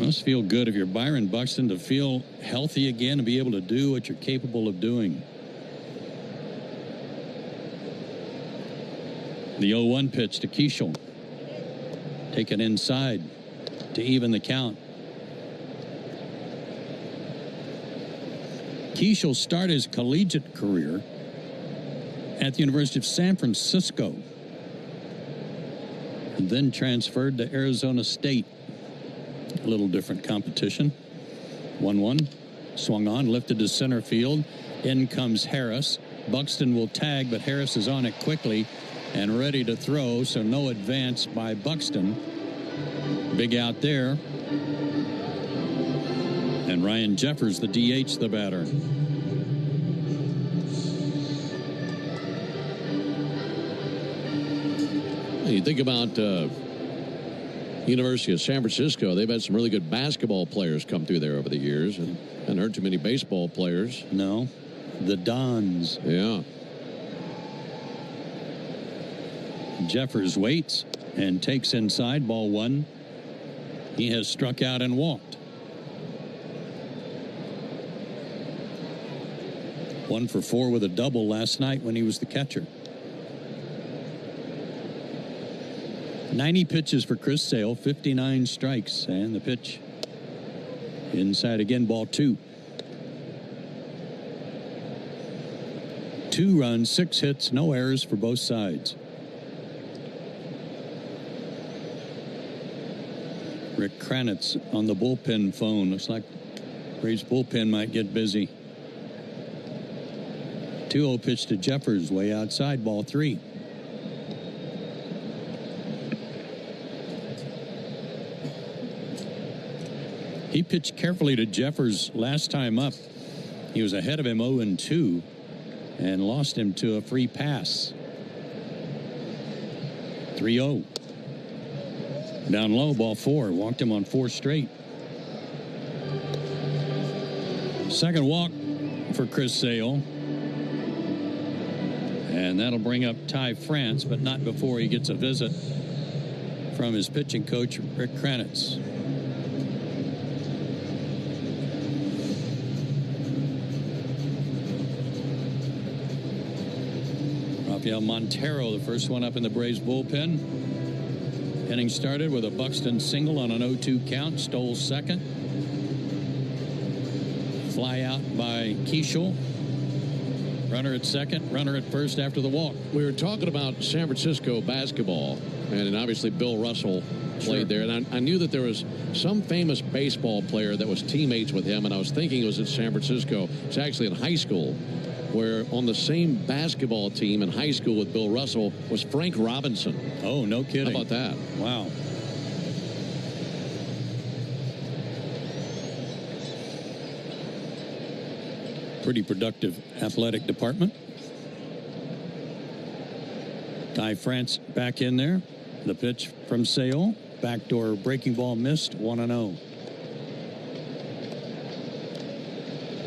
Must feel good if you're Byron Buxton to feel healthy again and be able to do what you're capable of doing. The 0-1 pitch to Keishel. Taken inside to even the count. Keishel started his collegiate career at the University of San Francisco and then transferred to Arizona State. A little different competition. 1-1. Swung on, lifted to center field. In comes Harris. Buxton will tag, but Harris is on it quickly and ready to throw, so no advance by Buxton. Big out there. And Ryan Jeffers, the DH, the batter. You think about University of San Francisco, they've had some really good basketball players come through there over the years, and haven't heard too many baseball players. No. The Dons. Yeah. Jeffers waits and takes inside, ball 1. He has struck out and walked. 1 for 4 with a double last night when he was the catcher. 90 pitches for Chris Sale, 59 strikes, and the pitch inside again, ball 2. 2 runs, 6 hits, no errors for both sides. Rick Kranitz on the bullpen phone. Looks like Braves bullpen might get busy. 2-0 pitch to Jeffers, way outside, ball 3. He pitched carefully to Jeffers last time up. He was ahead of him 0-2 and lost him to a free pass. 3-0. Down low, ball 4. Walked him on 4 straight. Second walk for Chris Sale. And that'll bring up Ty France, but not before he gets a visit from his pitching coach, Rick Kranitz. Rafael Montero, the first one up in the Braves bullpen. Inning started with a Buxton single on an 0-2 count. Stole second. Fly out by Keishel. Runner at second, runner at first after the walk. We were talking about San Francisco basketball, and obviously Bill Russell played there. And I knew that there was some famous baseball player that was teammates with him, and I was thinking it was at San Francisco. It's actually in high school, where on the same basketball team in high school with Bill Russell was Frank Robinson. Oh, no kidding. How about that? Wow. Pretty productive athletic department. Ty France back in there. The pitch from Sale. Backdoor breaking ball missed. 1-0.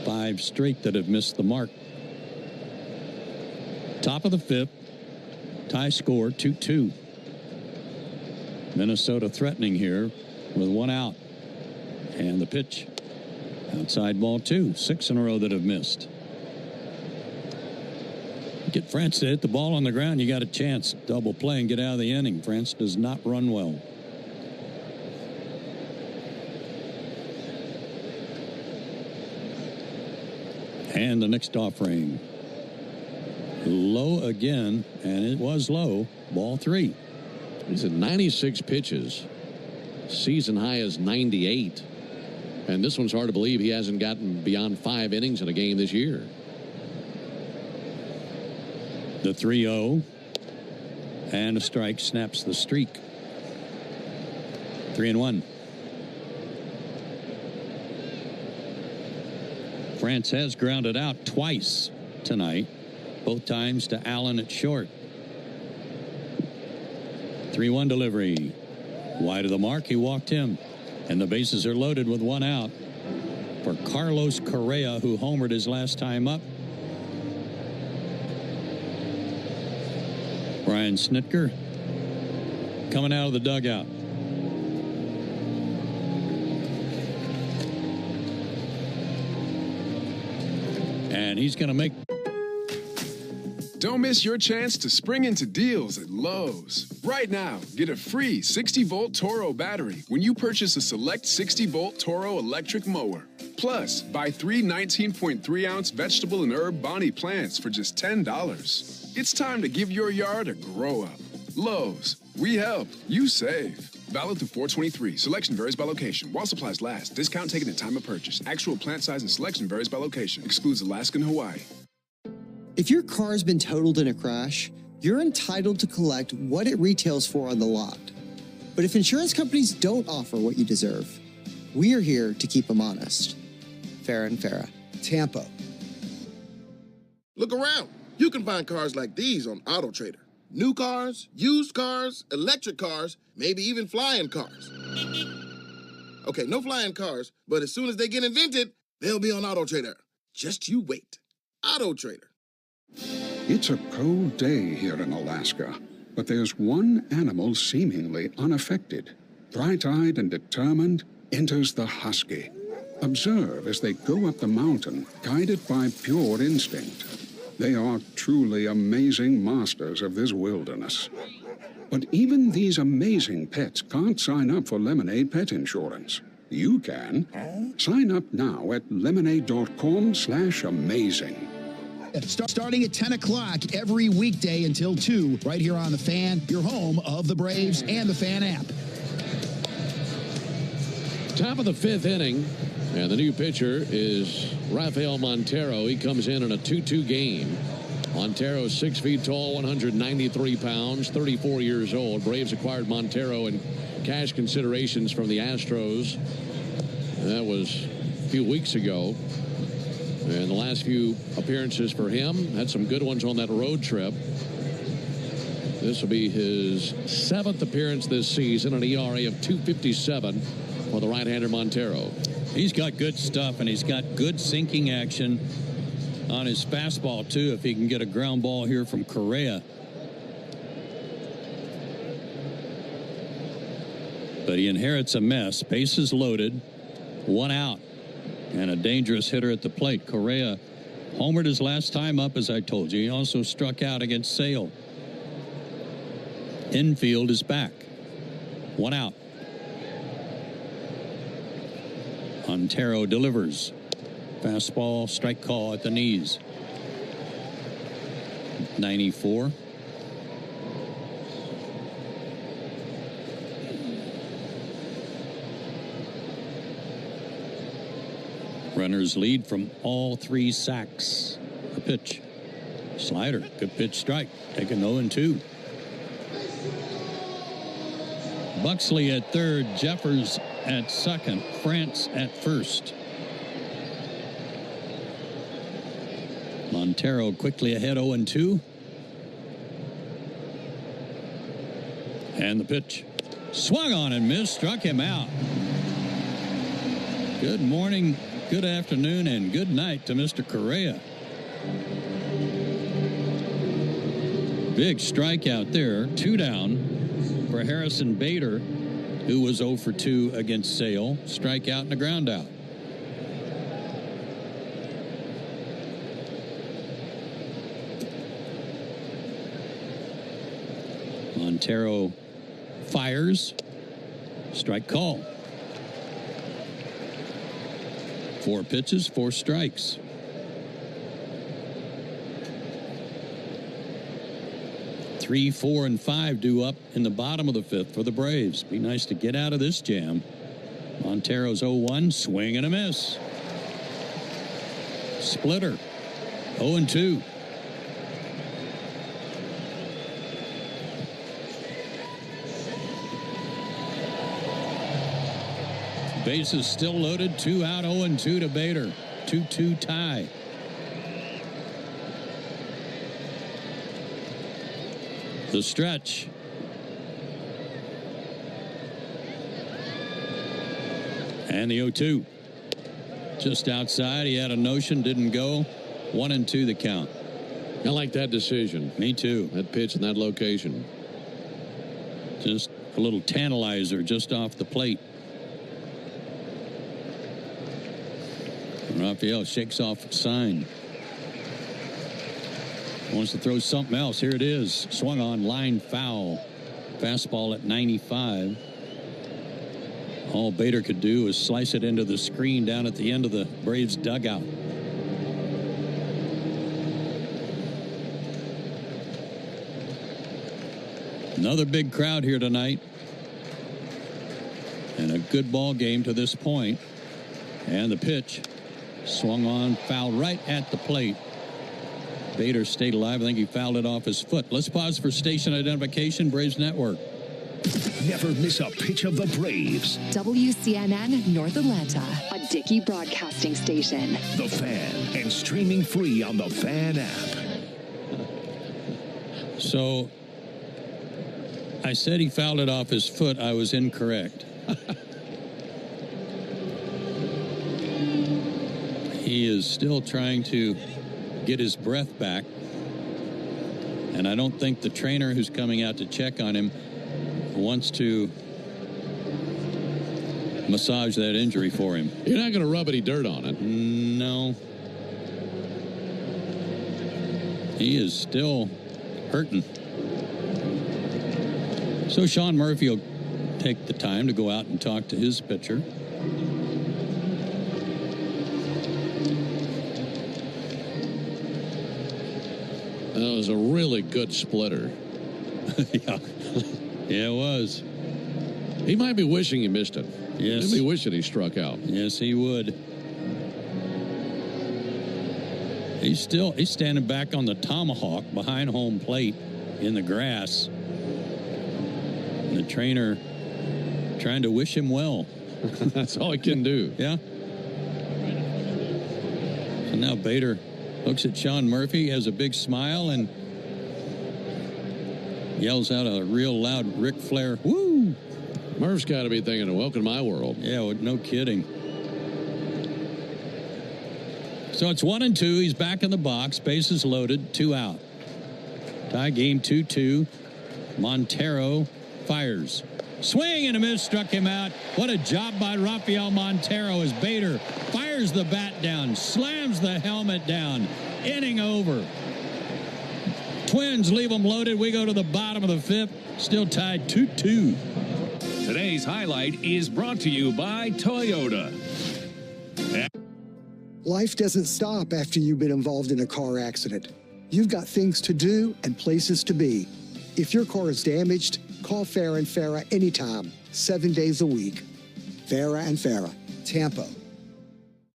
5 straight that have missed the mark. Top of the 5th. Tie score 2-2. Minnesota threatening here with 1 out. And the pitch. Outside ball 2. 6 in a row that have missed. Get France to hit the ball on the ground, you got a chance. Double play and get out of the inning. France does not run well. And the next offering. Low again, and it was low. Ball 3. He's at 96 pitches. Season high is 98. And this one's hard to believe he hasn't gotten beyond 5 innings in a game this year. The 3-0. And a strike snaps the streak. 3-1. France has grounded out twice tonight. Both times to Allen at short. 3-1 delivery. Wide of the mark, he walked him. And the bases are loaded with one out for Carlos Correa, who homered his last time up. Brian Snitker coming out of the dugout. And he's going to make... Don't miss your chance to spring into deals at Lowe's. Right now, get a free 60-volt Toro battery when you purchase a select 60-volt Toro electric mower. Plus, buy 3 19.3-ounce vegetable and herb Bonnie plants for just $10. It's time to give your yard a grow-up. Lowe's. We help. You save. Valid through 4/23. Selection varies by location. While supplies last. Discount taken at time of purchase. Actual plant size and selection varies by location. Excludes Alaska and Hawaii. If your car's been totaled in a crash, you're entitled to collect what it retails for on the lot. But if insurance companies don't offer what you deserve, we are here to keep them honest. Farah and Farah. Tampa. Look around. You can find cars like these on AutoTrader. New cars, used cars, electric cars, maybe even flying cars. Okay, no flying cars, but as soon as they get invented, they'll be on AutoTrader. Just you wait. AutoTrader. It's a cold day here in Alaska, but there's one animal seemingly unaffected. Bright-eyed and determined enters the husky. Observe as they go up the mountain, guided by pure instinct. They are truly amazing masters of this wilderness. But even these amazing pets can't sign up for Lemonade Pet Insurance. You can. Sign up now at lemonade.com/amazing. Starting at 10 o'clock every weekday until 2, right here on The Fan, your home of the Braves and the Fan app. Top of the 5th inning, and the new pitcher is Rafael Montero. He comes in a 2-2 game. Montero, 6 feet tall, 193 pounds, 34 years old. Braves acquired Montero in cash considerations from the Astros. That was a few weeks ago. And the last few appearances for him, had some good ones on that road trip. This will be his 7th appearance this season, an ERA of 2.57 for the right-hander Montero. He's got good stuff, and he's got good sinking action on his fastball, too, if he can get a ground ball here from Correa. But he inherits a mess. Bases loaded, 1 out. And a dangerous hitter at the plate. Correa homered his last time up, as I told you. He also struck out against Sale. Infield is back. 1 out. Montero delivers. Fastball, strike call at the knees. 94. Runners lead from all 3 sacks. The pitch. Slider. Good pitch, strike. Taking 0-2. Buxley at third. Jeffers at second. France at first. Montero quickly ahead, 0-2. And the pitch. Swung on and missed. Struck him out. Good morning, good afternoon, and good night to Mr. Correa. Big strikeout there. 2 down for Harrison Bader, who was 0 for 2 against Sale. Strikeout and a ground out. Montero fires. Strike call. 4 pitches, 4 strikes. Three, 4, and 5 due up in the bottom of the 5th for the Braves. Be nice to get out of this jam. Montero's 0-1, swing and a miss. Splitter, 0-2. Bases still loaded, 2 out, 0-2 to Bader. 2-2 tie. The stretch. And the 0-2. Just outside. He had a notion, didn't go. 1-2 the count. I like that decision. Me too. That pitch in that location. Just a little tantalizer just off the plate. Raphael shakes off a sign. Wants to throw something else. Here it is. Swung on, line foul. Fastball at 95. All Bader could do was slice it into the screen down at the end of the Braves dugout. Another big crowd here tonight. And a good ball game to this point. And the pitch swung on, foul right at the plate. Bader stayed alive. I think he fouled it off his foot. Let's pause for station identification. Braves Network. Never miss a pitch of the Braves. WCNN North Atlanta, a Dickey broadcasting station. The Fan, and streaming free on the Fan app. So I said he fouled it off his foot. I was incorrect. He is still trying to get his breath back. And I don't think the trainer who's coming out to check on him wants to massage that injury for him. You're not going to rub any dirt on it. No. He is still hurting. So Sean Murphy will take the time to go out and talk to his pitcher. That was a really good splitter. Yeah. Yeah, it was. He might be wishing he missed it. Yes. He'd be wishing he struck out. Yes, he would. He's standing back on the tomahawk behind home plate in the grass. And the trainer trying to wish him well. That's all he can do. Yeah. So now Bader looks at Sean Murphy, has a big smile, and yells out a real loud Ric Flair, woo! Murph's got to be thinking, welcome to my world. Yeah, well, no kidding. So it's 1-2. He's back in the box. Bases loaded. 2 out. Tie game 2-2. Montero fires. Swing and a miss, struck him out. What a job by Rafael Montero as Bader fires the bat down, slams the helmet down. Inning over. Twins leave them loaded. We go to the bottom of the 5th. Still tied 2-2. Today's highlight is brought to you by Toyota. Life doesn't stop after you've been involved in a car accident. You've got things to do and places to be. If your car is damaged, call Farah and Farah anytime, 7 days a week. Farah and Farah, Tampa.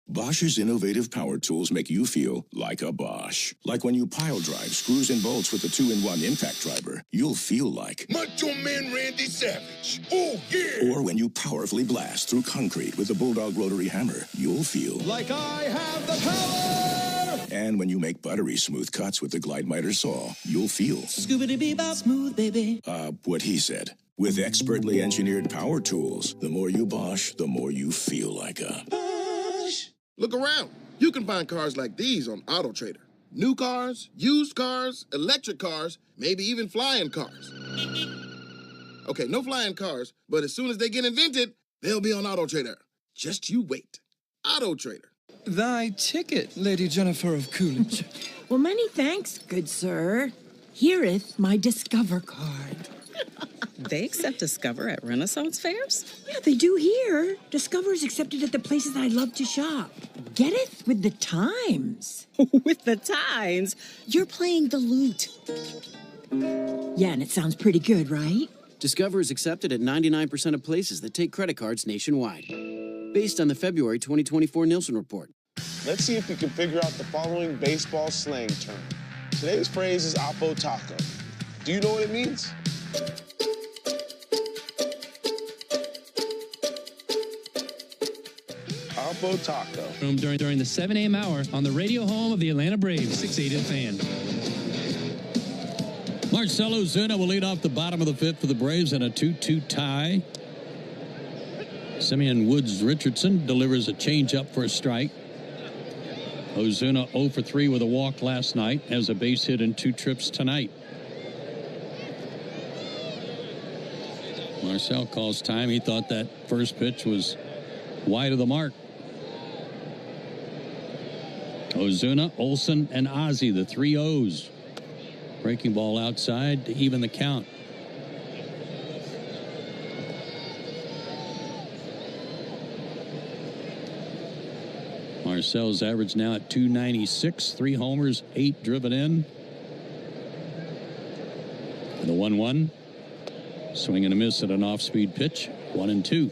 Bosch's innovative power tools make you feel like a Bosch. Like when you pile drive screws and bolts with the 2-in-1 impact driver, you'll feel like Macho Man Randy Savage. Oh, yeah. Or when you powerfully blast through concrete with the Bulldog rotary hammer, you'll feel like I have the power. And when you make buttery smooth cuts with the Glide Miter saw, you'll feel Scoobity-bee-bop smooth, baby. What he said. With expertly engineered power tools, the more you Bosch, the more you feel like a Bosch. Look around. You can find cars like these on AutoTrader. New cars, used cars, electric cars, maybe even flying cars. Okay, no flying cars, but as soon as they get invented, they'll be on AutoTrader. Just you wait. AutoTrader. Thy ticket, Lady Jennifer of Coolidge. Well, many thanks, good sir. Here'th my Discover card. They accept Discover at Renaissance fairs? Yeah, they do here. Discover is accepted at the places I love to shop. Getteth with the times. With the times? You're playing the lute. Yeah, and it sounds pretty good, right? Discover is accepted at 99% of places that take credit cards nationwide. Based on the February 2024 Nielsen report. Let's see if we can figure out the following baseball slang term. Today's phrase is Oppo Taco. Do you know what it means? Oppo Taco. During the 7 a.m. hour on the radio home of the Atlanta Braves, 680 The Fan. Marcelo Zuna will lead off the bottom of the 5th for the Braves in a 2-2 tie. Simeon Woods Richardson delivers a changeup for a strike. Ozuna 0 for 3 with a walk last night, has a base hit in 2 trips tonight. Marcel calls time. He thought that first pitch was wide of the mark. Ozuna, Olsen, and Ozzie, the 3 O's. Breaking ball outside to even the count. Marcel's average now at 296, 3 homers, 8 driven in. The 1-1. Swing and a miss at an off-speed pitch. 1-2.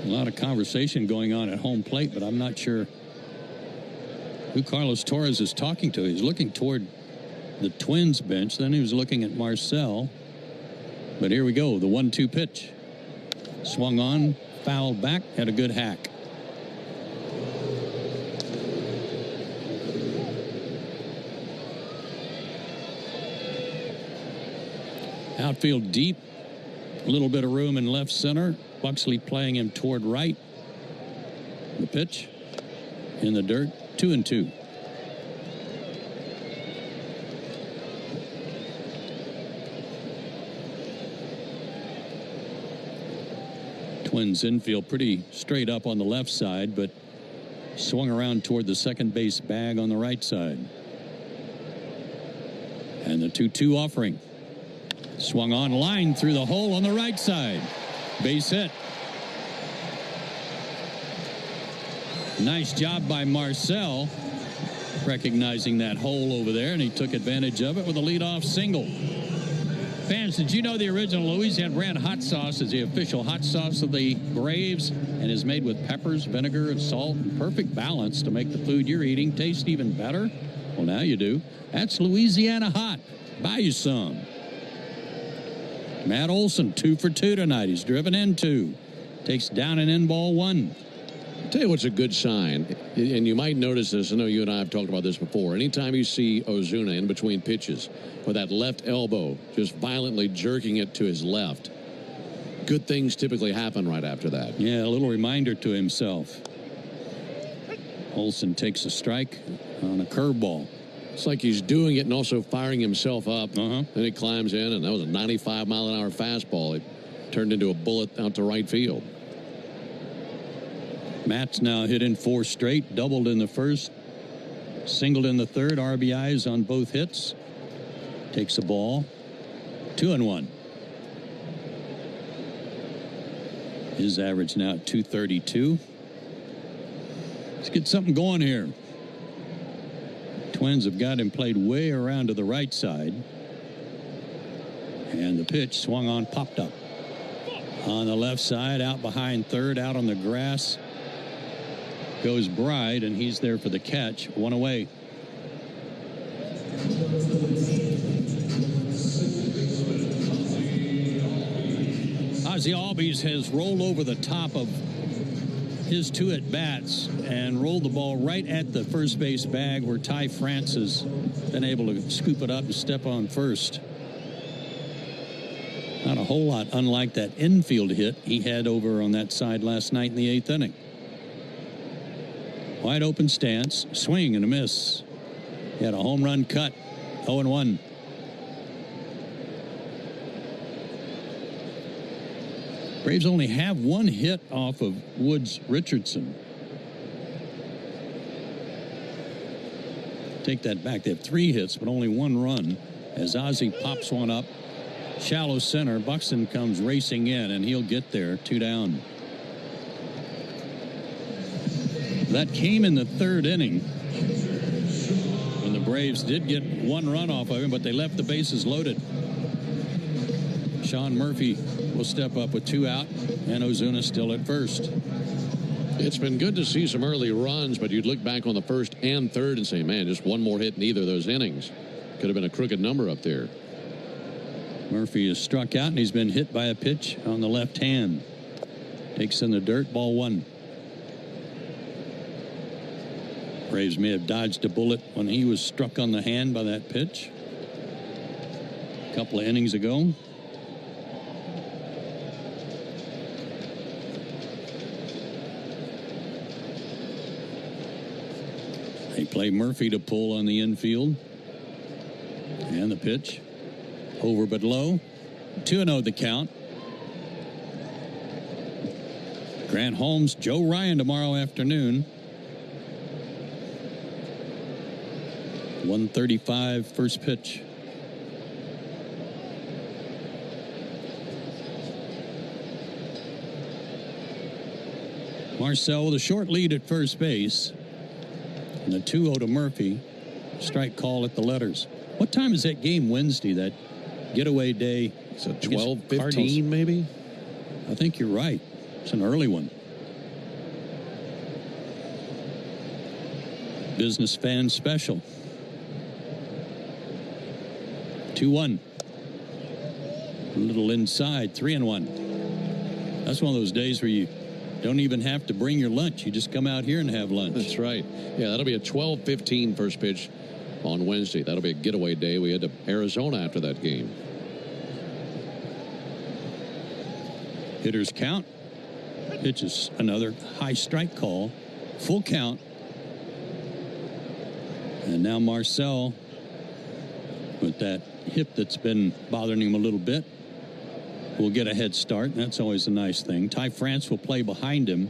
A lot of conversation going on at home plate, but I'm not sure who Carlos Torres is talking to. He's looking toward the Twins bench. Then he was looking at Marcel. But here we go. The 1-2 pitch. Swung on, fouled back, had a good hack. Outfield deep. A little bit of room in left center. Buxley playing him toward right. The pitch in the dirt. 2-2. Twins infield pretty straight up on the left side, but swung around toward the second base bag on the right side. And the 2-2 offering. Swung on, line through the hole on the right side. Base hit. Nice job by Marcel recognizing that hole over there, and he took advantage of it with a leadoff single. Fans, did you know the original Louisiana brand hot sauce is the official hot sauce of the Braves and is made with peppers, vinegar, and salt in perfect balance to make the food you're eating taste even better? Well, now you do. That's Louisiana Hot. Buy you some. Matt Olson, 2 for 2 tonight. He's driven in 2. Takes down an in ball 1. I'll tell you what's a good sign, and you might notice this. I know you and I have talked about this before. Anytime you see Ozuna in between pitches with that left elbow just violently jerking it to his left, good things typically happen right after that. Yeah, a little reminder to himself. Olson takes a strike on a curveball. It's like he's doing it and also firing himself up. Then he climbs in, and that was a 95-mile-an-hour fastball. It turned into a bullet out to right field. Matt's now hit in 4 straight, doubled in the first, singled in the third, RBIs on both hits. Takes a ball, 2-1. His average now at 232. Let's get something going here. Twins have got him played way around to the right side. And the pitch swung on, popped up. On the left side, out behind third, out on the grass. Goes Bride, and he's there for the catch. 1 away. Ozzie Albies has rolled over the top of his 2 at-bats and rolled the ball right at the first base bag where Ty France has been able to scoop it up and step on first. Not a whole lot unlike that infield hit he had over on that side last night in the 8th inning. Wide open stance, swing and a miss. He had a home run cut, 0-1. Braves only have 1 hit off of Woods Richardson. Take that back. They have 3 hits, but only 1 run. As Ozzie pops one up, shallow center, Buxton comes racing in, and he'll get there, 2 down. That came in the 3rd inning when the Braves did get 1 run off of him, but they left the bases loaded. Sean Murphy will step up with 2 out, and Ozuna still at first. It's been good to see some early runs, but you'd look back on the 1st and 3rd and say, man, just 1 more hit in either of those innings. Could have been a crooked number up there. Murphy is struck out, and he's been hit by a pitch on the left hand. Takes in the dirt, ball 1. Braves may have dodged a bullet when he was struck on the hand by that pitch a couple of innings ago. They play Murphy to pull on the infield. And the pitch. Over but low. 2-0 the count. Grant Holmes, Joe Ryan tomorrow afternoon. 1:35 first pitch. Marcel with a short lead at first base. And a 2-0 to Murphy. Strike call at the letters. What time is that game Wednesday, that getaway day? It's a 12:15 maybe? I think you're right. It's an early one. Business fan special. 2-1. A little inside. 3-1. That's one of those days where you don't even have to bring your lunch. You just come out here and have lunch. That's right. Yeah, that'll be a 12:15 first pitch on Wednesday. That'll be a getaway day. We head to Arizona after that game. Hitters count. Pitches another high strike call. Full count. And now Marcel with that hip that's been bothering him a little bit will get a head start. That's always a nice thing. Ty France will play behind him.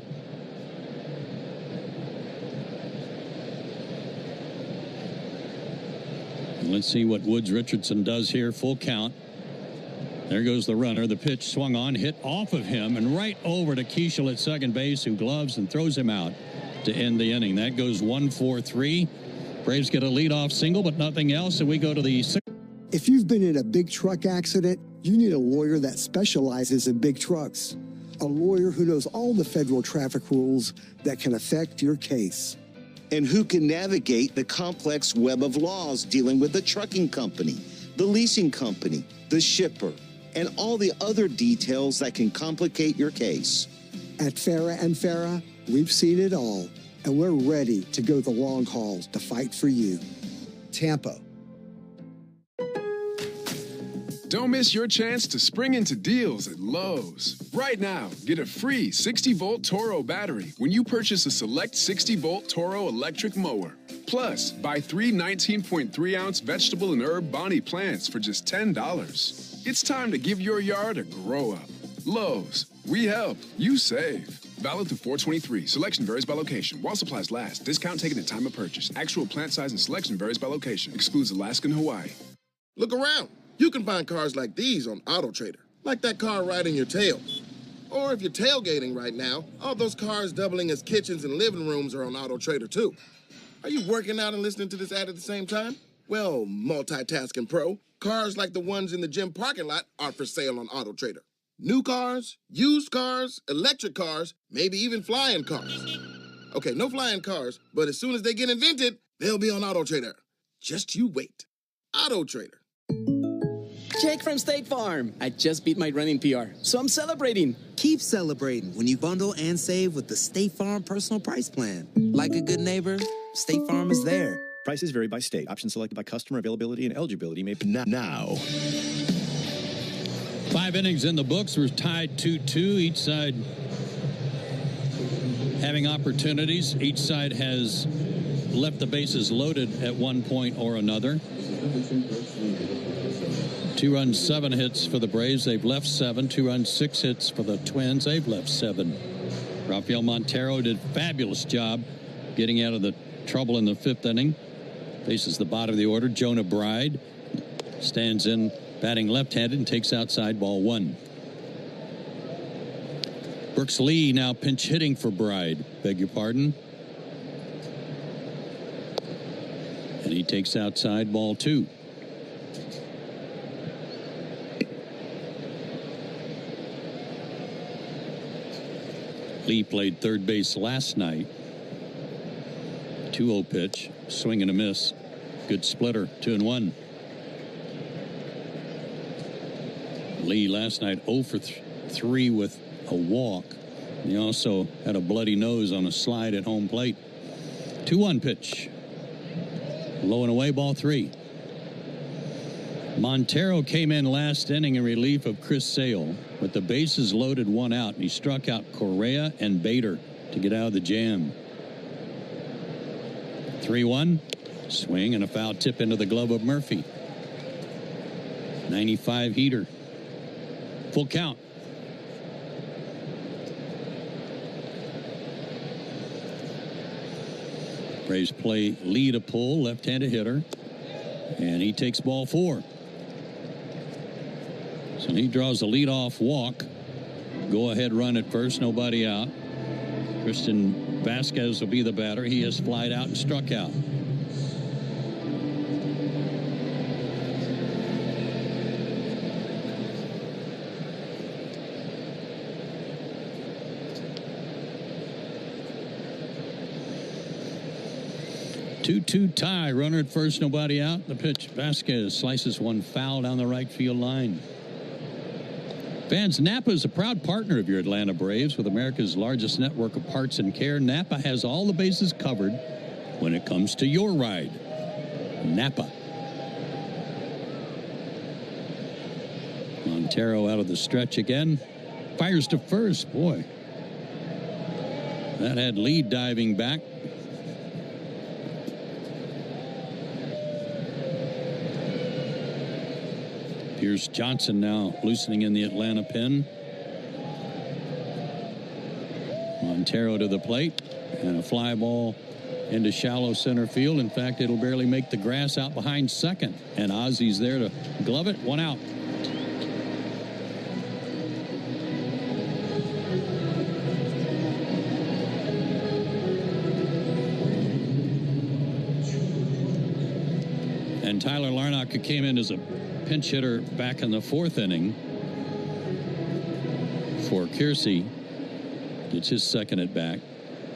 And let's see what Woods Richardson does here. Full count. There goes the runner. The pitch swung on, hit off of him, and right over to Keishel at second base, who gloves and throws him out to end the inning. That goes 1-4-3. Braves get a leadoff single, but nothing else, and we go to the sixth. If you've been in a big truck accident, you need a lawyer that specializes in big trucks. A lawyer who knows all the federal traffic rules that can affect your case. And who can navigate the complex web of laws dealing with the trucking company, the leasing company, the shipper, and all the other details that can complicate your case. At Farah & Farah, we've seen it all, and we're ready to go the long haul to fight for you. Tampa. Don't miss your chance to spring into deals at Lowe's. Right now, get a free 60-volt Toro battery when you purchase a select 60-volt Toro electric mower. Plus, buy 3 19.3-ounce vegetable and herb Bonnie plants for just $10. It's time to give your yard a grow-up. Lowe's. We help. You save. Valid through 4/23. Selection varies by location. While supplies last. Discount taken at time of purchase. Actual plant size and selection varies by location. Excludes Alaska and Hawaii. Look around. You can find cars like these on AutoTrader. Like that car riding your tail. Or if you're tailgating right now, all those cars doubling as kitchens and living rooms are on AutoTrader too. Are you working out and listening to this ad at the same time? Well, multitasking pro, cars like the ones in the gym parking lot are for sale on AutoTrader. New cars, used cars, electric cars, maybe even flying cars. Okay, no flying cars, but as soon as they get invented, they'll be on AutoTrader. Just you wait. AutoTrader. Jake from State Farm. I just beat my running PR, so I'm celebrating. Keep celebrating when you bundle and save with the State Farm Personal Price Plan. Like a good neighbor, State Farm is there. Prices vary by state. Options selected by customer. Availability and eligibility may be now. 5 innings in the books. We're tied 2-2. Each side having opportunities. Each side has left the bases loaded at one point or another. 2 runs, 7 hits for the Braves. They've left 7. 2 runs, 6 hits for the Twins. They've left 7. Rafael Montero did a fabulous job getting out of the trouble in the 5th inning. Faces the bottom of the order. Jonah Bride stands in, batting left-handed, and takes outside ball 1. Brooks Lee now pinch hitting for Bride. Beg your pardon. And he takes outside ball 2. Lee played third base last night. 2-0 pitch. Swing and a miss. Good splitter. 2-1. Lee last night 0 for 3 with a walk. He also had a bloody nose on a slide at home plate. 2-1 pitch. Low and away, ball 3. Montero came in last inning in relief of Chris Sale with the bases loaded, 1 out, and he struck out Correa and Bader to get out of the jam. 3-1. Swing and a foul tip into the glove of Murphy. 95 heater. Full count. Braves play lead a pull, left-handed hitter, and he takes ball 4. So he draws a leadoff walk. Go ahead run at first, nobody out. Christian Vasquez will be the batter. He has flied out and struck out. Two tie. Runner at first, nobody out. The pitch. Vasquez slices one foul down the right field line. Fans, Napa is a proud partner of your Atlanta Braves with America's largest network of parts and care. Napa has all the bases covered when it comes to your ride. Napa. Montero out of the stretch again. Fires to first. Boy, that had lead diving back. Here's Johnson now loosening in the Atlanta pen. Montero to the plate and a fly ball into shallow center field. In fact, it'll barely make the grass out behind second. And Ozzy's there to glove it. 1 out. And Tyler Larnach, who came in as a pinch hitter back in the 4th inning for Kiersey, gets his second at bat.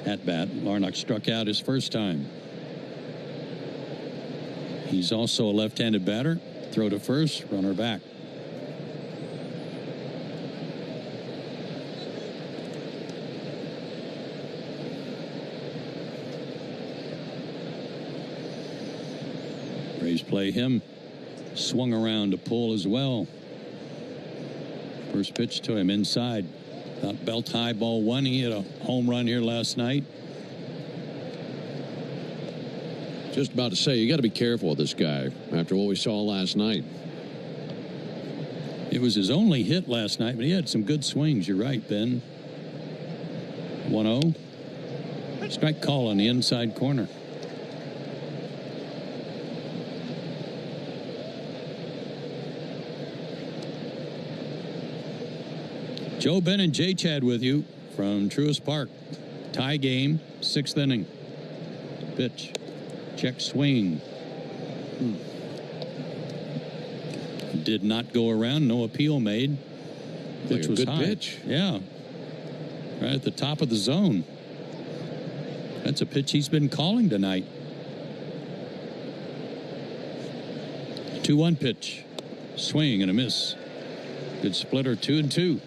Larnach struck out his first time. He's also a left-handed batter. Throw to first, runner back. Braves play him. Swung around to pull as well. First pitch to him inside. About belt high, ball 1. He hit a home run here last night. Just about to say, you got to be careful with this guy after what we saw last night. It was his only hit last night, but he had some good swings. You're right, Ben. 1-0. Strike call on the inside corner. Joe, Ben, and Jay Chad with you from Truist Park. Tie game, 6th inning. Pitch. Check swing. Did not go around. No appeal made. Pitch was good high. Pitch. Yeah. Right at the top of the zone. That's a pitch he's been calling tonight. 2-1 pitch. Swing and a miss. Good splitter, 2-2.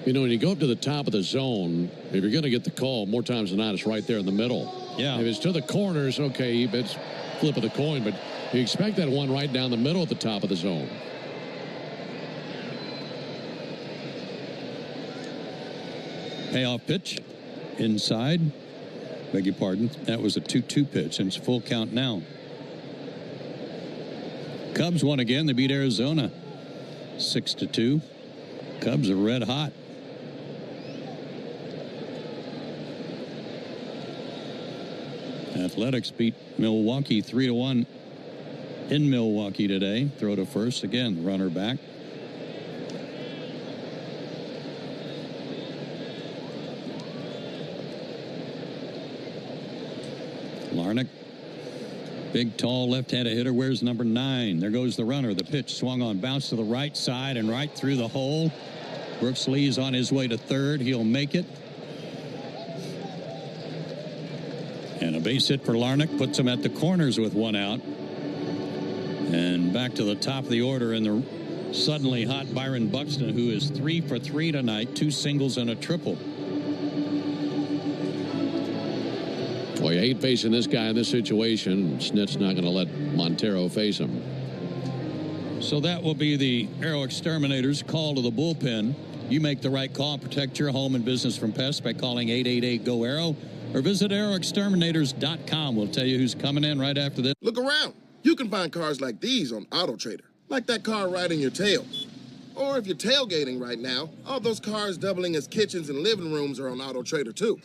You know, when you go up to the top of the zone, if you're going to get the call, more times than not, it's right there in the middle. Yeah. If it's to the corners, okay, it's flip of the coin, but you expect that one right down the middle at the top of the zone. Payoff pitch. Inside. Beg your pardon. That was a 2-2 pitch, and it's full count now. Cubs won again. They beat Arizona 6-2. Cubs are red hot. Athletics beat Milwaukee 3-1 in Milwaukee today. Throw to first again. Runner back. Larnach. Big, tall, left-handed hitter. Where's number 9? There goes the runner. The pitch swung on, bounce to the right side and right through the hole. Brooks Lee's on his way to third. He'll make it. And a base hit for Larnach puts him at the corners with 1 out. And back to the top of the order in the suddenly hot Byron Buxton, who is 3 for 3 tonight, 2 singles and a triple. Well, you hate facing this guy in this situation. Snit's not going to let Montero face him. So that will be the Aero Exterminators' call to the bullpen. You make the right call and protect your home and business from pests by calling 888-GO-AERO or visit aeroexterminators.com. We'll tell you who's coming in right after this. Look around. You can find cars like these on AutoTrader, like that car riding your tail. Or if you're tailgating right now, all those cars doubling as kitchens and living rooms are on AutoTrader too.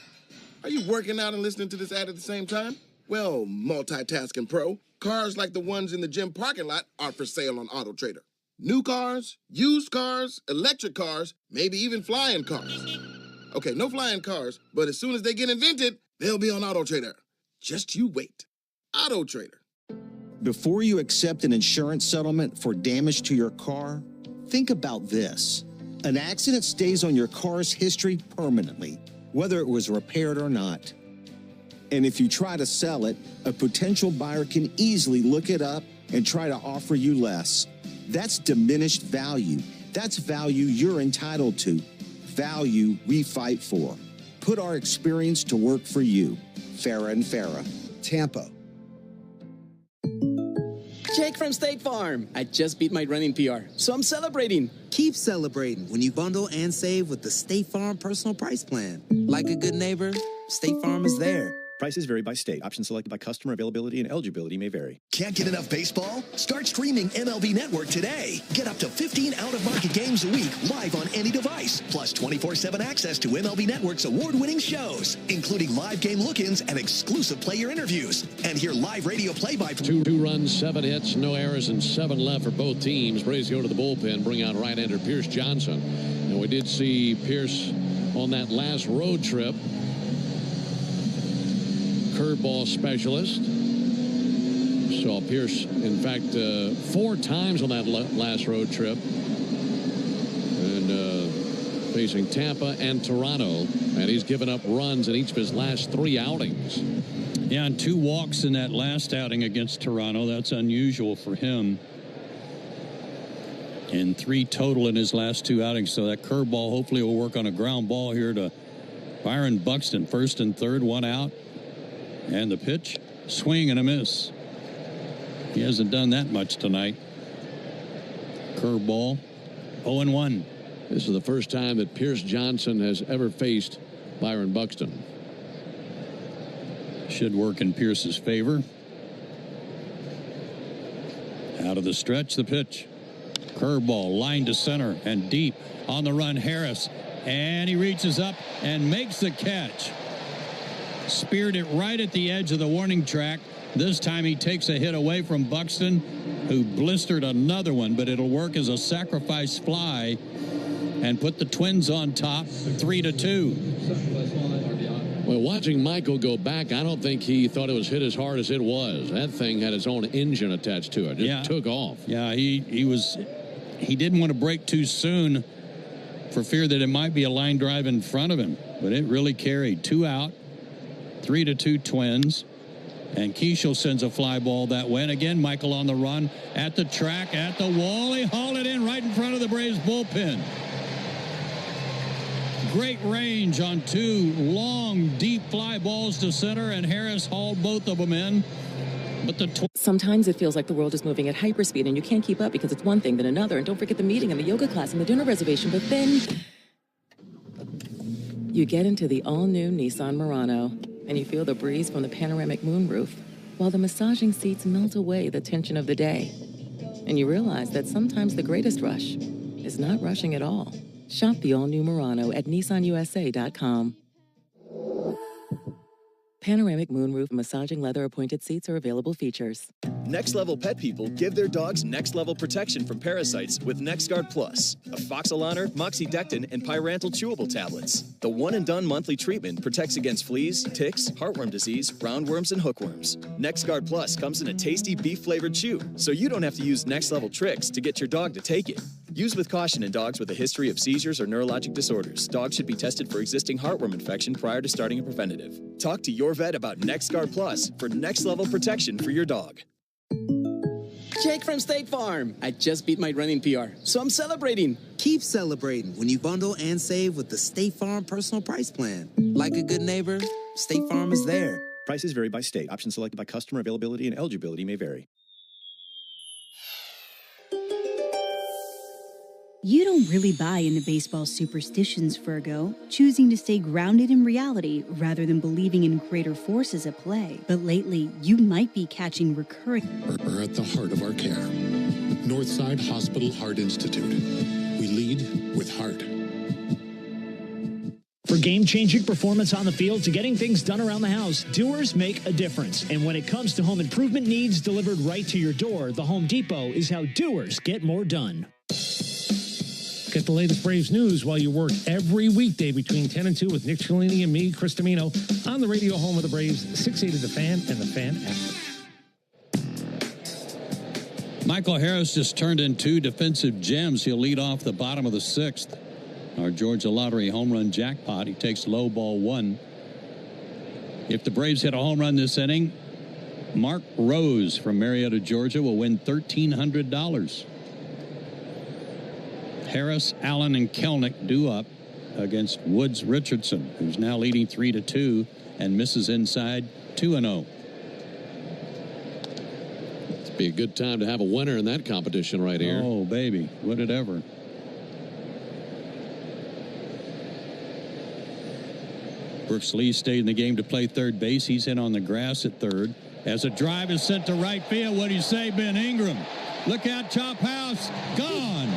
Are you working out and listening to this ad at the same time? Well, multitasking pro, cars like the ones in the gym parking lot are for sale on AutoTrader. New cars, used cars, electric cars, maybe even flying cars. Okay, no flying cars, but as soon as they get invented, they'll be on AutoTrader. Just you wait. AutoTrader. Before you accept an insurance settlement for damage to your car, think about this. An accident stays on your car's history permanently, whether it was repaired or not. And if you try to sell it, a potential buyer can easily look it up and try to offer you less. That's diminished value. That's value you're entitled to. Value we fight for. Put our experience to work for you. Farah and Farah. Tampa. Jake from State Farm. I just beat my running PR, so I'm celebrating. Keep celebrating when you bundle and save with the State Farm Personal Price Plan. Like a good neighbor, State Farm is there. Prices vary by state. Options selected by customer. Availability and eligibility may vary. Can't get enough baseball? Start streaming MLB Network today. Get up to 15 out-of-market games a week live on any device. Plus 24/7 access to MLB Network's award-winning shows, including live game look-ins and exclusive player interviews. And hear live radio play-by. Two runs, 7 hits, no errors, and 7 left for both teams. Braves go to the bullpen, bring out right-hander Pierce Johnson. And we did see Pierce on that last road trip. Curveball specialist. Saw Pierce, in fact, 4 times on that last road trip. And facing Tampa and Toronto. And he's given up runs in each of his last 3 outings. Yeah, and 2 walks in that last outing against Toronto. That's unusual for him. And 3 total in his last 2 outings. So that curveball hopefully will work on a ground ball here to Byron Buxton. 1st and 3rd, 1 out. And the pitch, swing and a miss. He hasn't done that much tonight. Curveball, 0-1. This is the first time that Pierce Johnson has ever faced Byron Buxton. Should work in Pierce's favor. Out of the stretch, the pitch. Curveball, line to center and deep. On the run, Harris. And he reaches up and makes the catch. Speared it right at the edge of the warning track. This time he takes a hit away from Buxton, who blistered another one, but it'll work as a sacrifice fly and put the Twins on top 3-2. Well, watching Michael go back, I don't think he thought it was hit as hard as it was. That thing had its own engine attached to it. It took off. Yeah, he didn't want to break too soon for fear that it might be a line drive in front of him, but it really carried. 2 out. 3-2 Twins. And Keishel sends a fly ball that way. And again, Michael on the run at the track, at the wall. He hauled it in right in front of the Braves bullpen. Great range on 2 long, deep fly balls to center, and Harris hauled both of them in. But sometimes it feels like the world is moving at hyperspeed and you can't keep up because it's one thing then another. And don't forget the meeting and the yoga class and the dinner reservation. But then you get into the all-new Nissan Murano. And you feel the breeze from the panoramic moonroof while the massaging seats melt away the tension of the day. And you realize that sometimes the greatest rush is not rushing at all. Shop the all-new Murano at nissanusa.com. Panoramic moonroof massaging leather appointed seats are available features. Next Level pet people give their dogs next level protection from parasites with NexGard Plus, Afoxolaner, Moxidectin, and Pyrantel chewable tablets. The one-and-done monthly treatment protects against fleas, ticks, heartworm disease, roundworms, and hookworms. NexGard Plus comes in a tasty beef-flavored chew, so you don't have to use Next Level tricks to get your dog to take it. Use with caution in dogs with a history of seizures or neurologic disorders. Dogs should be tested for existing heartworm infection prior to starting a preventative. Talk to your vet about NexGard Plus for next level protection for your dog. Jake from State Farm. I just beat my running PR, so I'm celebrating. Keep celebrating when you bundle and save with the State Farm Personal Price Plan. Like a good neighbor, State Farm is there. Prices vary by state. Options selected by customer. Availability and eligibility may vary. You don't really buy into baseball superstitions, Virgo, choosing to stay grounded in reality rather than believing in greater forces at play. But lately, you might be catching recurring... Are at the heart of our care. Northside Hospital Heart Institute. We lead with heart. For game-changing performance on the field to getting things done around the house, doers make a difference. And when it comes to home improvement needs delivered right to your door, the Home Depot is how doers get more done. Get the latest Braves news while you work every weekday between 10 and 2 with Nick Cellini and me, Chris Domino, on the radio home of the Braves, 680 The Fan and The Fan app. Michael Harris just turned in 2 defensive gems. He'll lead off the bottom of the 6th. Our Georgia Lottery home run jackpot. He takes low ball 1. If the Braves hit a home run this inning, Mark Rose from Marietta, Georgia will win $1,300. Harris, Allen, and Kelnick due up against Woods Richardson, who's now leading 3-2 and misses inside 2-0. It'd be a good time to have a winner in that competition right here. Oh, baby. Would it ever? Brooks Lee stayed in the game to play third base. He's in on the grass at third. As a drive is sent to right field, what do you say, Ben Ingram? Look out, Chop House. Gone.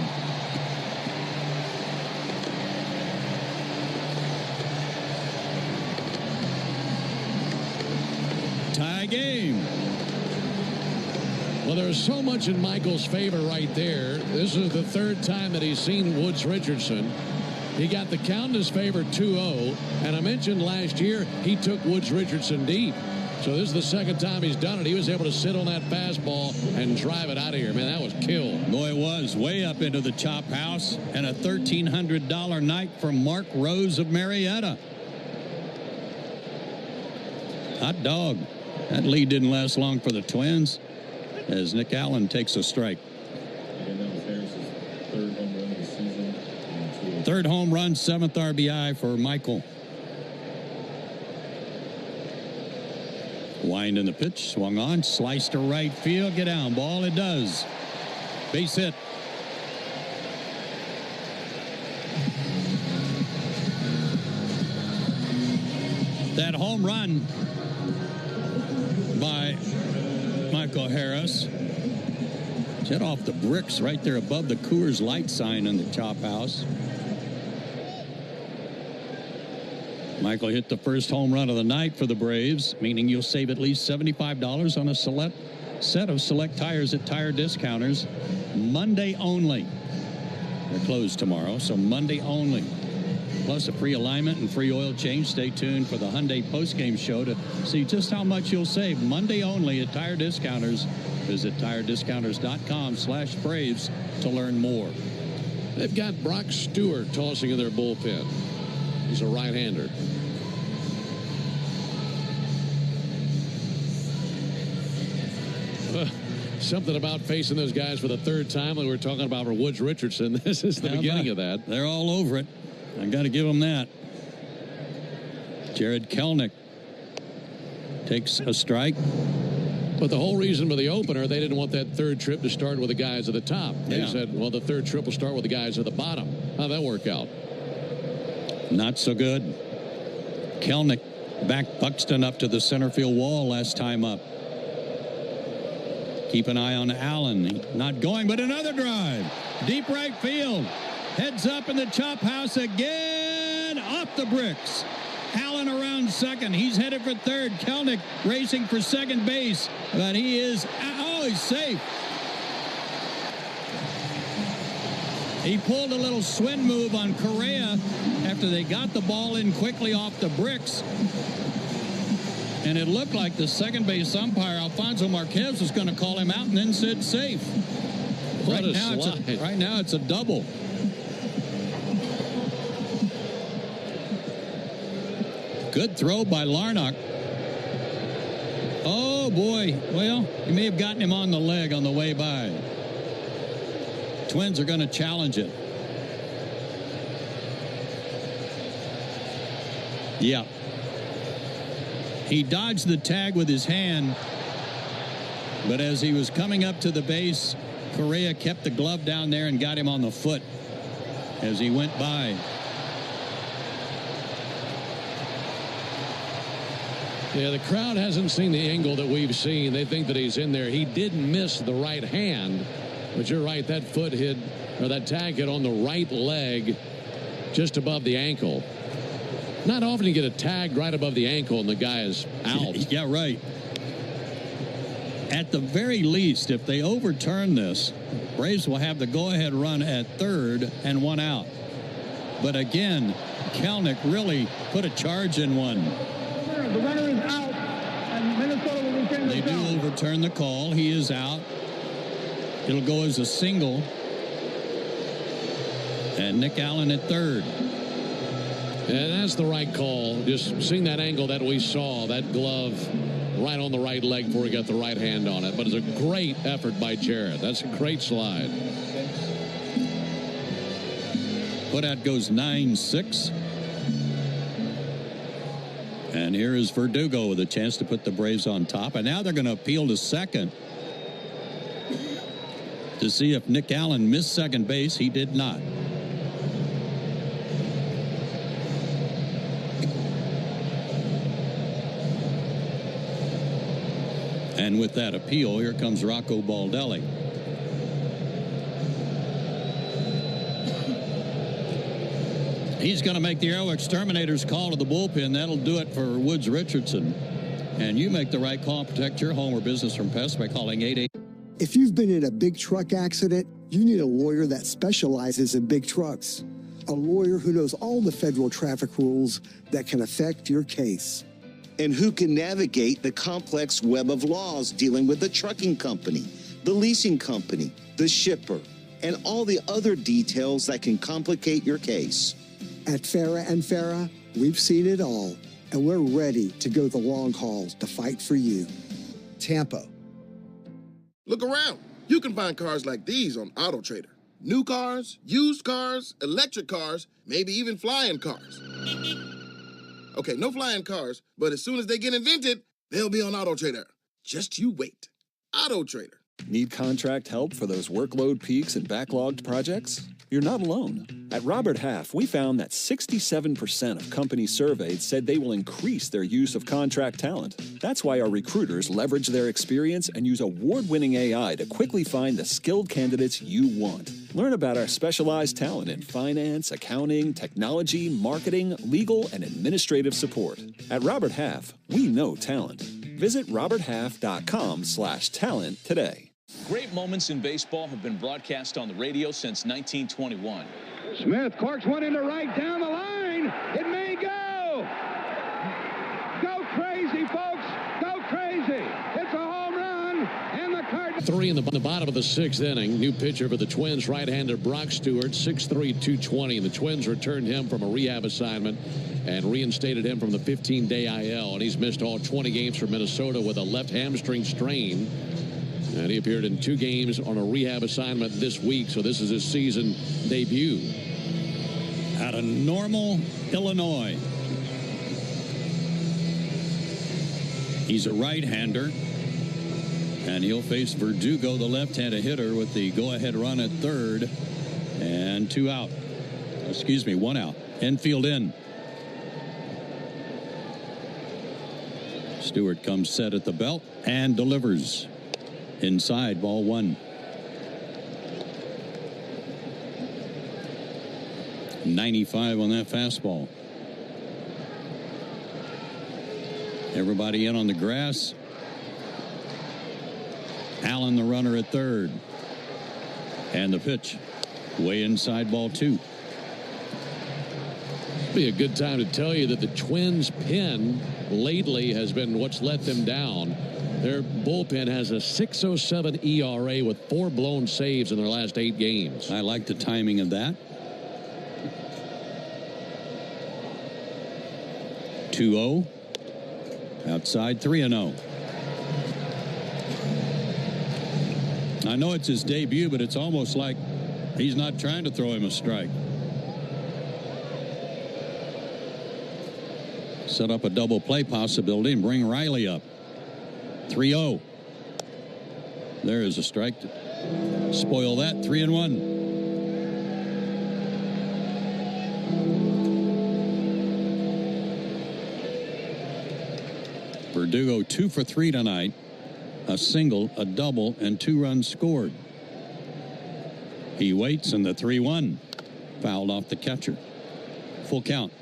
Tie game. Well, there's so much in Michael's favor right there. This is the 3rd time that he's seen Woods Richardson. He got the count in his favor 2-0. And I mentioned last year he took Woods Richardson deep. So this is the 2nd time he's done it. He was able to sit on that fastball and drive it out of here. Man, that was kill. Boy, it was way up into the Chop House. And a $1,300 night from Mark Rose of Marietta. Hot dog. That lead didn't last long for the Twins as Nick Allen takes a strike. Third home run, 7th RBI for Michael. Wind in the pitch, swung on, sliced to right field, get down, ball, it does. Base hit. That home run by Michael Harris. Hit off the bricks right there above the Coors Light sign in the Chop House. Michael hit the first home run of the night for the Braves, meaning you'll save at least $75 on a set of select tires at Tire Discounters. Monday only. They're closed tomorrow, so Monday only. Plus a free alignment and free oil change. Stay tuned for the Hyundai postgame show to see just how much you'll save. Monday only at Tire Discounters. Visit tirediscounters.com/Braves to learn more. They've got Brock Stewart tossing in their bullpen. He's a right-hander. Something about facing those guys for the 3rd time that we're talking about for Woods Richardson. This is the beginning of that. They're all over it. I got to give them that. Jared Kelnick takes a strike. But the whole reason for the opener, they didn't want that 3rd trip to start with the guys at the top. They said, well, the 3rd trip will start with the guys at the bottom. How'd that work out? Not so good. Kelnick backed Buxton up to the center field wall last time up. Keep an eye on Allen. Not going, but another drive. Deep right field. Heads up in the Chop House again. Off the bricks. Allen around second. He's headed for third. Kelnick racing for second base. But he is, he's safe. He pulled a little swing move on Correa after they got the ball in quickly off the bricks. And it looked like the second base umpire, Alfonso Marquez, was going to call him out and then said safe. Right now it's a double. Good throw by Larnach. Oh, boy. Well, he may have gotten him on the leg on the way by. Twins are going to challenge it. Yeah. He dodged the tag with his hand, but as he was coming up to the base, Correa kept the glove down there and got him on the foot as he went by. Yeah, the crowd hasn't seen the angle that we've seen. They think that he's in there. He did miss the right hand, but you're right, that foot hit, or that tag hit on the right leg just above the ankle. Not often you get a tag right above the ankle and the guy is out. Yeah, right. At the very least, if they overturn this, Braves will have the go-ahead run at third and one out. But again, Kelenic really put a charge in one. The runner is out, and Minnesota will return the They do overturn the call. He is out. It'll go as a single. And Nick Allen at third. And that's the right call. Just seeing that angle that we saw, that glove right on the right leg before he got the right hand on it. But it's a great effort by Jarrett. That's a great slide. Putout goes 9-6. And here is Verdugo with a chance to put the Braves on top. And now they're going to appeal to second to see if Nick Allen missed second base. He did not. And with that appeal, here comes Rocco Baldelli. He's going to make the Aero Exterminators call to the bullpen. That'll do it for Woods Richardson. And you make the right call and protect your home or business from pests by calling 88. If you've been in a big truck accident, you need a lawyer that specializes in big trucks. A lawyer who knows all the federal traffic rules that can affect your case. And who can navigate the complex web of laws dealing with the trucking company, the leasing company, the shipper, and all the other details that can complicate your case. At Farah and Farah, we've seen it all, and we're ready to go the long haul to fight for you. Tampa. Look around. You can find cars like these on AutoTrader. New cars, used cars, electric cars, maybe even flying cars. Okay, no flying cars, but as soon as they get invented, they'll be on AutoTrader. Just you wait. AutoTrader. Need contract help for those workload peaks and backlogged projects? You're not alone. At Robert Half, we found that 67% of companies surveyed said they will increase their use of contract talent. That's why our recruiters leverage their experience and use award-winning AI to quickly find the skilled candidates you want. Learn about our specialized talent in finance, accounting, technology, marketing, legal, and administrative support. At Robert Half, we know talent. Visit roberthalf.com/talent today. Great moments in baseball have been broadcast on the radio since 1921. Smith corks one into right down the line. It may go. Go crazy, folks. Go crazy. It's a home run. And the Cardinals. 3 in the bottom of the 6th inning. New pitcher for the Twins, right-hander Brock Stewart, 6'3", 220. And the Twins returned him from a rehab assignment and reinstated him from the 15-day IL. And he's missed all 20 games for Minnesota with a left hamstring strain. And he appeared in 2 games on a rehab assignment this week, so this is his season debut. Out of Normal, Illinois. He's a right-hander, and he'll face Verdugo, the left-handed hitter, with the go-ahead run at third, and 2 out. Excuse me, 1 out. Infield in. Stewart comes set at the belt and delivers. Inside, ball 1. 95 on that fastball. Everybody in on the grass. Allen, the runner at third. And the pitch. Way inside, ball 2. Be a good time to tell you that the Twins' pen lately has been what's let them down. Their bullpen has a 6.07 ERA with 4 blown saves in their last 8 games. I like the timing of that. 2-0. Outside, 3-0. I know it's his debut, but it's almost like he's not trying to throw him a strike. set up a double play possibility and bring Riley up. 3-0. There is a strike to spoil that. 3-1. Verdugo 2 for 3 tonight. A single, a double, and 2 runs scored. He waits, and the 3-1 fouled off the catcher. Full count.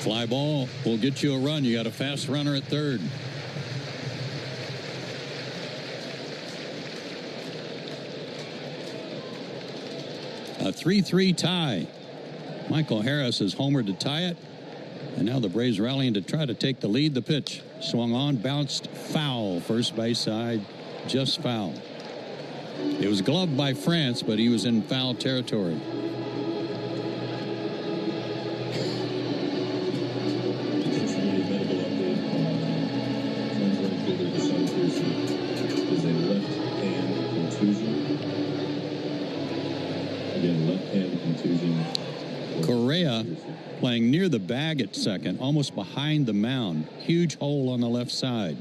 Fly ball will get you a run. You got a fast runner at third. A 3-3 tie. Michael Harris has homered to tie it. And now the Braves rallying to try to take the lead. The pitch swung on, bounced foul. First base side, just foul. It was gloved by France, but he was in foul territory. Correa playing near the bag at second, almost behind the mound. Huge hole on the left side.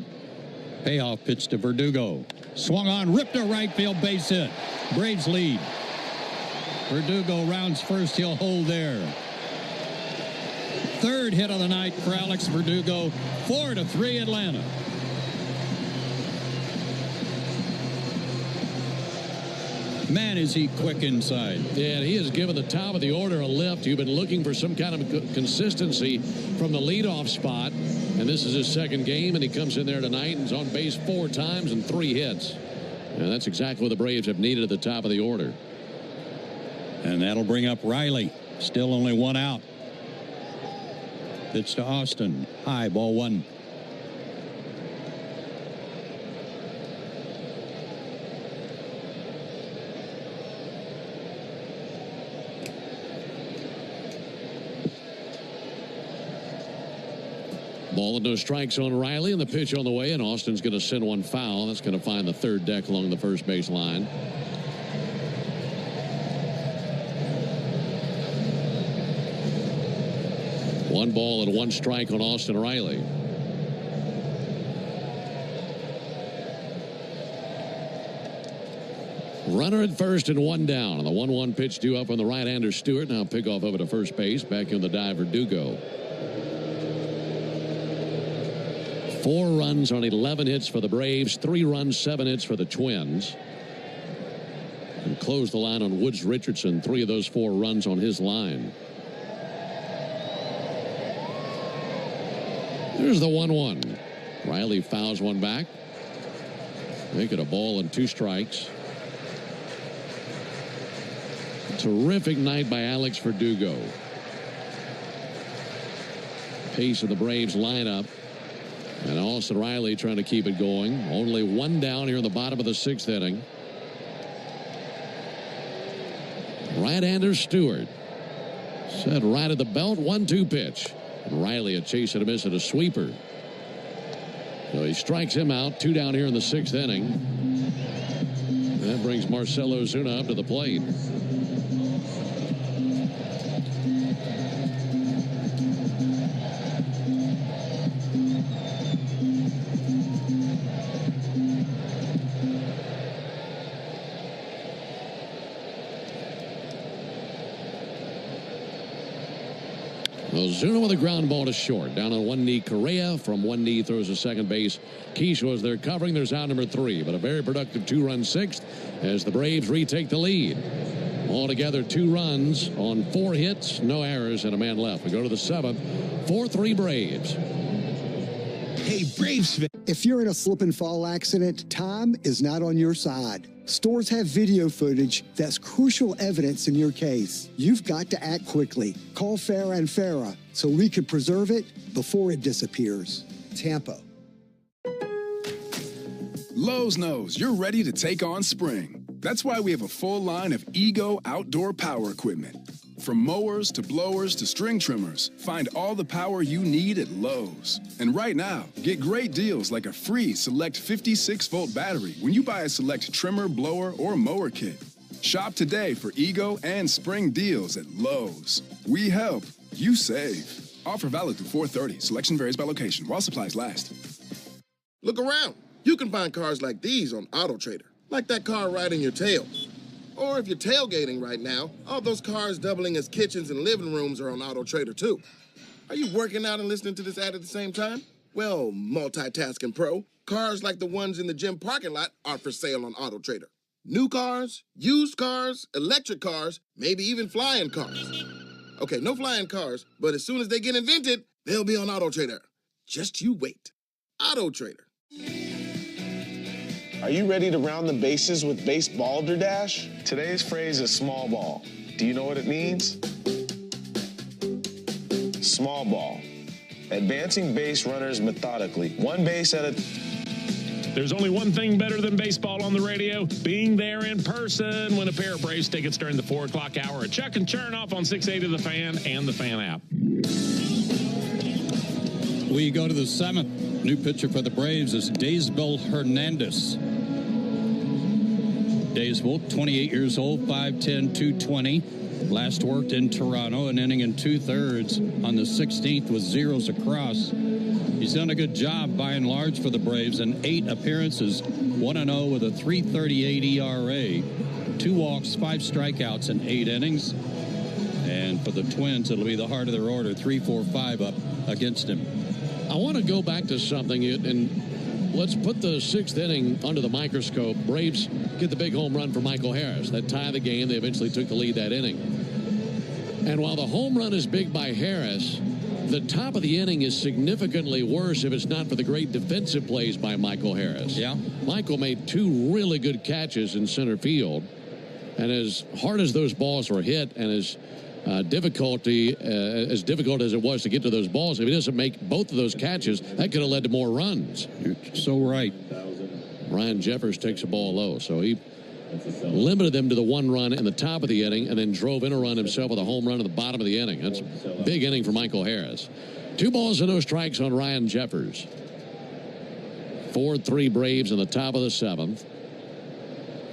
Payoff pitch to Verdugo. Swung on, ripped to right field, base hit. Braves lead. Verdugo rounds first, he'll hold there. Third hit of the night for Alex Verdugo. 4-3 Atlanta. Man, is he quick inside. Yeah, and he has given the top of the order a lift. You've been looking for some kind of consistency from the leadoff spot. And this is his second game, and he comes in there tonight and is on base 4 times and 3 hits. And that's exactly what the Braves have needed at the top of the order. And that'll bring up Riley. Still only 1 out. Pitch to Austin. High, ball 1. Ball and no strikes on Riley, and the pitch on the way, and Austin's going to send one foul. That's going to find the third deck along the first base line. One ball and 1 strike on Austin Riley. Runner at first and 1 down. And the 1-1 pitch due up on the right-hander Stewart. Now pick off over to first base. Back in the dive Verdugo. 4 runs on 11 hits for the Braves. 3 runs, 7 hits for the Twins. And close the line on Woods Richardson. 3 of those 4 runs on his line. There's the 1-1. Riley fouls one back. Make it a ball and 2 strikes. Terrific night by Alex Verdugo. Pace of the Braves lineup. And Austin Riley trying to keep it going. Only 1 down here in the bottom of the 6th inning. Right-hander Stewart. Set right at the belt. 1-2 pitch. And Riley a chase and a miss at a sweeper. So he strikes him out. 2 down here in the 6th inning. That brings Marcell Ozuna up to the plate. Ozuna with a ground ball to short. Down on one knee, Correa. From one knee throws to second base. Keyshaw as they're covering. There's out number 3. But a very productive 2-run 6th as the Braves retake the lead. Altogether 2 runs on 4 hits, no errors, and a man left. We go to the 7th. 4-3 Braves. Hey, Braves fan. If you're in a slip and fall accident, time is not on your side. Stores have video footage that's crucial evidence in your case. You've got to act quickly. Call Farah and Farah so we can preserve it before it disappears. Tampa. Lowe's knows you're ready to take on spring. That's why we have a full line of Ego outdoor power equipment. From mowers to blowers to string trimmers, find all the power you need at Lowe's. And right now, get great deals like a free Select 56-volt battery when you buy a Select trimmer, blower, or mower kit. Shop today for Ego and spring deals at Lowe's. We help, you save. Offer valid through 4/30. Selection varies by location while supplies last. Look around. You can find cars like these on AutoTrader, like that car right in your tail. Or if you're tailgating right now, all those cars doubling as kitchens and living rooms are on AutoTrader too. Are you working out and listening to this ad at the same time? Well, multitasking pro, cars like the ones in the gym parking lot are for sale on AutoTrader. New cars, used cars, electric cars, maybe even flying cars. Okay, no flying cars, but as soon as they get invented, they'll be on AutoTrader. Just you wait. AutoTrader. Are you ready to round the bases with base balderdash? Today's phrase is small ball. Do you know what it means? Small ball. Advancing base runners methodically, one base at a... There's only one thing better than baseball on the radio, being there in person. Win a pair of Braves tickets during the 4 o'clock hour at Chuck and Chernoff on 680 The Fan and the Fan app. We go to the 7th. New pitcher for the Braves is Daysbel Hernandez. Daysbel, 28 years old, 5'10", 220. Last worked in Toronto, an inning and 2/3 on the 16th with zeros across. He's done a good job by and large for the Braves in 8 appearances, 1-0 with a 3.38 ERA, 2 walks, 5 strikeouts in 8 innings. And for the Twins, it'll be the heart of their order, 3-4-5 up against him. I want to go back to something, and let's put the 6th inning under the microscope. Braves get the big home run for Michael Harris. That tie the game. They eventually took the lead that inning. And while the home run is big by Harris, the top of the inning is significantly worse if it's not for the great defensive plays by Michael Harris. Yeah. Michael made 2 really good catches in center field. And as hard as those balls were hit and as difficult as it was to get to those balls, if he doesn't make both of those catches, that could have led to more runs. You're so right. Ryan Jeffers takes a ball low, so he limited them to the 1 run in the top of the inning and then drove in a run himself with a home run at the bottom of the inning. That's a big inning for Michael Harris. 2 balls and no strikes on Ryan Jeffers. 4-3 Braves in the top of the 7th.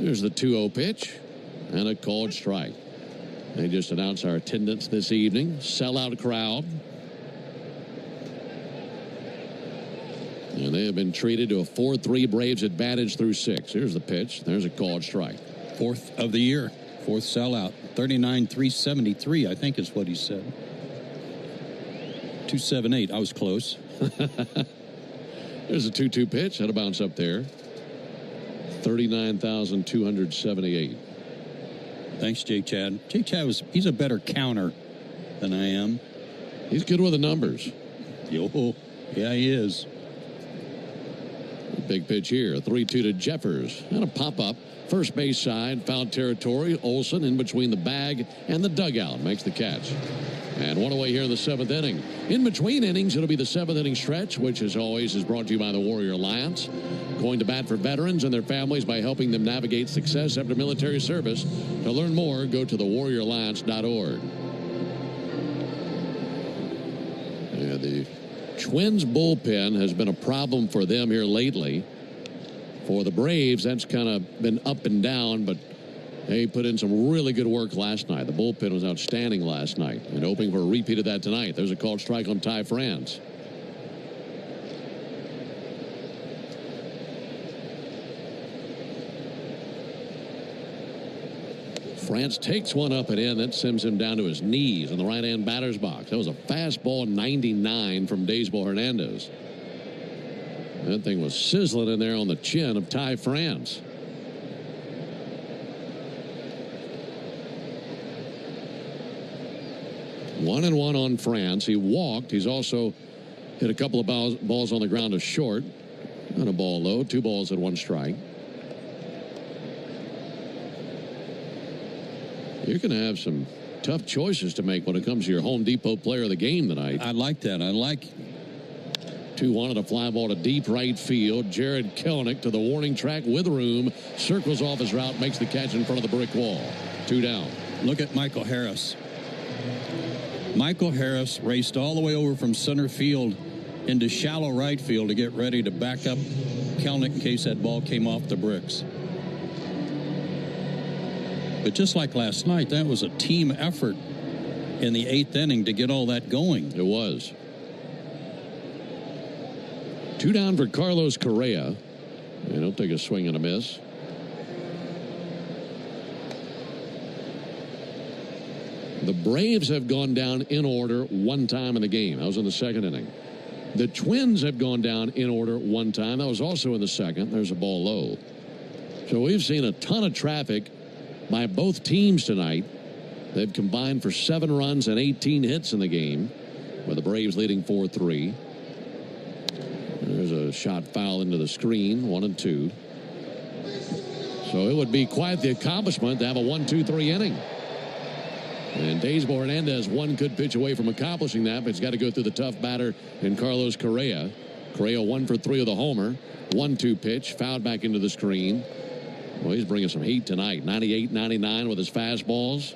Here's the 2-0 pitch and a called strike. They just announced our attendance this evening. Sellout crowd. And they have been treated to a 4-3 Braves advantage through 6. Here's the pitch. There's a called strike. 4th of the year. 4th sellout. 39-373, I think is what he said. 278. I was close. There's a 2-2 pitch. That'll bounce up there. 39,278. Thanks, Jay Chad. Jay Chad he's a better counter than I am. He's good with the numbers. Yo, yeah, he is. Big pitch here. A 3-2 to Jeffers. And a pop-up. First base side. Foul territory. Olsen in between the bag and the dugout. Makes the catch. And one away here in the 7th inning. In between innings, it'll be the 7th inning stretch, which as always is brought to you by the Warrior Alliance. Going to bat for veterans and their families by helping them navigate success after military service. To learn more, go to thewarrioralliance.org. Yeah, the Twins bullpen has been a problem for them here lately. For the Braves, that's kind of been up and down, but they put in some really good work last night. The bullpen was outstanding last night, and hoping for a repeat of that tonight. There's a called strike on Ty France. France takes one up and in. That sends him down to his knees in the right-hand batter's box. That was a fastball 99 from Daysbel Hernandez. That thing was sizzling in there on the chin of Ty France. One and one on France. He walked. He's also hit a couple of balls on the ground to short. And a ball low. 2 balls and 1 strike. You're going to have some tough choices to make when it comes to your Home Depot player of the game tonight. I like that. I like 2-1 and a fly ball to deep right field. Jared Kelenic to the warning track with room. Circles off his route, makes the catch in front of the brick wall. 2 down. Look at Michael Harris. Michael Harris raced all the way over from center field into shallow right field to get ready to back up Kelenic in case that ball came off the bricks. But just like last night, that was a team effort in the 8th inning to get all that going. It was. 2 down for Carlos Correa. And he'll take a swing and a miss. The Braves have gone down in order 1 time in the game. That was in the 2nd inning. The Twins have gone down in order 1 time. That was also in the 2nd. There's a ball low. So we've seen a ton of traffic by both teams tonight. They've combined for 7 runs and 18 hits in the game, with the Braves leading 4-3. There's a shot foul into the screen, 1-2. So it would be quite the accomplishment to have a 1-2-3 inning. And Daysbel Hernandez, 1 good pitch away from accomplishing that, but he's got to go through the tough batter in Carlos Correa. Correa 1 for 3 with a homer. 1-2 pitch, fouled back into the screen. Well, he's bringing some heat tonight. 98, 99 with his fastballs.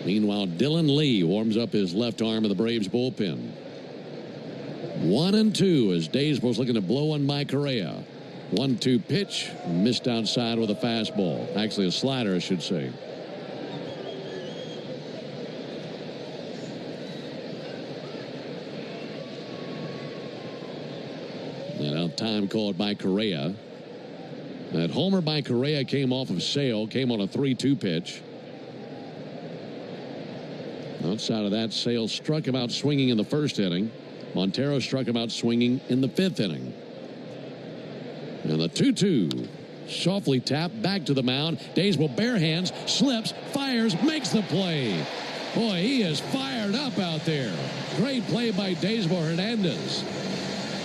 Meanwhile, Dylan Lee warms up his left arm of the Braves bullpen. 1-2 as Daysbel's looking to blow one by Correa. 1-2 pitch, missed outside with a fastball. Actually, a slider, I should say. And now time called by Correa. That homer by Correa came off of Sale, came on a 3-2 pitch. Outside of that, Sale struck him out swinging in the 1st inning. Montero struck him out swinging in the 5th inning. And the 2-2. Softly tapped back to the mound. Daysbel bare hands, slips, fires, makes the play. Boy, he is fired up out there. Great play by Daysbel Hernandez.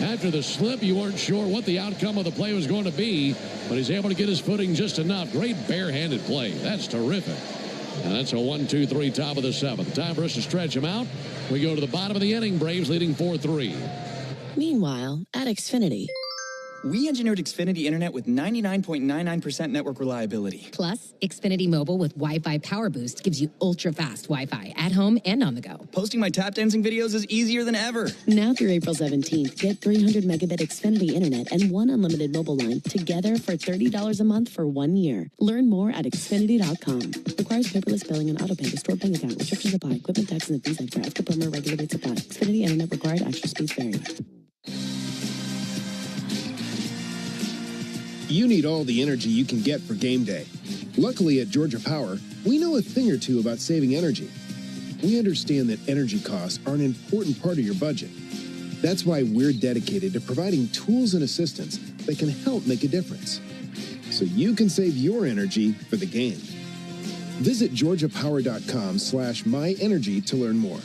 After the slip, you weren't sure what the outcome of the play was going to be, but he's able to get his footing just enough. Great barehanded play. That's terrific. And that's a 1-2-3 top of the 7th. Time for us to stretch him out. We go to the bottom of the inning. Braves leading 4-3. Meanwhile, at Xfinity. We engineered Xfinity Internet with 99.99% network reliability. Plus, Xfinity Mobile with Wi-Fi Power Boost gives you ultra-fast Wi-Fi at home and on the go. Posting my tap dancing videos is easier than ever. Now through April 17th, get 300 megabit Xfinity Internet and 1 unlimited mobile line together for $30 a month for 1 year. Learn more at Xfinity.com. Requires paperless billing and autopay to store bank account. Restrictions apply. Equipment tax and fees for extra promo regular rate supply. Xfinity Internet required. Actual speeds vary. You need all the energy you can get for game day. Luckily at Georgia Power, we know a thing or two about saving energy. We understand that energy costs are an important part of your budget. That's why we're dedicated to providing tools and assistance that can help make a difference, so you can save your energy for the game. Visit georgiapower.com/myenergy to learn more.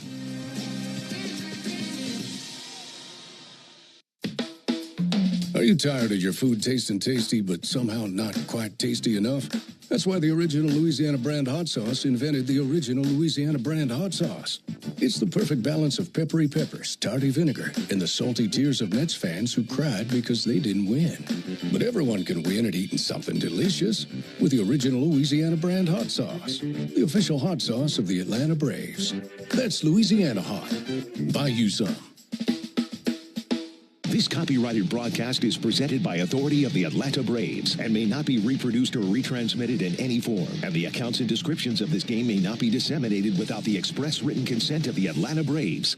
Are you tired of your food tasting tasty but somehow not quite tasty enough? That's why the original Louisiana brand hot sauce invented the original Louisiana brand hot sauce. It's the perfect balance of peppery peppers, tarty vinegar, and the salty tears of Mets fans who cried because they didn't win. But everyone can win at eating something delicious with the original Louisiana brand hot sauce, the official hot sauce of the Atlanta Braves. That's Louisiana hot. Buy you some. This copyrighted broadcast is presented by authority of the Atlanta Braves and may not be reproduced or retransmitted in any form. And the accounts and descriptions of this game may not be disseminated without the express written consent of the Atlanta Braves.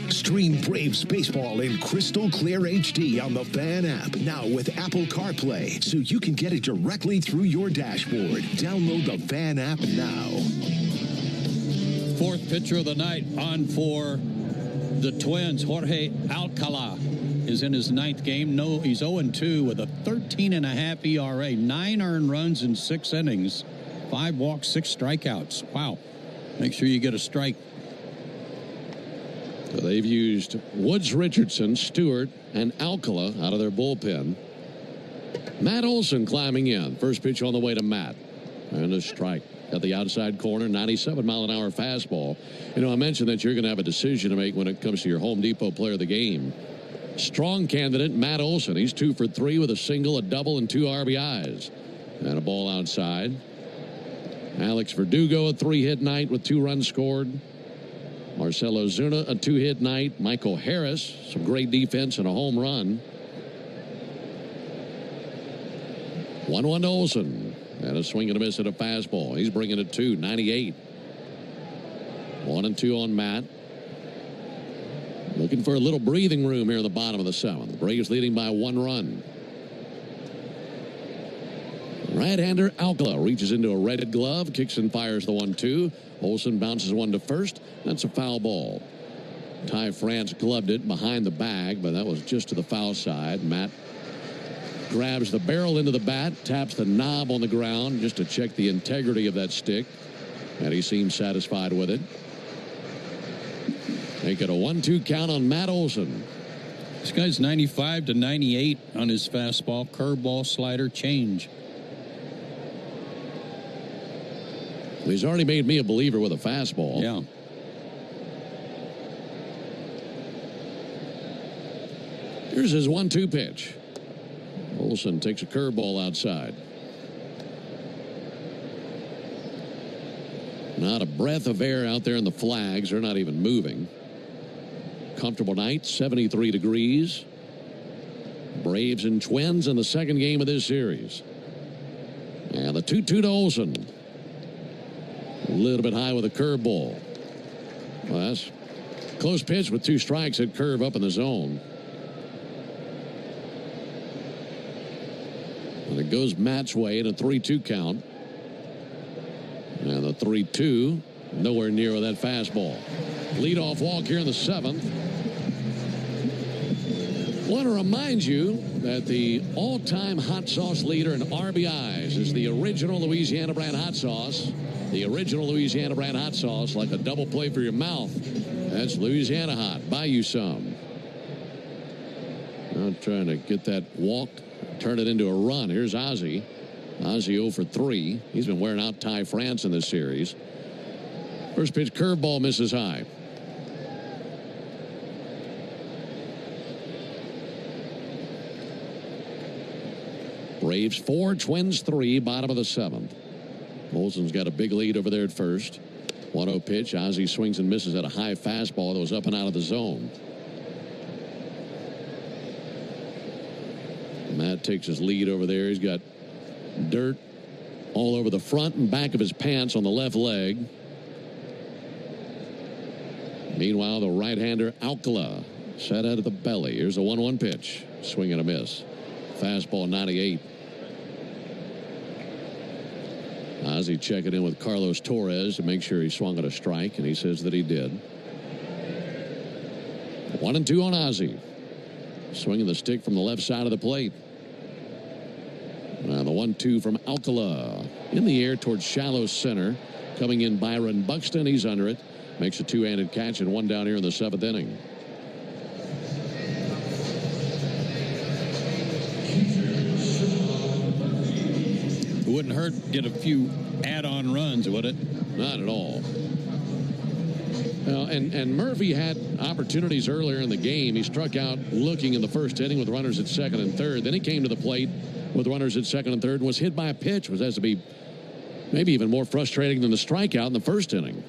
Stream Braves baseball in crystal clear HD on the Fan app, now with Apple CarPlay, so you can get it directly through your dashboard. Download the Fan app now. 4th pitcher of the night on for the Twins. Jorge Alcala is in his 9th game. No, he's 0-2 with a 13.5 ERA, 9 earned runs in 6 innings, 5 walks, 6 strikeouts. Wow. Make sure you get a strike. So they've used Woods, Richardson, Stewart, and Alcala out of their bullpen. Matt Olson climbing in. First pitch on the way to Matt. And a strike. At the outside corner, 97-mile-an-hour fastball. You know, I mentioned that you're going to have a decision to make when it comes to your Home Depot player of the game. Strong candidate, Matt Olson. He's 2 for 3 with a single, a double, and 2 RBIs. And a ball outside. Alex Verdugo, a 3-hit night with 2 runs scored. Marcelo Zuna, a 2-hit night. Michael Harris, some great defense and a home run. 1-1 to Olsen. And a swing and a miss at a fastball. He's bringing it to 98. 1-2 on Matt. Looking for a little breathing room here in the bottom of the 7th. Braves leading by 1 run. Right-hander Alcala reaches into a red glove, kicks and fires the 1-2. Olsen bounces one to first. That's a foul ball. Ty France gloved it behind the bag, but that was just to the foul side. Matt grabs the barrel into the bat, taps the knob on the ground just to check the integrity of that stick, and he seems satisfied with it. Make it a 1-2 count on Matt Olsen. This guy's 95 to 98 on his fastball, curveball, slider, change. He's already made me a believer with a fastball. Yeah. Here's his 1-2 pitch. Olsen takes a curveball outside. Not a breath of air out there in the flags. They're not even moving. Comfortable night, 73 degrees. Braves and Twins in the second game of this series. And the 2-2 to Olsen. A little bit high with a curveball. Well, that's close pitch with 2 strikes at curve up in the zone. And it goes Matt's way in a 3-2 count. And the 3-2, nowhere near with that fastball. Leadoff walk here in the 7th. Want to remind you that the all-time hot sauce leader in RBIs is the original Louisiana brand hot sauce. The original Louisiana brand hot sauce, like a double play for your mouth. That's Louisiana Hot. Buy you some. I'm trying to get that walk, turn it into a run. Here's Ozzie. Ozzie 0 for 3. He's been wearing out Ty France in this series. First pitch curveball misses high. Braves 4, Twins 3, bottom of the 7th. Olsen's got a big lead over there at first. 1-0 pitch. Ozzie swings and misses at a high fastball that was up and out of the zone. Matt takes his lead over there. He's got dirt all over the front and back of his pants on the left leg. Meanwhile, the right-hander Alcala set out of the belly. Here's a 1-1 pitch. Swing and a miss. Fastball 98. Ozzie checking in with Carlos Torres to make sure he swung at a strike, and he says that he did. 1-2 on Ozzie. Swinging the stick from the left side of the plate. Now the 1-2 from Alcala. In the air towards shallow center. Coming in Byron Buxton. He's under it. Makes a two-handed catch and one down here in the 7th inning. It wouldn't hurt to get a few add-on runs, would it? Not at all. And Murphy had opportunities earlier in the game. He struck out looking in the first inning with runners at second and third. Then he came to the plate with runners at second and third and was hit by a pitch, which has to be maybe even more frustrating than the strikeout in the first inning.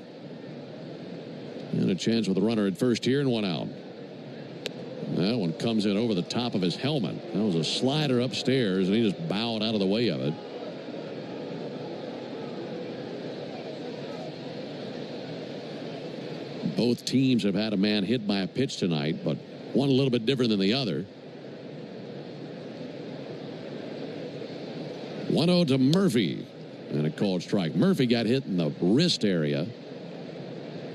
And a chance with a runner at first here and one out. That one comes in over the top of his helmet. That was a slider upstairs, and he just bowed out of the way of it. Both teams have had a man hit by a pitch tonight, but one a little bit different than the other. 1-0 to Murphy, and a called strike. Murphy got hit in the wrist area,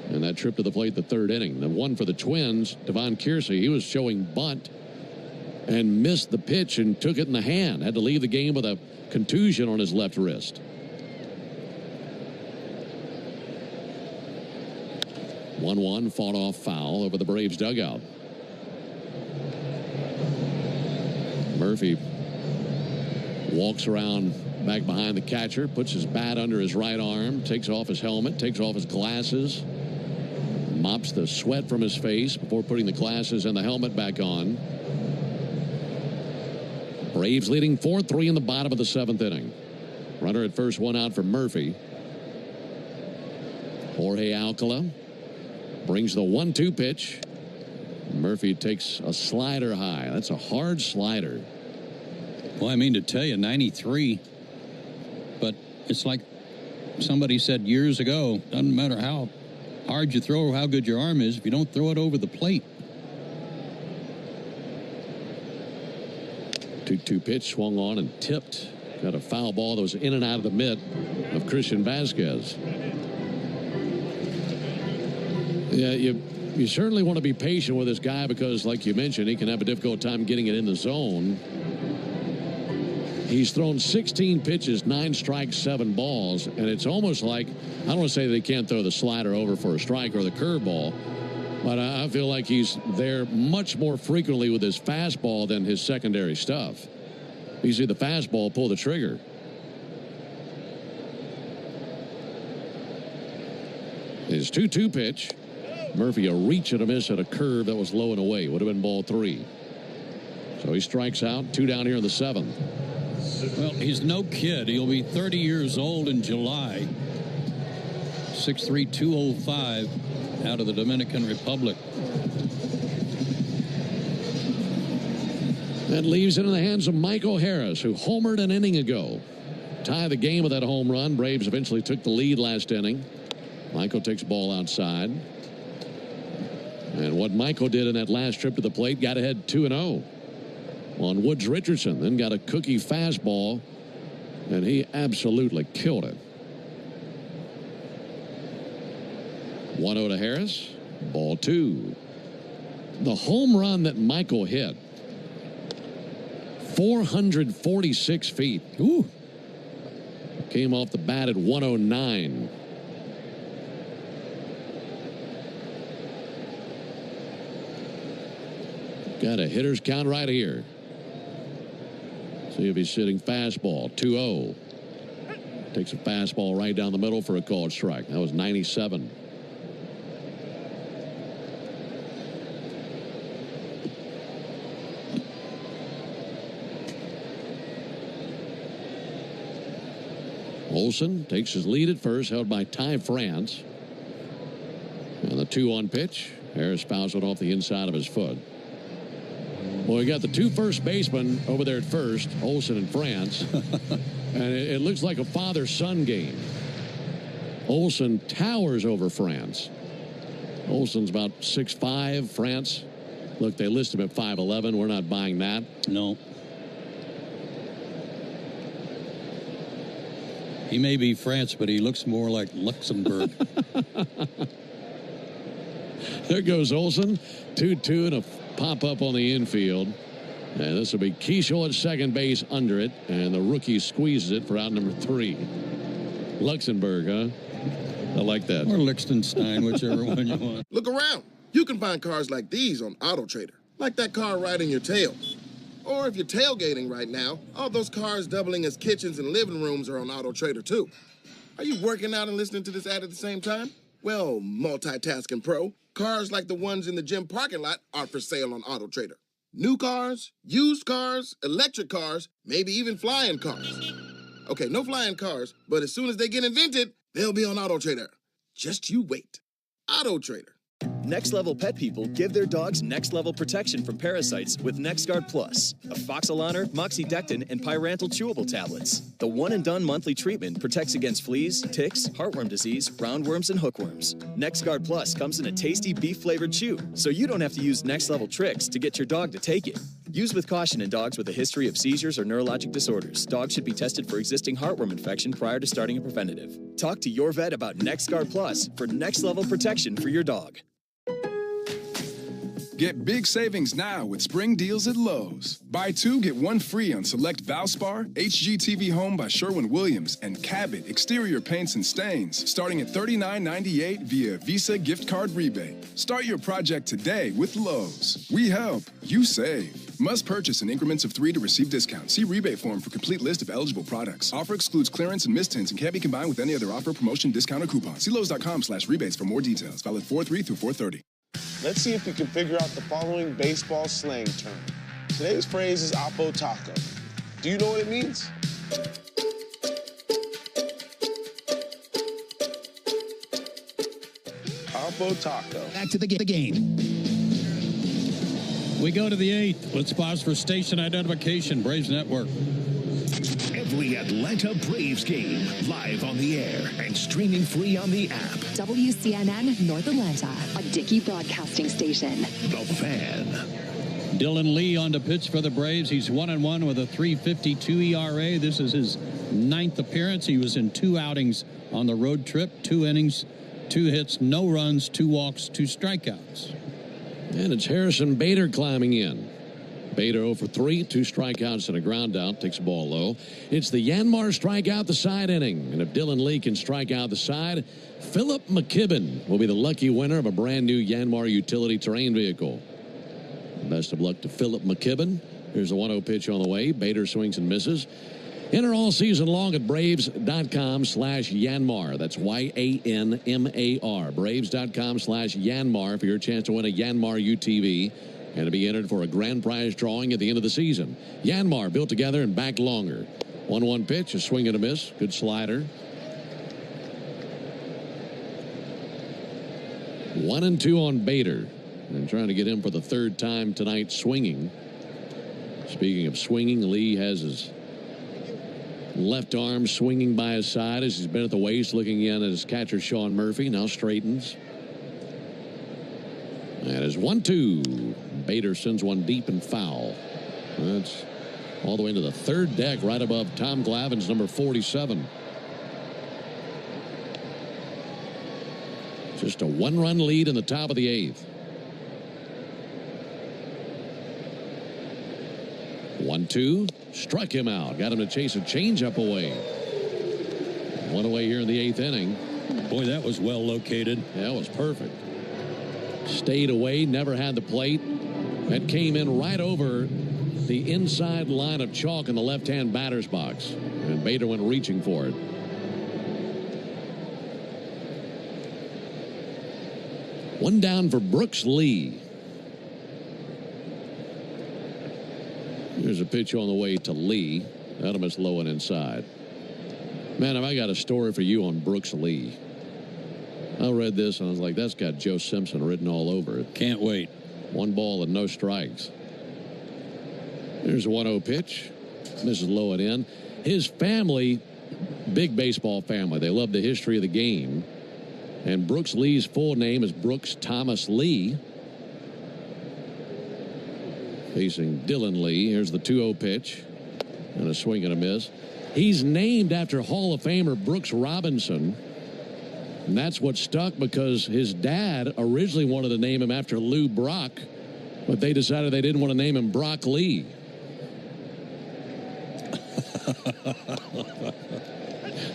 and that trip to the plate the 3rd inning. The one for the Twins, Devon Kiersey, he was showing bunt and missed the pitch and took it in the hand. Had to leave the game with a contusion on his left wrist. 1-1, fought off foul over the Braves dugout. Murphy walks around back behind the catcher, puts his bat under his right arm, takes off his helmet, takes off his glasses, mops the sweat from his face before putting the glasses and the helmet back on. Braves leading 4-3 in the bottom of the 7th inning. Runner at first, one out for Murphy. Jorge Alcala brings the 1-2 pitch. Murphy takes a slider high. That's a hard slider. Well, I mean to tell you, 93. But it's like somebody said years ago, doesn't matter how hard you throw or how good your arm is, if you don't throw it over the plate. 2-2 pitch swung on and tipped. Got a foul ball that was in and out of the mitt of Christian Vasquez. Yeah, you certainly want to be patient with this guy because, like you mentioned, he can have a difficult time getting it in the zone. He's thrown 16 pitches, 9 strikes, 7 balls, and it's almost like, I don't want to say that he can't throw the slider over for a strike or the curveball, but I feel like he's there much more frequently with his fastball than his secondary stuff. You see the fastball pull the trigger. His 2-2 pitch. Murphy a reach and a miss at a curve that was low and away. Would have been ball 3. So he strikes out. 2 down here in the 7th. Well, he's no kid. He'll be 30 years old in July. 6'3", 205 out of the Dominican Republic. That leaves it in the hands of Michael Harris, who homered an inning ago. Tie the game with that home run. Braves eventually took the lead last inning. Michael takes ball outside. And what Michael did in that last trip to the plate, got ahead 2-0 on Woods Richardson. Then got a cookie fastball, and he absolutely killed it. 1-0 to Harris. Ball 2. The home run that Michael hit, 446 feet. Ooh. Came off the bat at 109. Got a hitter's count right here. See if he's sitting fastball. 2-0. Takes a fastball right down the middle for a called strike. That was 97. Olsen takes his lead at first, held by Ty France. And the 2-1 pitch. Harris fouls it off the inside of his foot. Well, we got the 2 first basemen over there at first, Olsen and France. And it looks like a father-son game. Olsen towers over France. Olsen's about 6'5", France. Look, they list him at 5'11". We're not buying that. No. He may be France, but he looks more like Luxembourg. There goes Olsen. 2-2 and a pop-up on the infield. And this will be Keishel at second base under it. And the rookie squeezes it for out number 3. Luxembourg, huh? I like that. Or Liechtenstein, whichever one you want. Look around. You can find cars like these on AutoTrader. Like that car riding your tail. Or if you're tailgating right now, all those cars doubling as kitchens and living rooms are on AutoTrader too. Are you working out and listening to this ad at the same time? Well, multitasking pro, cars like the ones in the gym parking lot are for sale on AutoTrader. New cars, used cars, electric cars, maybe even flying cars. Okay, no flying cars, but as soon as they get invented, they'll be on AutoTrader. Just you wait. AutoTrader. Next Level Pet people give their dogs next level protection from parasites with NexGard Plus, Afoxolaner, Moxidectin, and Pyrantel chewable tablets. The one-and-done monthly treatment protects against fleas, ticks, heartworm disease, roundworms, and hookworms. NexGard Plus comes in a tasty beef-flavored chew, so you don't have to use next-level tricks to get your dog to take it. Use with caution in dogs with a history of seizures or neurologic disorders. Dogs should be tested for existing heartworm infection prior to starting a preventative. Talk to your vet about NexGard Plus for next-level protection for your dog. Get big savings now with spring deals at Lowe's. Buy 2, get 1 free on select Valspar, HGTV Home by Sherwin-Williams, and Cabot exterior paints and stains, starting at $39.98 via Visa gift card rebate. Start your project today with Lowe's. We help, you save. Must purchase in increments of 3 to receive discount. See rebate form for complete list of eligible products. Offer excludes clearance and mistints and can't be combined with any other offer, promotion, discount, or coupon. See Lowes.com/rebates for more details. Valid 4/3 through 4/30. Let's see if you can figure out the following baseball slang term. Today's phrase is Oppo Taco. Do you know what it means? Oppo Taco. Back to the game. We go to the 8th. Let's pause for station identification. Braves Network. Every Atlanta Braves game live on the air and streaming free on the app. WCNN North Atlanta, a Dickey broadcasting station. The Fan. Dylan Lee on to pitch for the Braves. He's 1-1 with a 3.52 ERA. This is his 9th appearance. He was in 2 outings on the road trip, 2 innings, 2 hits, no runs, 2 walks, 2 strikeouts. And it's Harrison Bader climbing in. Bader 0 for 3, 2 strikeouts and a ground out, takes the ball low. It's the Yanmar strikeout the side inning. And if Dylan Lee can strike out the side, Philip McKibben will be the lucky winner of a brand new Yanmar utility terrain vehicle. Best of luck to Philip McKibben. Here's a 1-0 pitch on the way. Bader swings and misses. Enter all season long at Braves.com/Yanmar. That's YANMAR. Braves.com/Yanmar for your chance to win a Yanmar UTV and to be entered for a grand prize drawing at the end of the season. Yanmar, built together and backed longer. 1-1 pitch, a swing and a miss. Good slider. 1-2 on Bader. And trying to get him for the 3rd time tonight swinging. Speaking of swinging, Lee has his left arm swinging by his side as he's been at the waist looking in at his catcher Sean Murphy. Now straightens. That is 1-2. Bader sends one deep and foul. That's all the way into the 3rd deck right above Tom Glavine's number 47. Just a 1-run lead in the top of the 8th. 1-2, struck him out. Got him to chase a changeup away. 1 away here in the 8th inning. Boy, that was well located. Yeah, it was perfect. Stayed away, never had the plate. That came in right over the inside line of chalk in the left-hand batter's box. And Bader went reaching for it. One down for Brooks Lee. Here's a pitch on the way to Lee. Adam is low and inside. Man, have I got a story for you on Brooks Lee. I read this and I was like, that's got Joe Simpson written all over it. Can't wait. 1 ball and no strikes. There's a 1-0 pitch. This is low and in. His family, big baseball family. They love the history of the game. And Brooks Lee's full name is Brooks Thomas Lee. Facing Dylan Lee. Here's the 2-0 pitch. And a swing and a miss. He's named after Hall of Famer Brooks Robinson. And that's what stuck because his dad originally wanted to name him after Lou Brock. But they decided they didn't want to name him Brock Lee.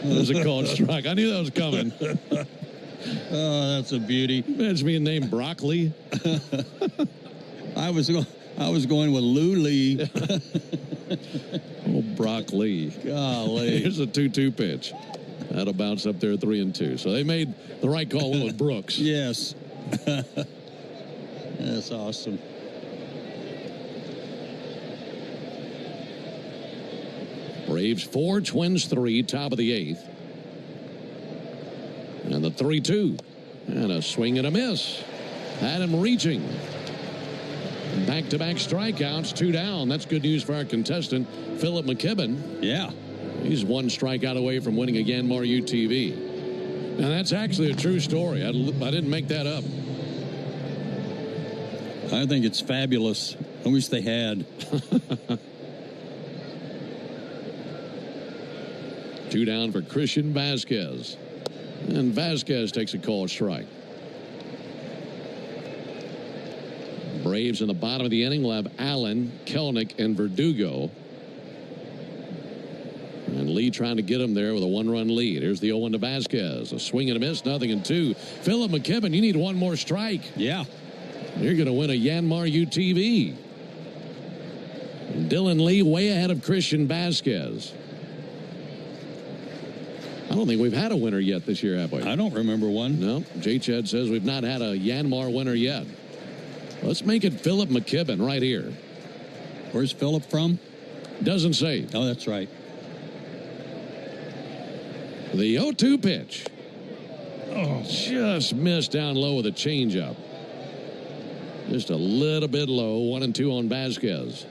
That was a called strike. I knew that was coming. Oh, that's a beauty. Imagine being named Broccoli. I was going with Lou Lee. Oh, Brock Lee. Golly. Here's a 2-2 pitch. That'll bounce up there 3-2. So they made the right call with Brooks. Yes. That's awesome. Braves 4, Twins 3, top of the 8th. And the 3-2. And a swing and a miss. Had him reaching. Back-to-back strikeouts, 2 down. That's good news for our contestant, Philip McKibben. Yeah. He's 1 strikeout away from winning a Yanmar UTV. Now, that's actually a true story. I didn't make that up. I think it's fabulous. I wish they had. 2 down for Christian Vasquez. And Vasquez takes a called strike. Braves in the bottom of the inning will have Allen, Kelnick, and Verdugo. And Lee trying to get him there with a 1-run lead. Here's the 0-1 to Vasquez. A swing and a miss, 0-2. Philip McKibben, you need 1 more strike. Yeah. You're going to win a Yanmar UTV. Dylan Lee way ahead of Christian Vasquez. I don't think we've had a winner yet this year, have we? I don't remember one. No. J-Chad says we've not had a Yanmar winner yet. Let's make it Philip McKibben right here. Where's Philip from? Doesn't say. Oh, that's right. The 0-2 pitch. Oh, just missed down low with a changeup. Just a little bit low. 1-2 on Vasquez.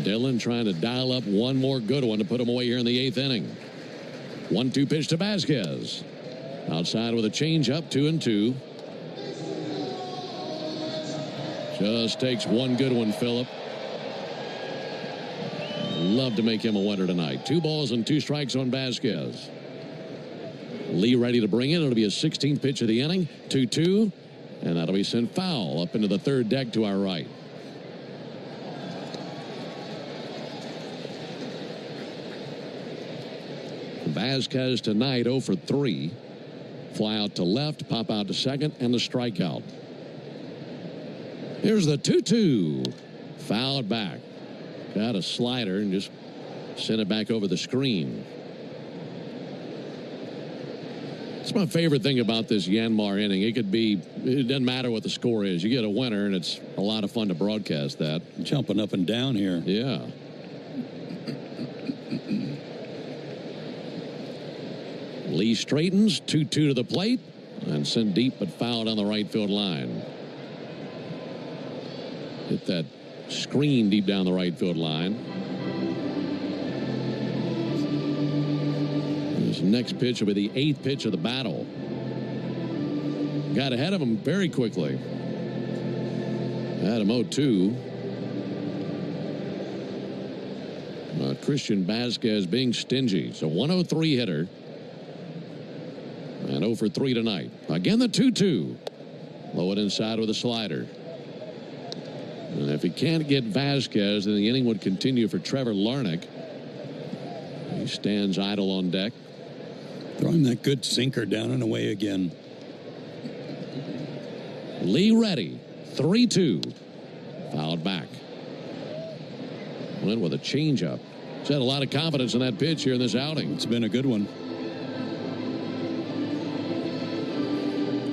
Dillon trying to dial up one more good one to put him away here in the 8th inning. 1-2 pitch to Vasquez. Outside with a changeup, 2-2. Just takes one good one, Phillip. Love to make him a winner tonight. 2 balls and 2 strikes on Vasquez. Lee ready to bring it. It'll be a 16th pitch of the inning. 2-2. And that'll be sent foul up into the 3rd deck to our right. Vasquez tonight 0 for 3. Fly out to left, pop out to second, and the strikeout. Here's the 2-2. Fouled back. Got a slider and just sent it back over the screen. It's my favorite thing about this Yanmar inning. It doesn't matter what the score is. You get a winner, and it's a lot of fun to broadcast that. Jumping up and down here. Yeah. Lee straightens, 2-2 to the plate, and sent deep but fouled on the right field line. Hit that screen deep down the right field line. This next pitch will be the 8th pitch of the battle. Got ahead of him very quickly. Had him 0-2. Christian Vasquez being stingy. So 103 hitter. And 0 for 3 tonight. Again, the 2-2. Low it inside with a slider. And if he can't get Vasquez, then the inning would continue for Trevor Larnach. He stands idle on deck. Throwing that good sinker down and away again. Lee ready. 3-2. Fouled back. Went with a changeup. He's had a lot of confidence in that pitch here in this outing. It's been a good one.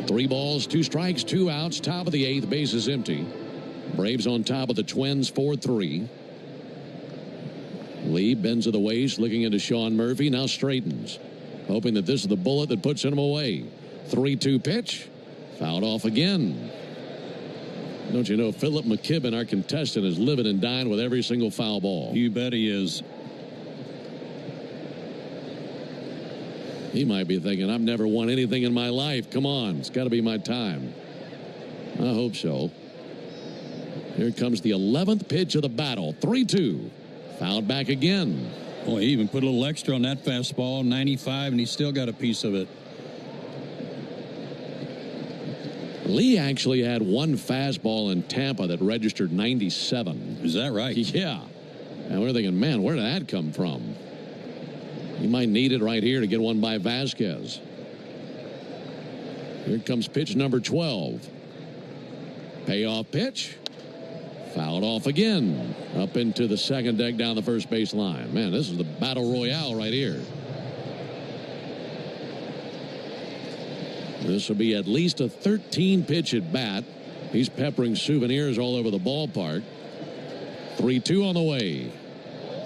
3 balls, 2 strikes, 2 outs. Top of the 8th, base is empty. Braves on top of the Twins, 4-3. Lee bends to the waist, looking into Sean Murphy. Now straightens, hoping that this is the bullet that puts him away. 3-2 pitch. Fouled off again. Don't you know, Phillip McKibben, our contestant, is living and dying with every single foul ball. You bet he is. He might be thinking, I've never won anything in my life. Come on, it's got to be my time. I hope so. Here comes the 11th pitch of the battle. 3-2. Fouled back again. Boy, he even put a little extra on that fastball, 95, and he still got a piece of it. Lee actually had one fastball in Tampa that registered 97. Is that right? Yeah. And we're thinking, man, where did that come from? He might need it right here to get one by Vasquez. Here comes pitch number 12. Payoff pitch. Fouled off again. Up into the second deck down the first base line. Man, this is the battle royale right here. This will be at least a 13-pitch at bat. He's peppering souvenirs all over the ballpark. 3-2 on the way.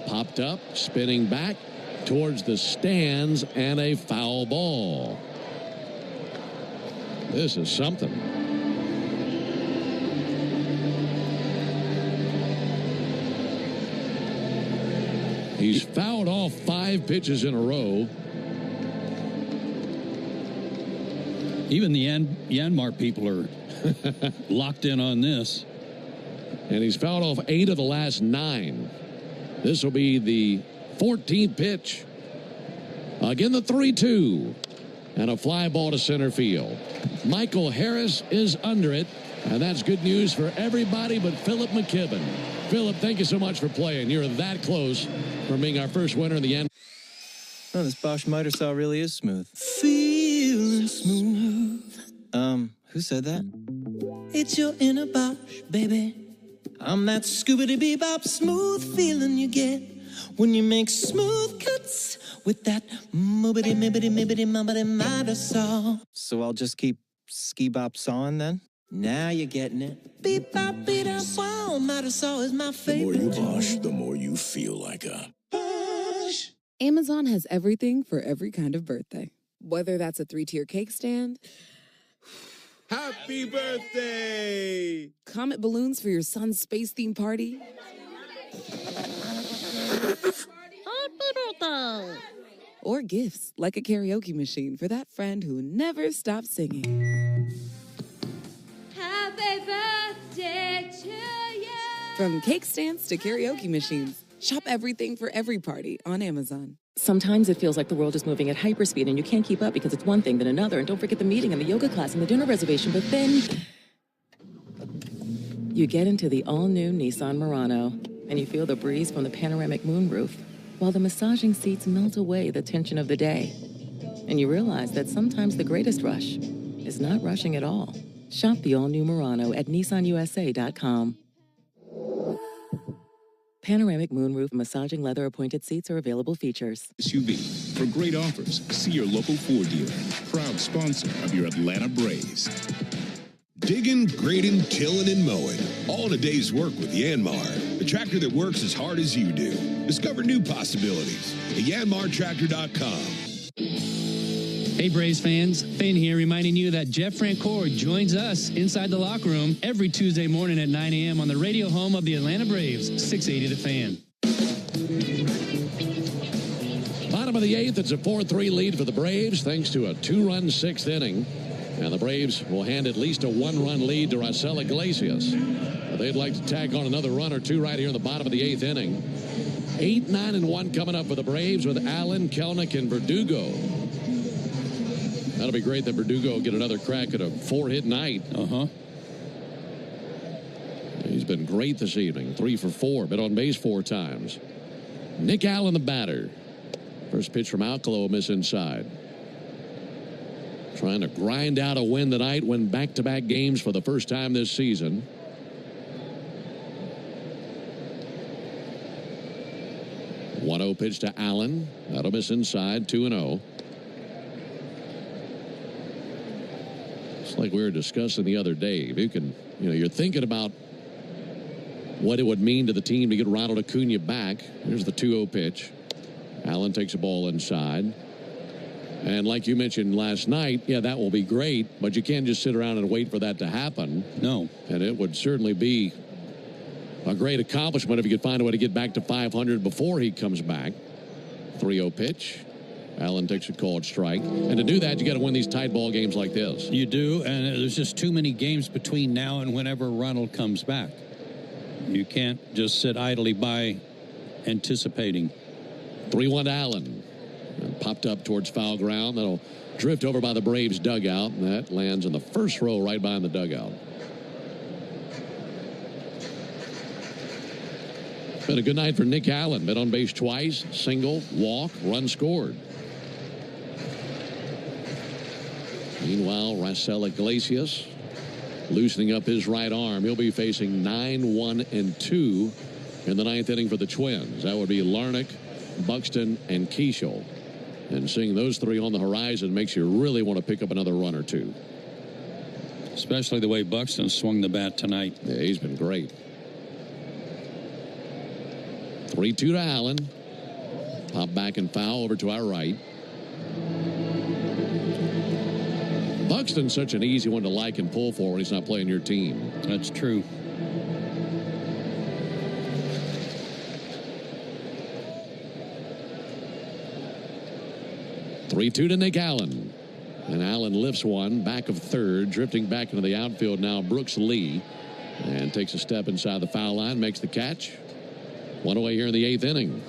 Popped up, spinning back towards the stands, and a foul ball. This is something. He's fouled off 5 pitches in a row. Even the Yanmar people are locked in on this. And he's fouled off 8 of the last 9. This will be the 14th pitch. Again, the 3-2. And a fly ball to center field. Michael Harris is under it. And that's good news for everybody but Phillip McKibben. Phillip, thank you so much for playing. You're that close from being our first winner in the end. Oh, this Bosch miter saw really is smooth. Feeling smooth. Who said that? It's your inner Bosch, baby. I'm that scoobity-bebop smooth feeling you get when you make smooth cuts with that moobity-mibbity-mibbity-mubbity miter saw. So I'll just keep ski-bop sawing then? Now you're getting it. Beep-bop, beat-up, wow, miter saw is my favorite. The more you Bosch, the more you feel like a Bosch. Amazon has everything for every kind of birthday. Whether that's a 3-tier cake stand Happy birthday! Comet balloons for your son's space theme party? Or gifts like a karaoke machine for that friend who never stops singing. Happy birthday to you. From cake stands to karaoke machines, shop everything for every party on Amazon. Sometimes it feels like the world is moving at hyperspeed and you can't keep up because it's one thing then another. And don't forget the meeting and the yoga class and the dinner reservation. But then you get into the all-new Nissan Murano and you feel the breeze from the panoramic moonroof while the massaging seats melt away the tension of the day. And you realize that sometimes the greatest rush is not rushing at all. Shop the all-new Murano at nissanusa.com. Panoramic moonroof massaging leather appointed seats are available features. SUV. For great offers, see your local Ford dealer. Proud sponsor of your Atlanta Braves. Digging, grading, tilling, and mowing. All in a day's work with Yanmar, the tractor that works as hard as you do. Discover new possibilities at yanmartractor.com. Hey Braves fans, Finn here reminding you that Jeff Francoeur joins us inside the locker room every Tuesday morning at 9 a.m. on the radio home of the Atlanta Braves, 680 The Fan. Bottom of the eighth, it's a 4-3 lead for the Braves thanks to a 2-run sixth inning. And the Braves will hand at least a 1-run lead to Raisel Iglesias. They'd like to tack on another run or two right here in the bottom of the eighth inning. 8, 9, and 1 coming up for the Braves with Allen, Kelenic, and Verdugo. That'll be great that Verdugo will get another crack at a 4-hit night. He's been great this evening. 3 for 4, been on base 4 times. Nick Allen, the batter. First pitch from Alcala, miss inside. Trying to grind out a win tonight, win back-to-back games for the first time this season. One-0 pitch to Allen. That'll miss inside, 2-0. Like we were discussing the other day, if you can, you're thinking about what it would mean to the team to get Ronald Acuna back. Here's the 2-0 pitch. Allen takes a ball inside. And like you mentioned last night, yeah, that will be great, but you can't just sit around and wait for that to happen. No. And it would certainly be a great accomplishment if you could find a way to get back to 500 before he comes back. 3-0 pitch. Allen takes a called strike. And to do that, you got to win these tight ball games like this. You do, and there's just too many games between now and whenever Ronald comes back. You can't just sit idly by anticipating. 3-1 to Allen. And popped up towards foul ground. That'll drift over by the Braves dugout. And that lands in the first row right behind the dugout. Been a good night for Nick Allen. Been on base twice. Single, walk, run scored. Meanwhile, Raisel Iglesias loosening up his right arm. He'll be facing 9-1-2 in the ninth inning for the Twins. That would be Larnach, Buxton, and Keishel. And seeing those three on the horizon makes you really want to pick up another run or two. Especially the way Buxton swung the bat tonight. Yeah, he's been great. 3-2 to Allen. Pop back and foul over to our right. Buxton's such an easy one to like and pull for when he's not playing your team. That's true. Three-two to Nick Allen. And Allen lifts one back of third, drifting back into the outfield now. Brooks Lee. And takes a step inside the foul line, makes the catch. One away here in the eighth inning.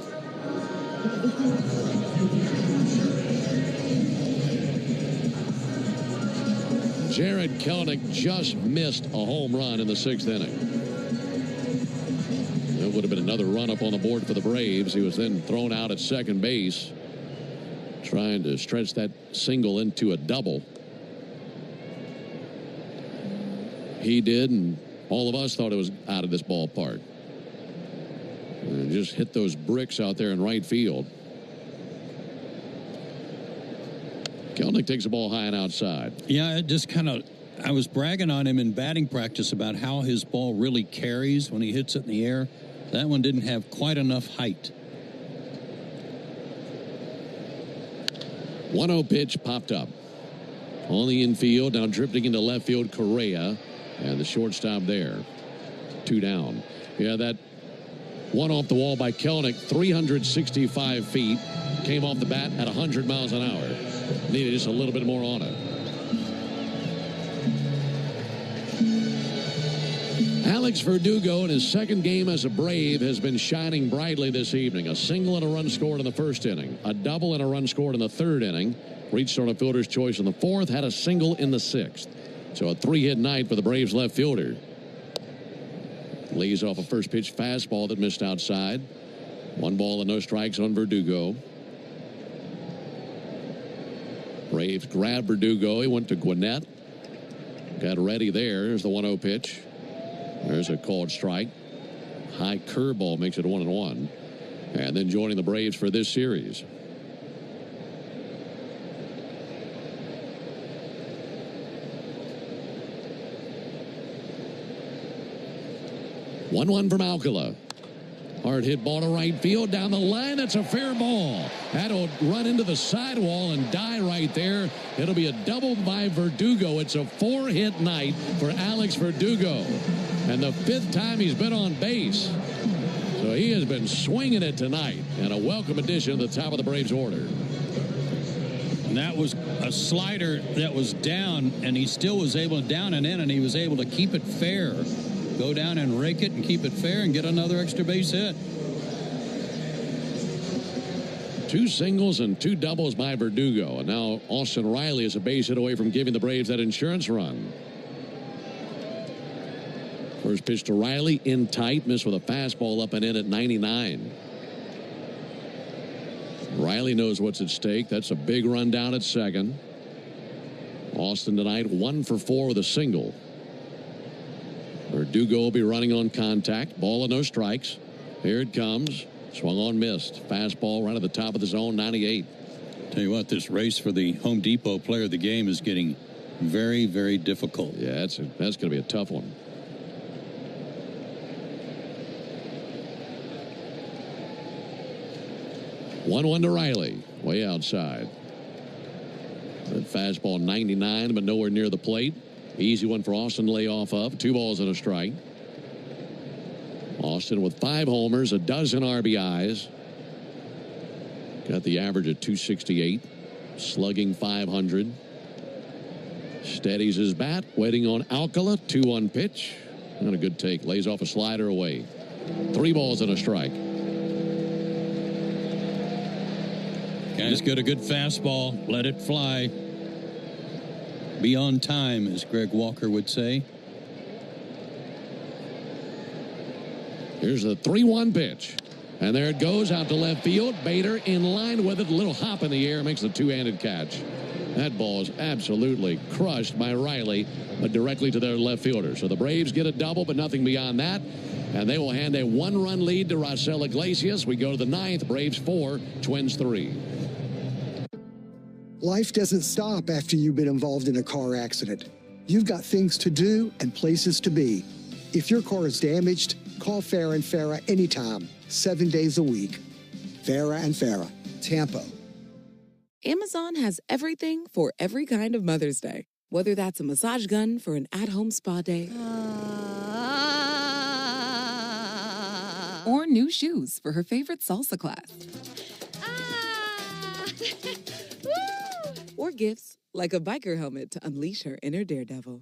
Jared Kelenic just missed a home run in the sixth inning. It would have been another run up on the board for the Braves. He was then thrown out at second base, trying to stretch that single into a double. He did, and all of us thought it was out of this ballpark. And just hit those bricks out there in right field. Kelenic takes the ball high and outside. Yeah, it just kind of, I was bragging on him in batting practice about how his ball really carries when he hits it in the air. That one didn't have quite enough height. 1-0 pitch popped up. on the infield. Now drifting into left field, Correa. And the shortstop there. 2 down. Yeah, that one off the wall by Kelenic, 365 feet. Came off the bat at 100 miles an hour. Needed just a little bit more on it. Alex Verdugo, in his second game as a Brave, has been shining brightly this evening. A single and a run scored in the first inning. A double and a run scored in the third inning. Reached on a fielder's choice in the fourth. Had a single in the sixth. So a 3-hit night for the Braves left fielder. Lays off a first pitch fastball that missed outside. 1 ball and no strikes on Verdugo. Braves grabbed Verdugo. He went to Gwinnett. Got ready there. There's the 1-0 pitch. There's a called strike. High curveball makes it 1-1. And then joining the Braves for this series. One from Alcala. Hard hit ball to right field down the line. That's a fair ball. That'll run into the sidewall and die right there. It'll be a double by Verdugo. It's a 4-hit night for Alex Verdugo. And the 5th time he's been on base. So he has been swinging it tonight. And a welcome addition to the top of the Braves order. And that was a slider that was down, and he still was able to down and in, and he was able to keep it fair. Go down and rake it and keep it fair and get another extra base hit. 2 singles and 2 doubles by Verdugo. And now Austin Riley is a base hit away from giving the Braves that insurance run. First pitch to Riley in tight. Missed with a fastball up and in at 99. Riley knows what's at stake. That's a big run down at second. Austin tonight 1 for 4 with a single. Verdugo will be running on contact. Ball and no strikes. Here it comes. Swung on, missed. Fastball right at the top of the zone, 98. Tell you what, this race for the Home Depot player of the game is getting very, very difficult. Yeah, that's going to be a tough one. One to Riley, way outside. That fastball 99, but nowhere near the plate. Easy one for Austin to lay off of. 2 balls and a strike. Austin with 5 homers, a dozen RBIs. Got the average at 268. Slugging 500. Steadies his bat. Waiting on Alcala. 2-1 pitch. And a good take. Lays off a slider away. 3 balls and a strike. Guys got a good fastball. Let it fly. Be on time, as Greg Walker would say. Here's a 3-1 pitch. And there it goes out to left field. Bader in line with it. A little hop in the air. Makes the 2-handed catch. That ball is absolutely crushed by Riley, but directly to their left fielder. So the Braves get a double, but nothing beyond that. And they will hand a 1-run lead to Raisel Iglesias. We go to the 9th. Braves 4, Twins 3. Life doesn't stop after you've been involved in a car accident. You've got things to do and places to be. If your car is damaged, call Farah & Farah anytime, 7 days a week. Farah & Farah, Tampa. Amazon has everything for every kind of Mother's Day. Whether that's a massage gun for an at-home spa day or new shoes for her favorite salsa class. Or gifts like a biker helmet to unleash her inner daredevil.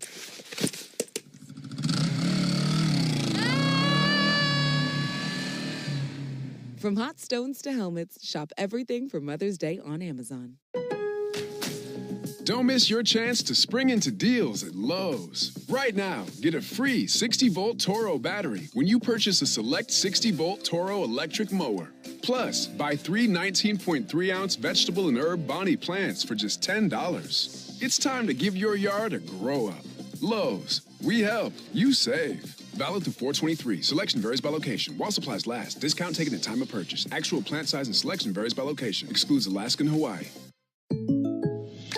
From hot stones to helmets, shop everything for Mother's Day on Amazon. Don't miss your chance to spring into deals at Lowe's. Right now, get a free 60-volt Toro battery when you purchase a select 60-volt Toro electric mower. Plus, buy 3 19.3-ounce vegetable and herb Bonnie plants for just $10. It's time to give your yard a grow-up. Lowe's. We help. You save. Valid through 4/23. Selection varies by location. While supplies last. Discount taken at time of purchase. Actual plant size and selection varies by location. Excludes Alaska and Hawaii.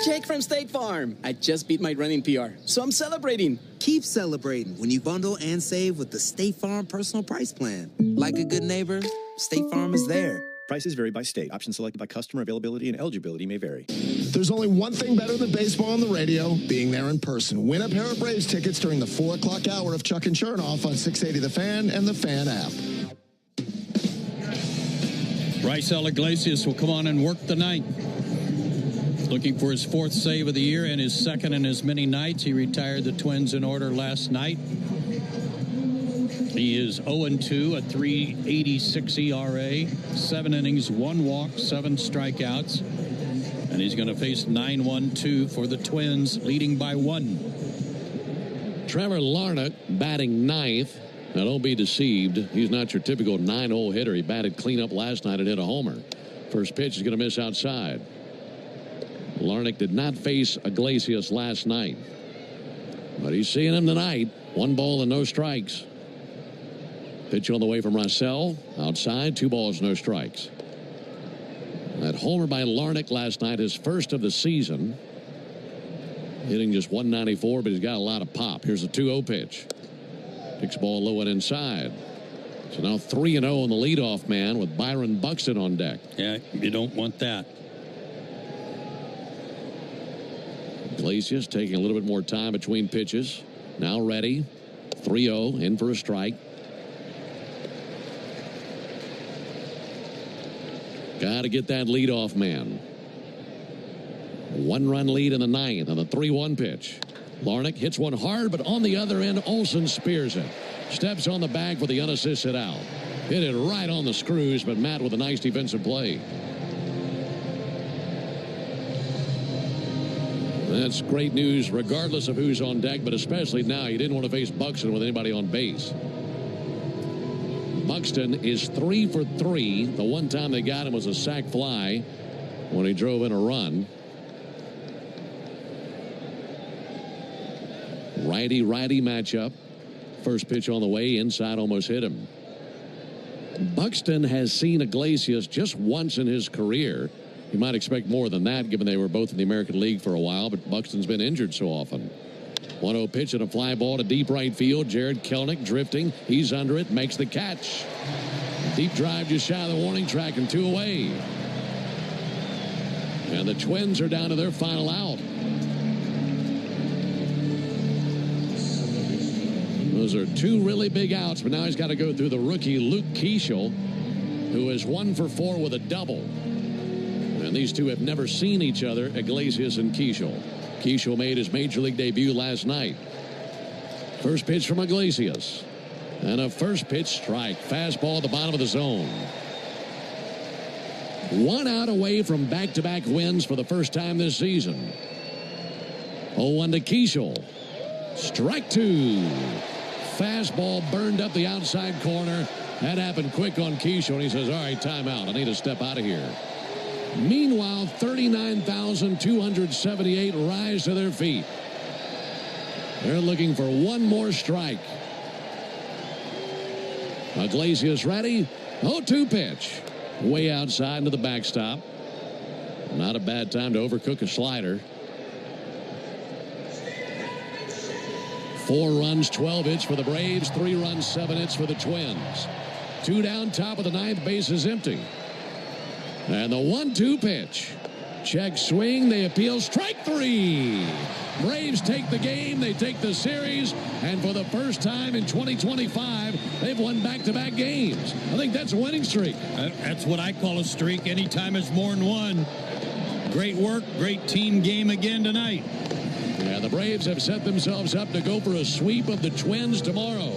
Jake from State Farm. I just beat my running PR, so I'm celebrating. Keep celebrating when you bundle and save with the State Farm Personal Price Plan. Like a good neighbor, State Farm is there. Prices vary by state. Options selected by customer. Availability and eligibility may vary. There's only one thing better than baseball on the radio, being there in person. Win a pair of Braves tickets during the 4 o'clock hour of Chuck and Chernoff on 680 The Fan and the Fan app. Raisel Iglesias will come on and work the ninth. Looking for his 4th save of the year and his 2nd in as many nights. He retired the Twins in order last night. He is 0-2, a 3.86 ERA, 7 innings, 1 walk, 7 strikeouts. And he's going to face 9-1-2 for the Twins, leading by 1. Trevor Larnach batting 9th. Now, don't be deceived. He's not your typical 9-hole hitter. He batted cleanup last night and hit a homer. First pitch is going to miss outside. Larnach did not face Iglesias last night, but he's seeing him tonight. 1 ball and no strikes. Pitch on the way from Raisel. Outside, 2 balls, no strikes. That homer by Larnach last night, his first of the season. Hitting just 194, but he's got a lot of pop. Here's a 2-0 pitch. Kicks ball low and inside. So now 3-0 on the leadoff man with Byron Buxton on deck. Yeah, you don't want that. Iglesias taking a little bit more time between pitches. Now ready. 3-0, in for a strike. Got to get that leadoff man. 1-run lead in the 9th on the 3-1 pitch. Larnach hits one hard, but on the other end, Olsen spears it. Steps on the bag for the unassisted out. Hit it right on the screws, but Matt with a nice defensive play. That's great news regardless of who's on deck, but especially now. You didn't want to face Buxton with anybody on base. Buxton is 3 for 3. The one time they got him was a sac fly when he drove in a run. Righty-righty matchup. First pitch on the way, inside, almost hit him. Buxton has seen Iglesias just once in his career. You might expect more than that, given they were both in the American League for a while, but Buxton's been injured so often. 1-0 pitch and a fly ball to deep right field. Jared Kelenic drifting. He's under it, makes the catch. Deep drive just shy of the warning track and 2 away. And the Twins are down to their final out. Those are 2 really big outs, but now he's got to go through the rookie Luke Keeschel, who is 1 for 4 with a double. And these two have never seen each other, Iglesias and Keeschel. Keeschel made his major league debut last night. First pitch from Iglesias. And a first pitch strike. Fastball at the bottom of the zone. 1 out away from back-to-back wins for the first time this season. 0-1 to Keeschel. Strike 2. Fastball burned up the outside corner. That happened quick on Keeschel, and he says, all right, timeout. I need to step out of here. Meanwhile, 39,278 rise to their feet. They're looking for 1 more strike. Iglesias ready. 0-2 pitch. Way outside into the backstop. Not a bad time to overcook a slider. 4 runs, 12 hits for the Braves. 3 runs, 7 hits for the Twins. 2 down, top of the 9th, base is empty. And the 1-2 pitch. Check swing. They appeal. Strike 3. Braves take the game. They take the series. And for the first time in 2025, they've won back-to-back games. I think that's a winning streak. That's what I call a streak. Anytime it's more than 1. Great work. Great team game again tonight. And the Braves have set themselves up to go for a sweep of the Twins tomorrow.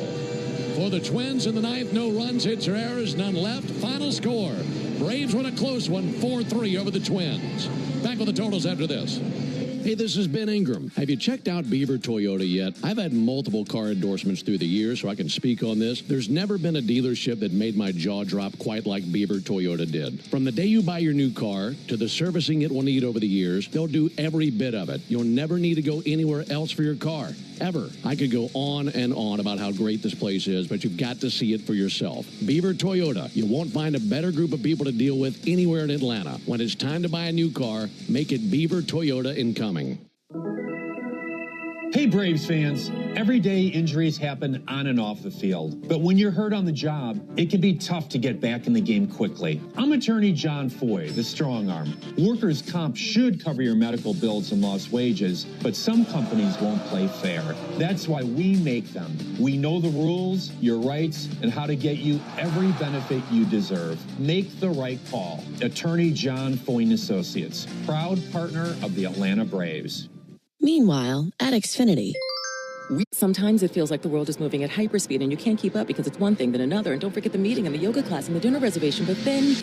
For the Twins in the 9th, no runs, hits, or errors, none left. Final score. Braves win a close one, 4-3 over the Twins. Back with the totals after this. Hey, this is Ben Ingram. Have you checked out Beaver Toyota yet? I've had multiple car endorsements through the years, so I can speak on this. There's never been a dealership that made my jaw drop quite like Beaver Toyota did. From the day you buy your new car to the servicing it will need over the years, they'll do every bit of it. You'll never need to go anywhere else for your car, ever. I could go on and on about how great this place is, but you've got to see it for yourself. Beaver Toyota. You won't find a better group of people to deal with anywhere in Atlanta. When it's time to buy a new car, make it Beaver Toyota in Cumming. Hey, Braves fans. Everyday injuries happen on and off the field, but when you're hurt on the job, it can be tough to get back in the game quickly. I'm attorney John Foy, the strong arm. Workers' comp should cover your medical bills and lost wages, but some companies won't play fair. That's why we make them. We know the rules, your rights, and how to get you every benefit you deserve. Make the right call. Attorney John Foy & Associates, proud partner of the Atlanta Braves. Meanwhile, at Xfinity. Sometimes it feels like the world is moving at hyperspeed and you can't keep up because it's one thing then another. And don't forget the meeting and the yoga class and the dinner reservation. But then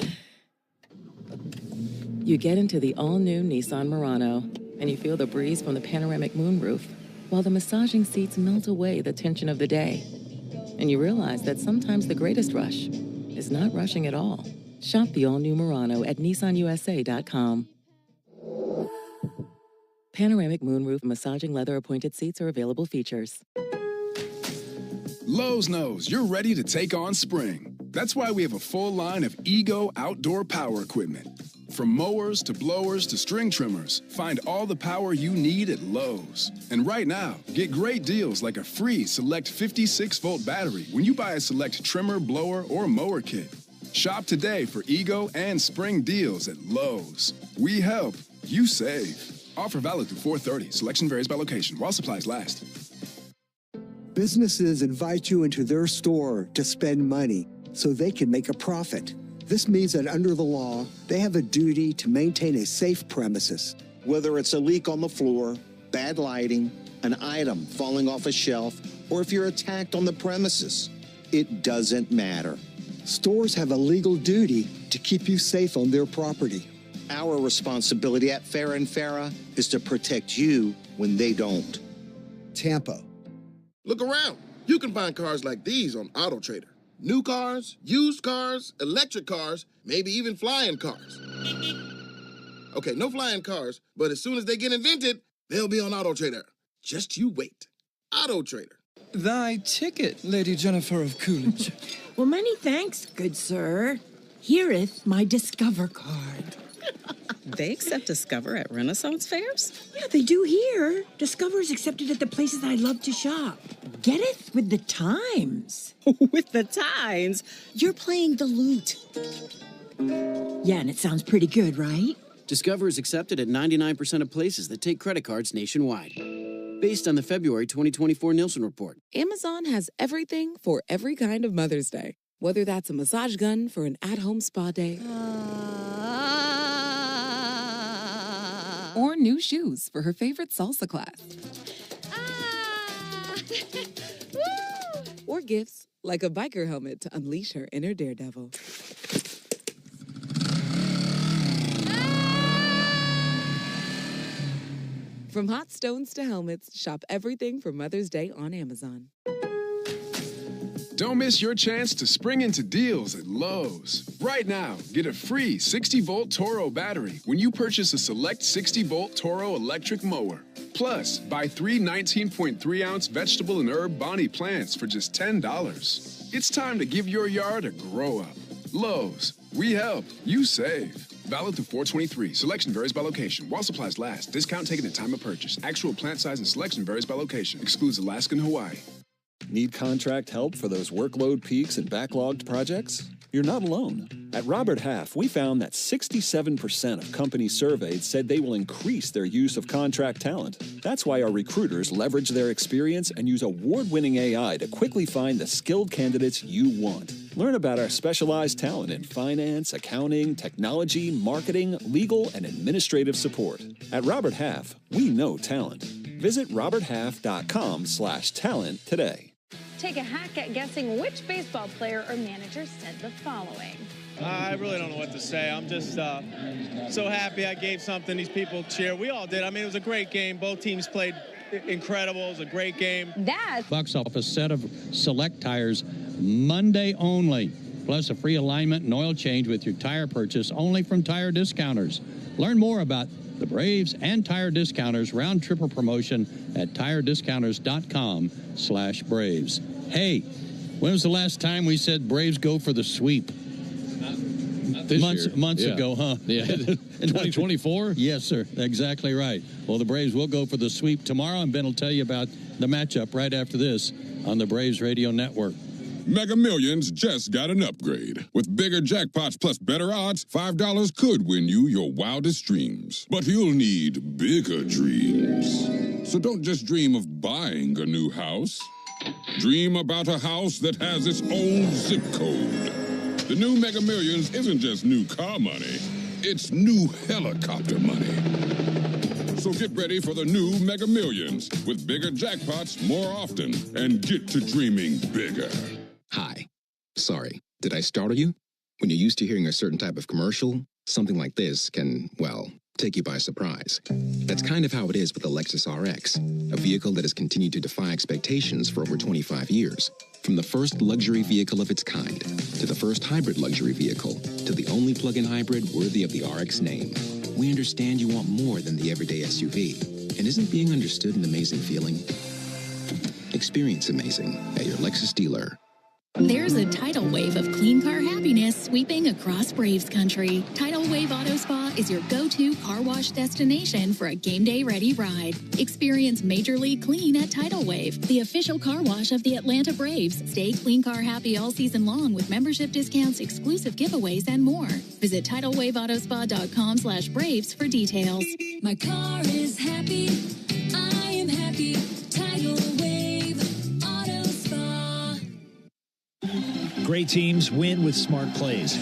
you get into the all-new Nissan Murano and you feel the breeze from the panoramic moonroof while the massaging seats melt away the tension of the day. And you realize that sometimes the greatest rush is not rushing at all. Shop the all-new Murano at nissanusa.com. Panoramic moonroof massaging leather appointed seats are available features. Lowe's knows you're ready to take on spring. That's why we have a full line of Ego outdoor power equipment. From mowers to blowers to string trimmers, find all the power you need at Lowe's. And right now, get great deals like a free Select 56-volt battery when you buy a Select trimmer, blower, or mower kit. Shop today for Ego and spring deals at Lowe's. We help, you save. Offer valid through 4/30. Selection varies by location while supplies last. Businesses invite you into their store to spend money so they can make a profit. This means that under the law, they have a duty to maintain a safe premises. Whether it's a leak on the floor, bad lighting, an item falling off a shelf, or if you're attacked on the premises, it doesn't matter. Stores have a legal duty to keep you safe on their property. Our responsibility at Farah & Farah is to protect you when they don't. Tampa. Look around. You can find cars like these on AutoTrader. New cars, used cars, electric cars, maybe even flying cars. Okay, no flying cars, but as soon as they get invented, they'll be on AutoTrader. Just you wait. AutoTrader. Thy ticket, Lady Jennifer of Coolidge. Well, many thanks, good sir. Here'th my Discover card. They accept Discover at Renaissance fairs? Yeah, they do here. Discover is accepted at the places I love to shop. Getteth with the times. With the times? You're playing the lute. Yeah, and it sounds pretty good, right? Discover is accepted at 99% of places that take credit cards nationwide. Based on the February 2024 Nielsen report. Amazon has everything for every kind of Mother's Day. Whether that's a massage gun for an at-home spa day, or new shoes for her favorite salsa class. Or gifts like a biker helmet to unleash her inner daredevil. From hot stones to helmets, shop everything for Mother's Day on Amazon. Don't miss your chance to spring into deals at Lowe's. Right now, get a free 60-volt Toro battery when you purchase a select 60-volt Toro electric mower. Plus, buy 3 19.3-ounce vegetable and herb Bonnie plants for just $10. It's time to give your yard a grow-up. Lowe's. We help. You save. Valid through 4/23. Selection varies by location. While supplies last. Discount taken at time of purchase. Actual plant size and selection varies by location. Excludes Alaska and Hawaii. Need contract help for those workload peaks and backlogged projects? You're not alone. At Robert Half, we found that 67% of companies surveyed said they will increase their use of contract talent. That's why our recruiters leverage their experience and use award-winning AI to quickly find the skilled candidates you want. Learn about our specialized talent in finance, accounting, technology, marketing, legal, and administrative support. At Robert Half, we know talent. Visit roberthalf.com/talent today. Take a hack at guessing which baseball player or manager said the following. I really don't know what to say. I'm just so happy I gave something these people cheer. We all did. I mean, it was a great game. Both teams played incredible. It was a great game. Bucks off a set of Select tires Monday only. Plus a free alignment and oil change with your tire purchase only from Tire Discounters. Learn more about the Braves and Tire Discounters round tripper promotion at tirediscounters.com/Braves. Hey, when was the last time we said Braves go for the sweep? months ago, huh? Yeah. 2024? Yes, sir. Exactly right. Well, the Braves will go for the sweep tomorrow, and Ben will tell you about the matchup right after this on the Braves Radio Network. Mega Millions just got an upgrade. With bigger jackpots plus better odds, $5 could win you your wildest dreams. But you'll need bigger dreams. So don't just dream of buying a new house. Dream about a house that has its own zip code. The new Mega Millions isn't just new car money. It's new helicopter money. So get ready for the new Mega Millions with bigger jackpots more often and get to dreaming bigger. Hi. Sorry, did I startle you? When you're used to hearing a certain type of commercial, something like this can, well, take you by surprise. That's kind of how it is with the Lexus RX, a vehicle that has continued to defy expectations for over 25 years. From the first luxury vehicle of its kind, to the first hybrid luxury vehicle, to the only plug-in hybrid worthy of the RX name. We understand you want more than the everyday SUV. And isn't being understood an amazing feeling? Experience amazing at your Lexus dealer. There's a tidal wave of clean car happiness sweeping across Braves country. Tidal Wave Auto Spa is your go-to car wash destination for a game day ready ride. Experience Major League Clean at Tidal Wave, the official car wash of the Atlanta Braves. Stay clean car happy all season long with membership discounts, exclusive giveaways, and more. Visit TidalWaveAutoSpa.com/Braves for details. My car is happy. I am happy. Tidal Wave Auto Spa. Great teams win with smart plays.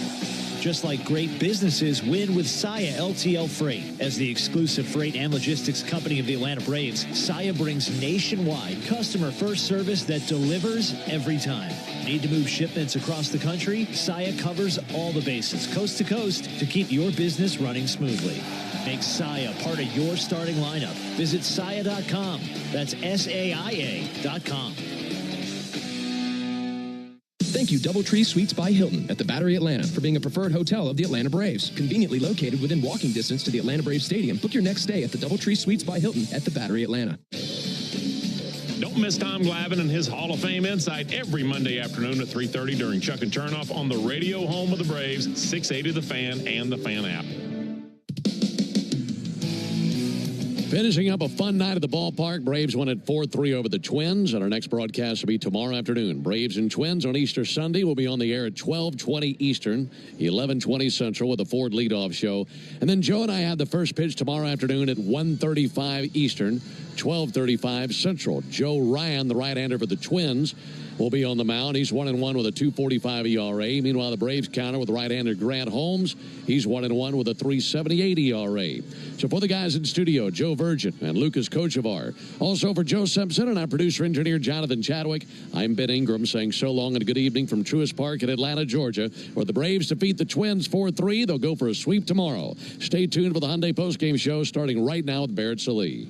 Just like great businesses win with Saia LTL Freight. As the exclusive freight and logistics company of the Atlanta Braves, Saia brings nationwide customer-first service that delivers every time. Need to move shipments across the country? Saia covers all the bases, coast to coast, to keep your business running smoothly. Make Saia part of your starting lineup. Visit Saia.com. That's SAIA.com. Thank you, Doubletree Suites by Hilton at the Battery Atlanta, for being a preferred hotel of the Atlanta Braves. Conveniently located within walking distance to the Atlanta Braves Stadium. Book your next stay at the Doubletree Suites by Hilton at the Battery Atlanta. Don't miss Tom Glavine and his Hall of Fame Insight every Monday afternoon at 3:30 during Chuck and Chernoff on the radio home of the Braves, 680 The Fan and the Fan app. Finishing up a fun night at the ballpark. Braves won at 4-3 over the Twins, and our next broadcast will be tomorrow afternoon. Braves and Twins on Easter Sunday will be on the air at 12:20 Eastern, 11:20 Central with a Ford leadoff show. And then Joe and I have the first pitch tomorrow afternoon at 1:35 Eastern, 12:35 Central. Joe Ryan, the right-hander for the Twins, will be on the mound. He's 1-1 with a 2.45 ERA. Meanwhile, the Braves counter with right-hander Grant Holmes. He's 1-1 with a 3.78 ERA. So for the guys in studio, Joe Virgin and Lucas Kochevar. Also for Joe Simpson and our producer-engineer Jonathan Chadwick, I'm Ben Ingram saying so long and a good evening from Truist Park in Atlanta, Georgia, where the Braves defeat the Twins 4-3. They'll go for a sweep tomorrow. Stay tuned for the Hyundai postgame show starting right now with Barrett Sallee.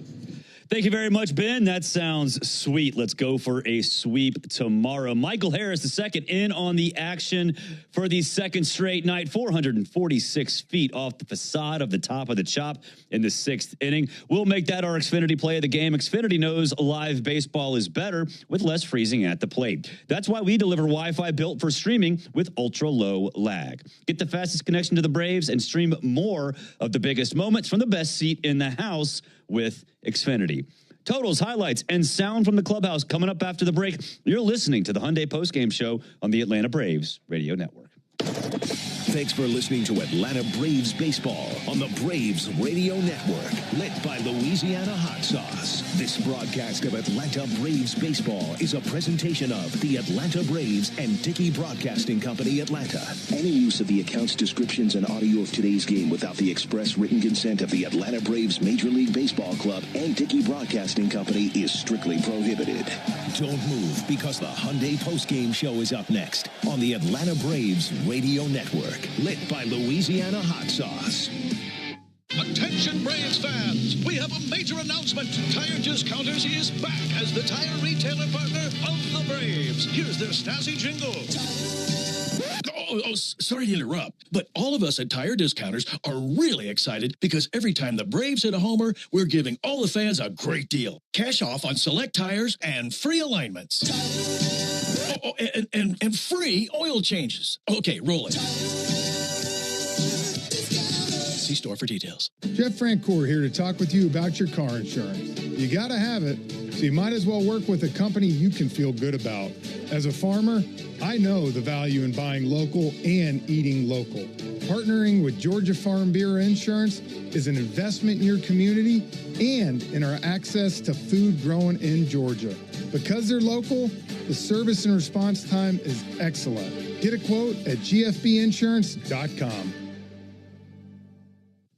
Thank you very much, Ben. That sounds sweet. Let's go for a sweep tomorrow. Michael Harris, the second, in on the action for the second straight night. 446 feet off the facade of the top of the chop in the sixth inning. We'll make that our Xfinity play of the game. Xfinity knows live baseball is better with less freezing at the plate. That's why we deliver Wi-Fi built for streaming with ultra-low lag. Get the fastest connection to the Braves and stream more of the biggest moments from the best seat in the house with Xfinity. Totals, highlights, and sound from the clubhouse coming up after the break. You're listening to the Hyundai postgame show on the Atlanta Braves Radio Network. Thanks for listening to Atlanta Braves Baseball on the Braves Radio Network, lit by Louisiana Hot Sauce. This broadcast of Atlanta Braves Baseball is a presentation of the Atlanta Braves and Dickey Broadcasting Company, Atlanta. Any use of the accounts, descriptions, and audio of today's game without the express written consent of the Atlanta Braves Major League Baseball Club and Dickey Broadcasting Company is strictly prohibited. Don't move, because the Hyundai postgame show is up next on the Atlanta Braves Radio Network, lit by Louisiana Hot Sauce. Attention Braves fans, we have a major announcement. Tire Discounters is back as the tire retailer partner of the Braves. Here's their Stasi jingle. Sorry to interrupt, but all of us at Tire Discounters are really excited because every time the Braves hit a homer, we're giving all the fans a great deal. Cash off on select tires and free alignments. And free oil changes. Okay, roll it. See store for details. Jeff Francoeur here to talk with you about your car insurance. You got to have it, so you might as well work with a company you can feel good about. As a farmer, I know the value in buying local and eating local. Partnering with Georgia Farm Bureau Insurance is an investment in your community and in our access to food grown in Georgia. Because they're local, the service and response time is excellent. Get a quote at gfbinsurance.com.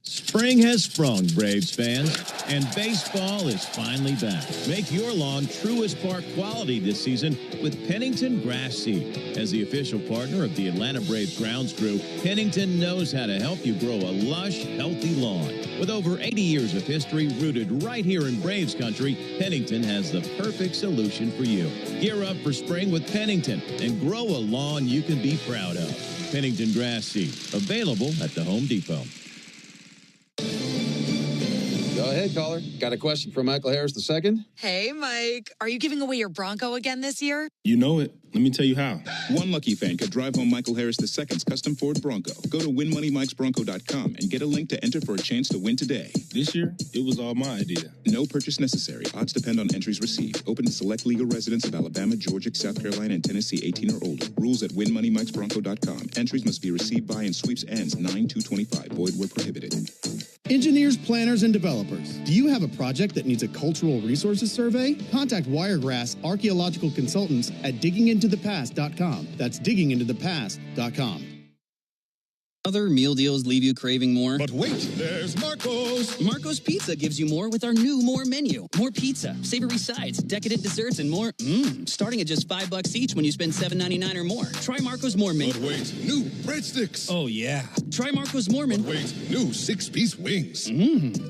Spring has sprung, Braves fans, and baseball is finally back. Make your lawn Truist Park quality this season with Pennington Grass Seed. As the official partner of the Atlanta Braves grounds crew, Pennington knows how to help you grow a lush, healthy lawn. With over 80 years of history rooted right here in Braves country, Pennington has the perfect solution for you. Gear up for spring with Pennington and grow a lawn you can be proud of. Pennington Grass Seed, available at the Home Depot. Go ahead, caller. Got a question for Michael Harris II? Hey, Mike. Are you giving away your Bronco again this year? You know it. Let me tell you how. One lucky fan could drive home Michael Harris II's custom Ford Bronco. Go to winmoneymikesbronco.com and get a link to enter for a chance to win today. This year, it was all my idea. No purchase necessary. Odds depend on entries received. Open to select legal residents of Alabama, Georgia, South Carolina, and Tennessee 18 or older. Rules at winmoneymikesbronco.com. Entries must be received by and sweeps ends 9/2/25. Void where prohibited. Engineers, planners, and developers. Do you have a project that needs a cultural resources survey? Contact Wiregrass Archaeological Consultants at diggingintothepast.com. That's diggingintothepast.com. Other meal deals leave you craving more. But wait, there's Marco's. Marco's Pizza gives you more with our new More menu. More pizza, savory sides, decadent desserts, and more. Starting at just $5 each when you spend $7.99 or more. Try Marco's More menu. But wait, new breadsticks. Oh, yeah. Try Marco's More menu. But wait, new 6-piece wings.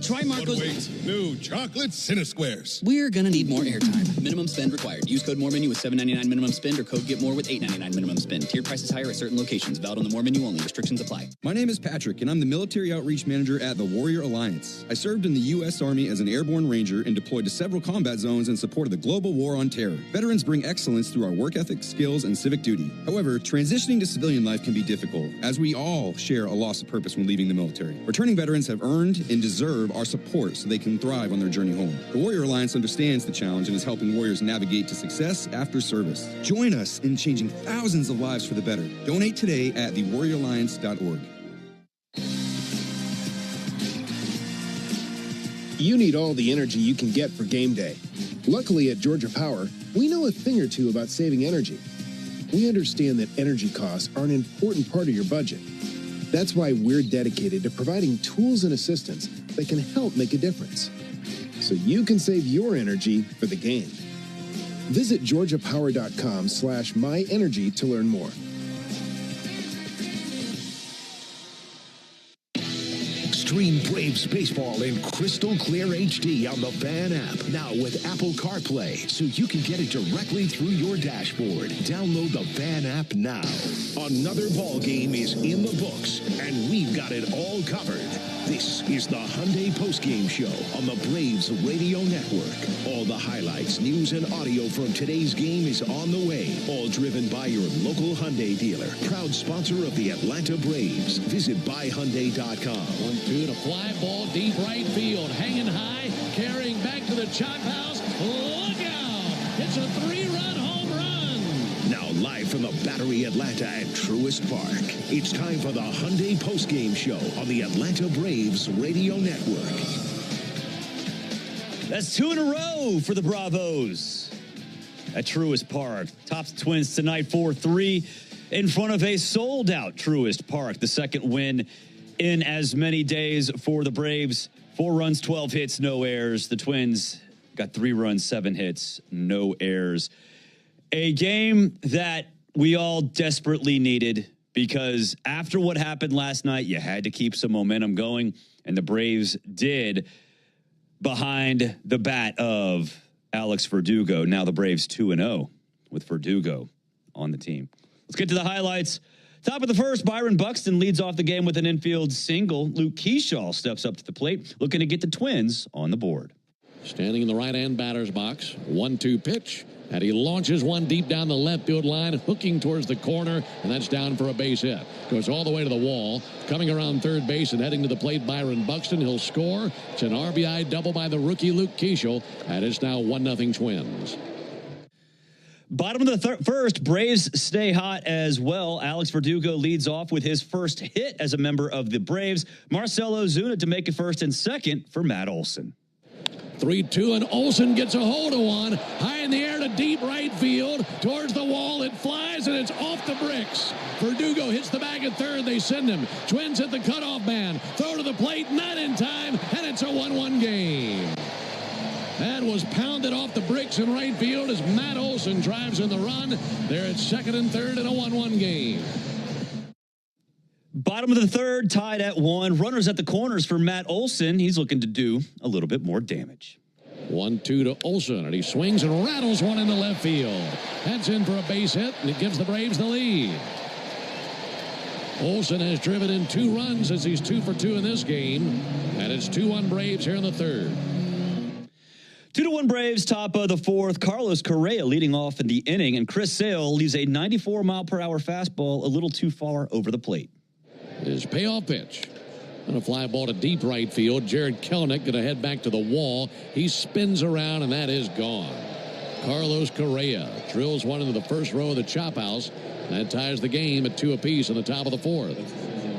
Try Marco's. But wait, new chocolate Cinesquares. We're gonna need more airtime. Minimum spend required. Use code More menu with $7.99 minimum spend or code Get More with $8.99 minimum spend. Tiered prices higher at certain locations. Valid on the More menu only. Restrictions apply. My name is Patrick, and I'm the Military Outreach Manager at the Warrior Alliance. I served in the U.S. Army as an airborne ranger and deployed to several combat zones in support of the global war on terror. Veterans bring excellence through our work ethic, skills, and civic duty. However, transitioning to civilian life can be difficult, as we all share a loss of purpose when leaving the military. Returning veterans have earned and deserve our support so they can thrive on their journey home. The Warrior Alliance understands the challenge and is helping warriors navigate to success after service. Join us in changing thousands of lives for the better. Donate today at thewarrioralliance.org. You need all the energy you can get for game day. Luckily at Georgia Power, we know a thing or two about saving energy. We understand that energy costs are an important part of your budget. That's why we're dedicated to providing tools and assistance that can help make a difference, so you can save your energy for the game. Visit georgiapower.com/myenergy to learn more. Stream Braves baseball in crystal clear HD on the Fan app. Now with Apple CarPlay, so you can get it directly through your dashboard. Download the Fan app now. Another ball game is in the books, and we've got it all covered. This is the Hyundai Postgame Show on the Braves Radio Network. All the highlights, news, and audio from today's game is on the way. All driven by your local Hyundai dealer. Proud sponsor of the Atlanta Braves. Visit buyhyundai.com. 1-2 to fly ball deep right field. Hanging high, carrying back to the chop house. Look out! It's a 3-run home run. Now live from the Battery Atlanta at Truist Park. It's time for the Hyundai Postgame Show on the Atlanta Braves Radio Network. That's 2 in a row for the Bravos at Truist Park. Tops Twins tonight 4-3 in front of a sold-out Truist Park. The second win in as many days for the Braves. 4 runs, 12 hits, no errors. The Twins got 3 runs, 7 hits, no errors. A game that we all desperately needed, because after what happened last night, you had to keep some momentum going, and the Braves did behind the bat of Alex Verdugo. Now the Braves 2-0 with Verdugo on the team. Let's get to the highlights. Top of the first, Byron Buxton leads off the game with an infield single. Luke Keyshaw steps up to the plate, looking to get the Twins on the board. standing in the right-hand batter's box. 1-2 pitch. And he launches one deep down the left field line, hooking towards the corner, and that's down for a base hit. Goes all the way to the wall. Coming around third base and heading to the plate, Byron Buxton. He'll score. It's an RBI double by the rookie Luke Keeschel, and it's now 1-0 Twins. Bottom of the first, Braves stay hot as well. Alex Verdugo leads off with his first hit as a member of the Braves. Marcell Ozuna to make it first and second for Matt Olson. 3-2, and Olson gets a hold of one. High in the air to deep right field. Towards the wall, it flies, and it's off the bricks. Verdugo hits the bag at third. They send him. Twins hit the cutoff man. Throw to the plate, not in time, and it's a 1-1 game. That was pounded off the bricks in right field as Matt Olson drives in the run. They're at second and third in a 1-1 game. Bottom of the third, tied at 1. Runners at the corners for Matt Olson. He's looking to do a little bit more damage. 1-2 to Olson, and he swings and rattles one in the left field. That's in for a base hit, and it gives the Braves the lead. Olson has driven in 2 runs as he's 2 for 2 in this game, and it's 2-1 Braves here in the third. 2-1 Braves, top of the fourth. Carlos Correa leading off in the inning, and Chris Sale leaves a 94-mile-per-hour fastball a little too far over the plate. His payoff pitch. And a fly ball to deep right field. Jared Kelenic going to head back to the wall. He spins around, and that is gone. Carlos Correa drills one into the first row of the chop house. That ties the game at 2 apiece in the top of the fourth.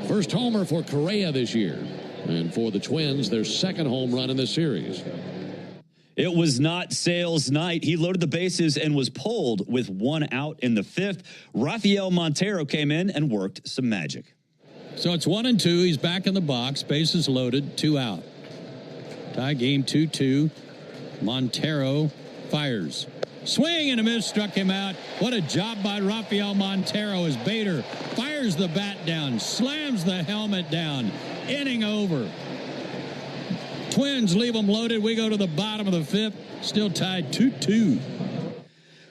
First homer for Correa this year. And for the Twins, their second home run in this series. It was not Sale's night. He loaded the bases and was pulled with 1 out in the 5th. Rafael Montero came in and worked some magic. So it's 1-2. He's back in the box. Bases loaded. 2 out. Tie game 2-2. Montero fires. Swing and a miss, struck him out. What a job by Rafael Montero as Bader fires the bat down, slams the helmet down. Inning over. Twins leave them loaded. We go to the bottom of the 5th. Still tied 2-2.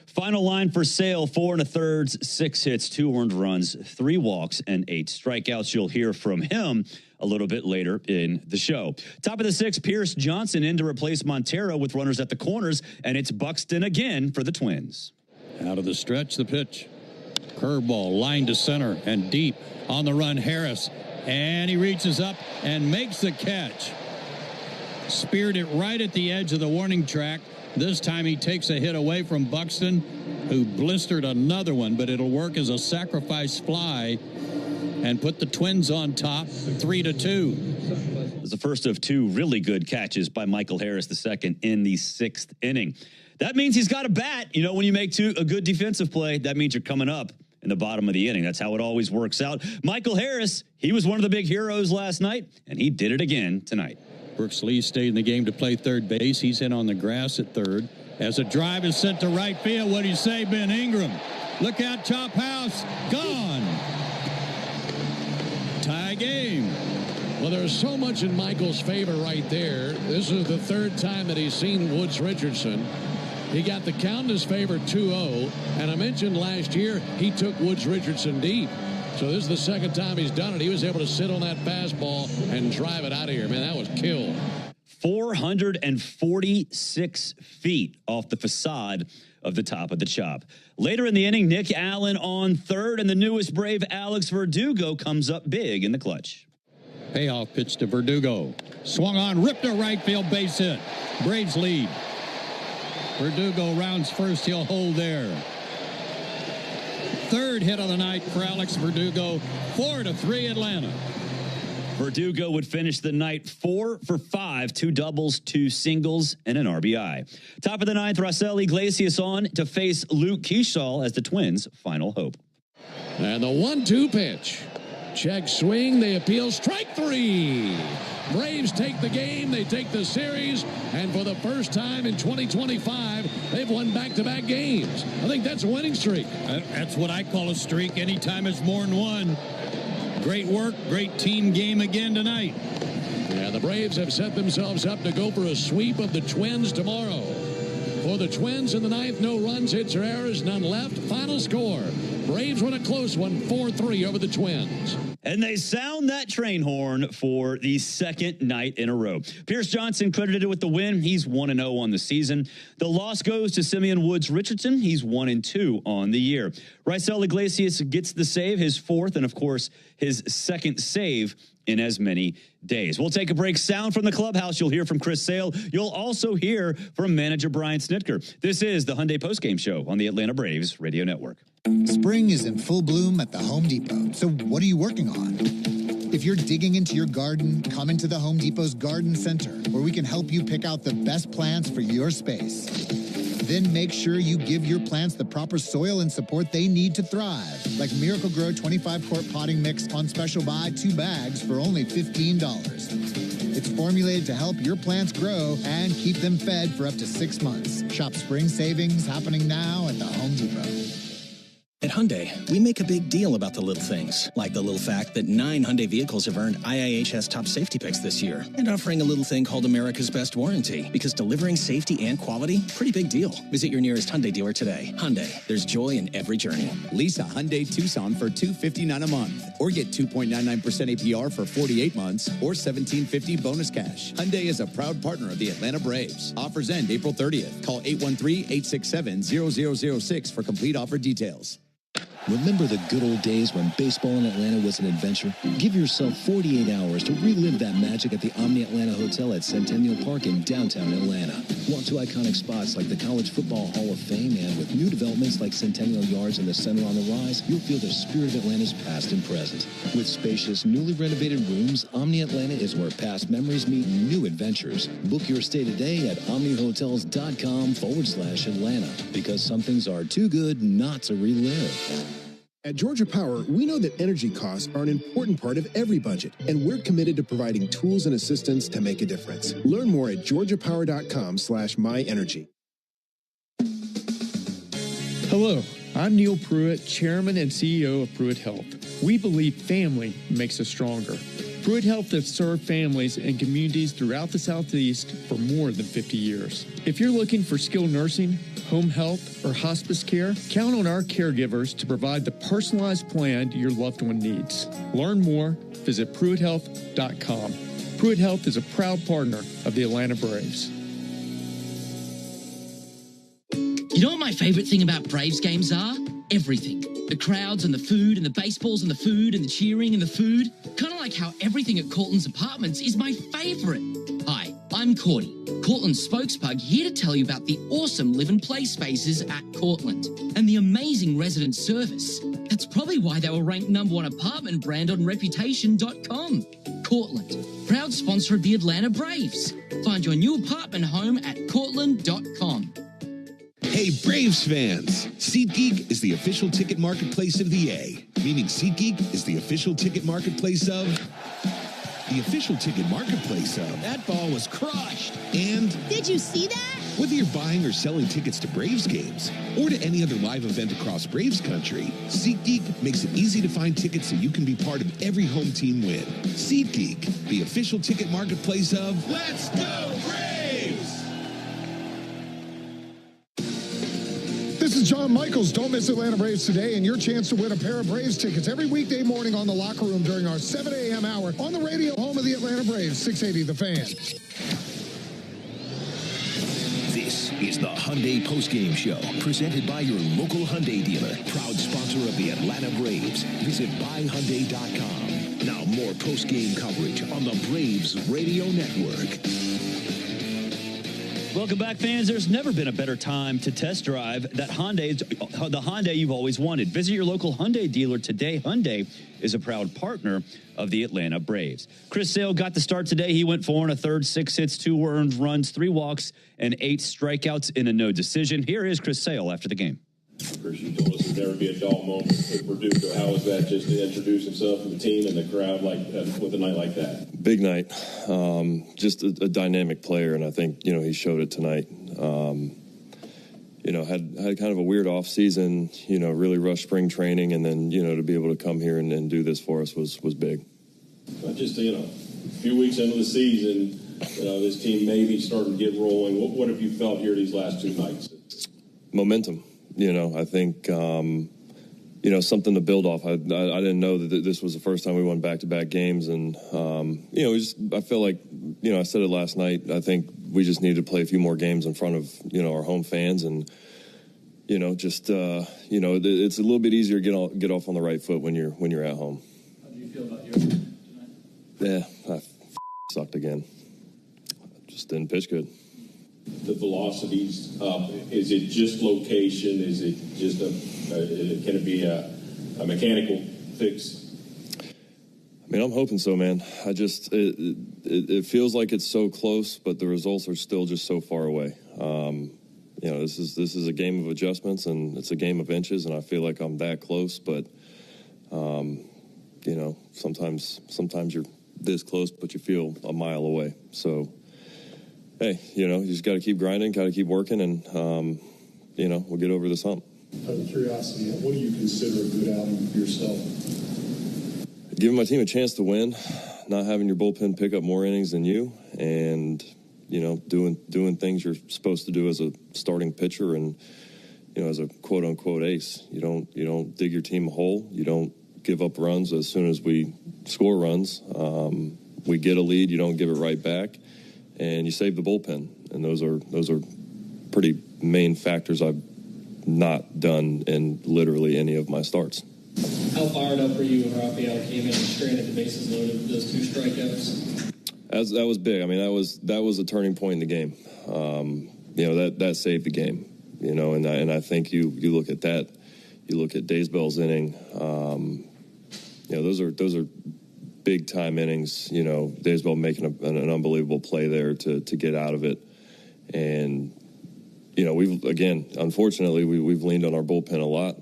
Final line for Sale, 4 1/3, 6 hits, 2 earned runs, 3 walks, and 8 strikeouts. You'll hear from him a little bit later in the show. Top of the 6th, Pierce Johnson in to replace Montero with runners at the corners, and it's Buxton again for the Twins. Out of the stretch, the pitch. Curveball, line to center, and deep. On the run, Harris. And he reaches up and makes the catch. Speared it right at the edge of the warning track. This time he takes a hit away from Buxton, who blistered another one, but it'll work as a sacrifice fly and put the Twins on top 3-2. It was the first of 2 really good catches by Michael Harris II in the 6th inning. That means he's got a bat. You know, when you make a good defensive play, that means you're coming up in the bottom of the inning. That's how it always works out. Michael Harris, he was one of the big heroes last night, and he did it again tonight. Brooks Lee stayed in the game to play third base. He's in on the grass at third. As a drive is sent to right field, what do you say, Ben Ingram? Look out, chop house, gone. Tie game. Well, there's so much in Michael's favor right there. This is the 3rd time that he's seen Woods Richardson. He got the count in his favor 2-0, and I mentioned last year he took Woods Richardson deep. So this is the 2nd time he's done it. He was able to sit on that fastball and drive it out of here. Man, that was killed. 446 feet off the facade of the top of the chop. Later in the inning, Nick Allen on third, and the newest Brave, Alex Verdugo, comes up big in the clutch. Payoff pitch to Verdugo. Swung on, ripped to right field, base hit. Braves lead. Verdugo rounds first. He'll hold there. 3rd hit of the night for Alex Verdugo. 4-3 Atlanta. Verdugo would finish the night 4 for 5, 2 doubles, 2 singles, and an RBI. Top of the 9th, Raisel Iglesias on to face Luke Keeschel as the Twins' final hope. And the 1-2 pitch. Check swing. They appeal. Strike 3. Braves take the game. They take the series. And for the first time in 2025, they've won back-to-back games. I think that's a winning streak. That's what I call a streak. Anytime it's more than one. Great work. Great team game again tonight. Yeah, the Braves have set themselves up to go for a sweep of the Twins tomorrow. For the Twins in the 9th, no runs, hits, or errors, none left. Final score, Braves win a close one, 4-3 over the Twins. And they sound that train horn for the second night in a row. Pierce Johnson credited with the win. He's 1-0 on the season. The loss goes to Simeon Woods Richardson. He's 1-2 on the year. Raisel Iglesias gets the save, his fourth, and of course, his second save in as many days. We'll take a break. Sound from the clubhouse. You'll hear from Chris Sale. You'll also hear from manager Brian Snitker. This is the Hyundai Postgame Show on the Atlanta Braves Radio Network. Spring is in full bloom at the Home Depot. So what are you working on? If you're digging into your garden, come into the Home Depot's Garden Center, where we can help you pick out the best plants for your space. Then make sure you give your plants the proper soil and support they need to thrive. Like Miracle-Gro 25-quart potting mix on special buy, 2 bags for only $15. It's formulated to help your plants grow and keep them fed for up to 6 months. Shop spring savings happening now at the Home Depot. At Hyundai, we make a big deal about the little things, like the little fact that 9 Hyundai vehicles have earned IIHS top safety picks this year, and offering a little thing called America's Best Warranty, because delivering safety and quality, pretty big deal. Visit your nearest Hyundai dealer today. Hyundai, there's joy in every journey. Lease a Hyundai Tucson for $259 a month, or get 2.99% APR for 48 months, or $1,750 bonus cash. Hyundai is a proud partner of the Atlanta Braves. Offers end April 30th. Call 813-867-0006 for complete offer details. Remember the good old days when baseball in Atlanta was an adventure? Give yourself 48 hours to relive that magic at the Omni Atlanta Hotel at Centennial Park in downtown Atlanta. Walk to iconic spots like the College Football Hall of Fame, and with new developments like Centennial Yards and the Center on the Rise, you'll feel the spirit of Atlanta's past and present. With spacious, newly renovated rooms, Omni Atlanta is where past memories meet new adventures. Book your stay today at omnihotels.com/Atlanta, because some things are too good not to relive. At Georgia Power, we know that energy costs are an important part of every budget, and we're committed to providing tools and assistance to make a difference. Learn more at georgiapower.com/myenergy. Hello, I'm Neil Pruitt, Chairman and CEO of Pruitt Health. We believe family makes us stronger. Pruitt Health has served families and communities throughout the Southeast for more than 50 years. If you're looking for skilled nursing, home health, or hospice care, count on our caregivers to provide the personalized plan your loved one needs. Learn more, visit PruittHealth.com. Pruitt Health is a proud partner of the Atlanta Braves. You know what my favorite thing about Braves games are? Everything. The crowds and the food and the baseballs and the food and the cheering and the food. Kind of like how everything at Cortland's Apartments is my favorite. Hi, I'm Cordy, Cortland's spokespug, here to tell you about the awesome live and play spaces at Cortland and the amazing resident service. That's probably why they were ranked #1 apartment brand on Reputation.com. Cortland, proud sponsor of the Atlanta Braves. Find your new apartment home at Cortland.com. Hey, Braves fans! SeatGeek is the official ticket marketplace of the A, meaning SeatGeek is the official ticket marketplace of... the official ticket marketplace of... That ball was crushed. And... Did you see that? whether you're buying or selling tickets to Braves games or to any other live event across Braves country, SeatGeek makes it easy to find tickets so you can be part of every home team win. SeatGeek, the official ticket marketplace of... Let's Go Braves! This is John Michaels. Don't miss Atlanta Braves Today and your chance to win a pair of Braves tickets every weekday morning on the Locker Room during our 7 a.m. hour on the radio home of the Atlanta Braves, 680 The Fan. This is the Hyundai Postgame Show, presented by your local Hyundai dealer, proud sponsor of the Atlanta Braves. Visit buyhyundai.com. Now more postgame coverage on the Braves Radio Network. Welcome back, fans. There's never been a better time to test drive the Hyundai you've always wanted. Visit your local Hyundai dealer today. Hyundai is a proud partner of the Atlanta Braves. Chris Sale got the start today. He went 4 1/3, 6 hits, 2 earned runs, 3 walks, and 8 strikeouts in a no decision. Here is Chris Sale after the game. Chris, you told us there'd never be a dull moment with Purdue. So how was that just to introduce himself to the team and the crowd with a night like that? Big night. Just a dynamic player, and I think, he showed it tonight. Had kind of a weird off season, really rushed spring training, and then, to be able to come here and do this for us was big. Just, a few weeks into the season, this team maybe starting to get rolling. What have you felt here these last 2 nights? Momentum. I think, something to build off. I didn't know that this was the first time we won back-to-back games. And, I feel like, I said it last night, I think we just need to play a few more games in front of, our home fans. And, it's a little bit easier to get off on the right foot when you're at home. How do you feel about your tonight? Yeah, I sucked again. Just didn't pitch good. The velocity's up. Is it just location? Is it just can it be a mechanical fix? I mean, I'm hoping so, man. It feels like it's so close, but the results are still just so far away. This is a game of adjustments, and it's a game of inches, and I feel like I'm that close, but sometimes you're this close, but you feel a mile away. So, hey, you just got to keep grinding, got to keep working, and, we'll get over this hump. Out of curiosity, what do you consider a good outing for yourself? Giving my team a chance to win, not having your bullpen pick up more innings than you, and, doing things you're supposed to do as a starting pitcher and, as a quote-unquote ace. You don't dig your team a hole. You don't give up runs as soon as we score runs. We get a lead, you don't give it right back. And you save the bullpen, and those are pretty main factors I've not done in literally any of my starts. How fired up were you when Rafael came in and stranded the bases loaded with those 2 strikeouts? That was big. I mean, that was a turning point in the game. That saved the game. And I think you look at that. You look at Daysbell's inning. Those are big time innings. Daysbell making an unbelievable play there to get out of it. And unfortunately we've leaned on our bullpen a lot,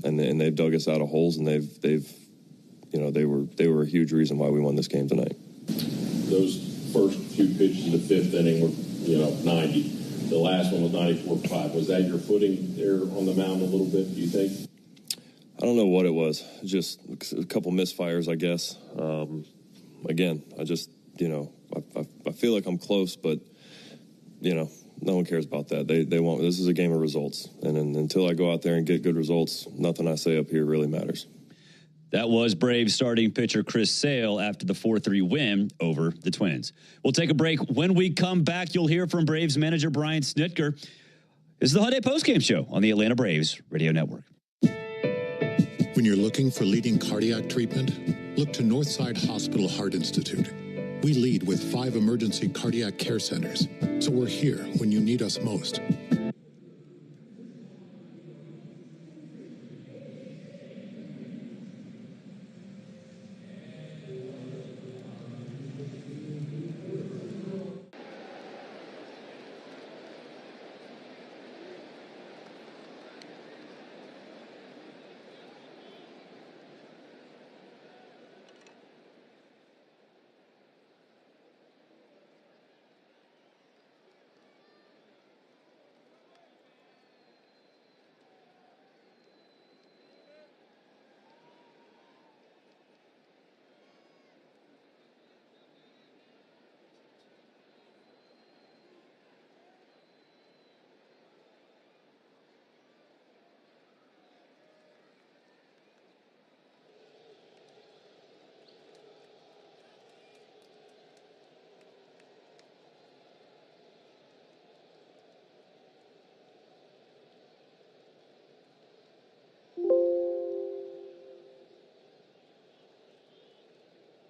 and they've dug us out of holes, and they were a huge reason why we won this game tonight. Those first few pitches in the 5th inning were 90. The last one was 94.5. Was that your footing there on the mound a little bit, do you think? I don't know what it was. Just a couple misfires, I guess. Again, I just, I feel like I'm close, but, no one cares about that. They won't. This is a game of results. And until I go out there and get good results, nothing I say up here really matters. That was Braves starting pitcher Chris Sale after the 4-3 win over the Twins. We'll take a break. When we come back, you'll hear from Braves manager Brian Snitker. This is the Hyundai Postgame Show on the Atlanta Braves Radio Network. When you're looking for leading cardiac treatment, look to Northside Hospital Heart Institute. We lead with 5 emergency cardiac care centers, so we're here when you need us most.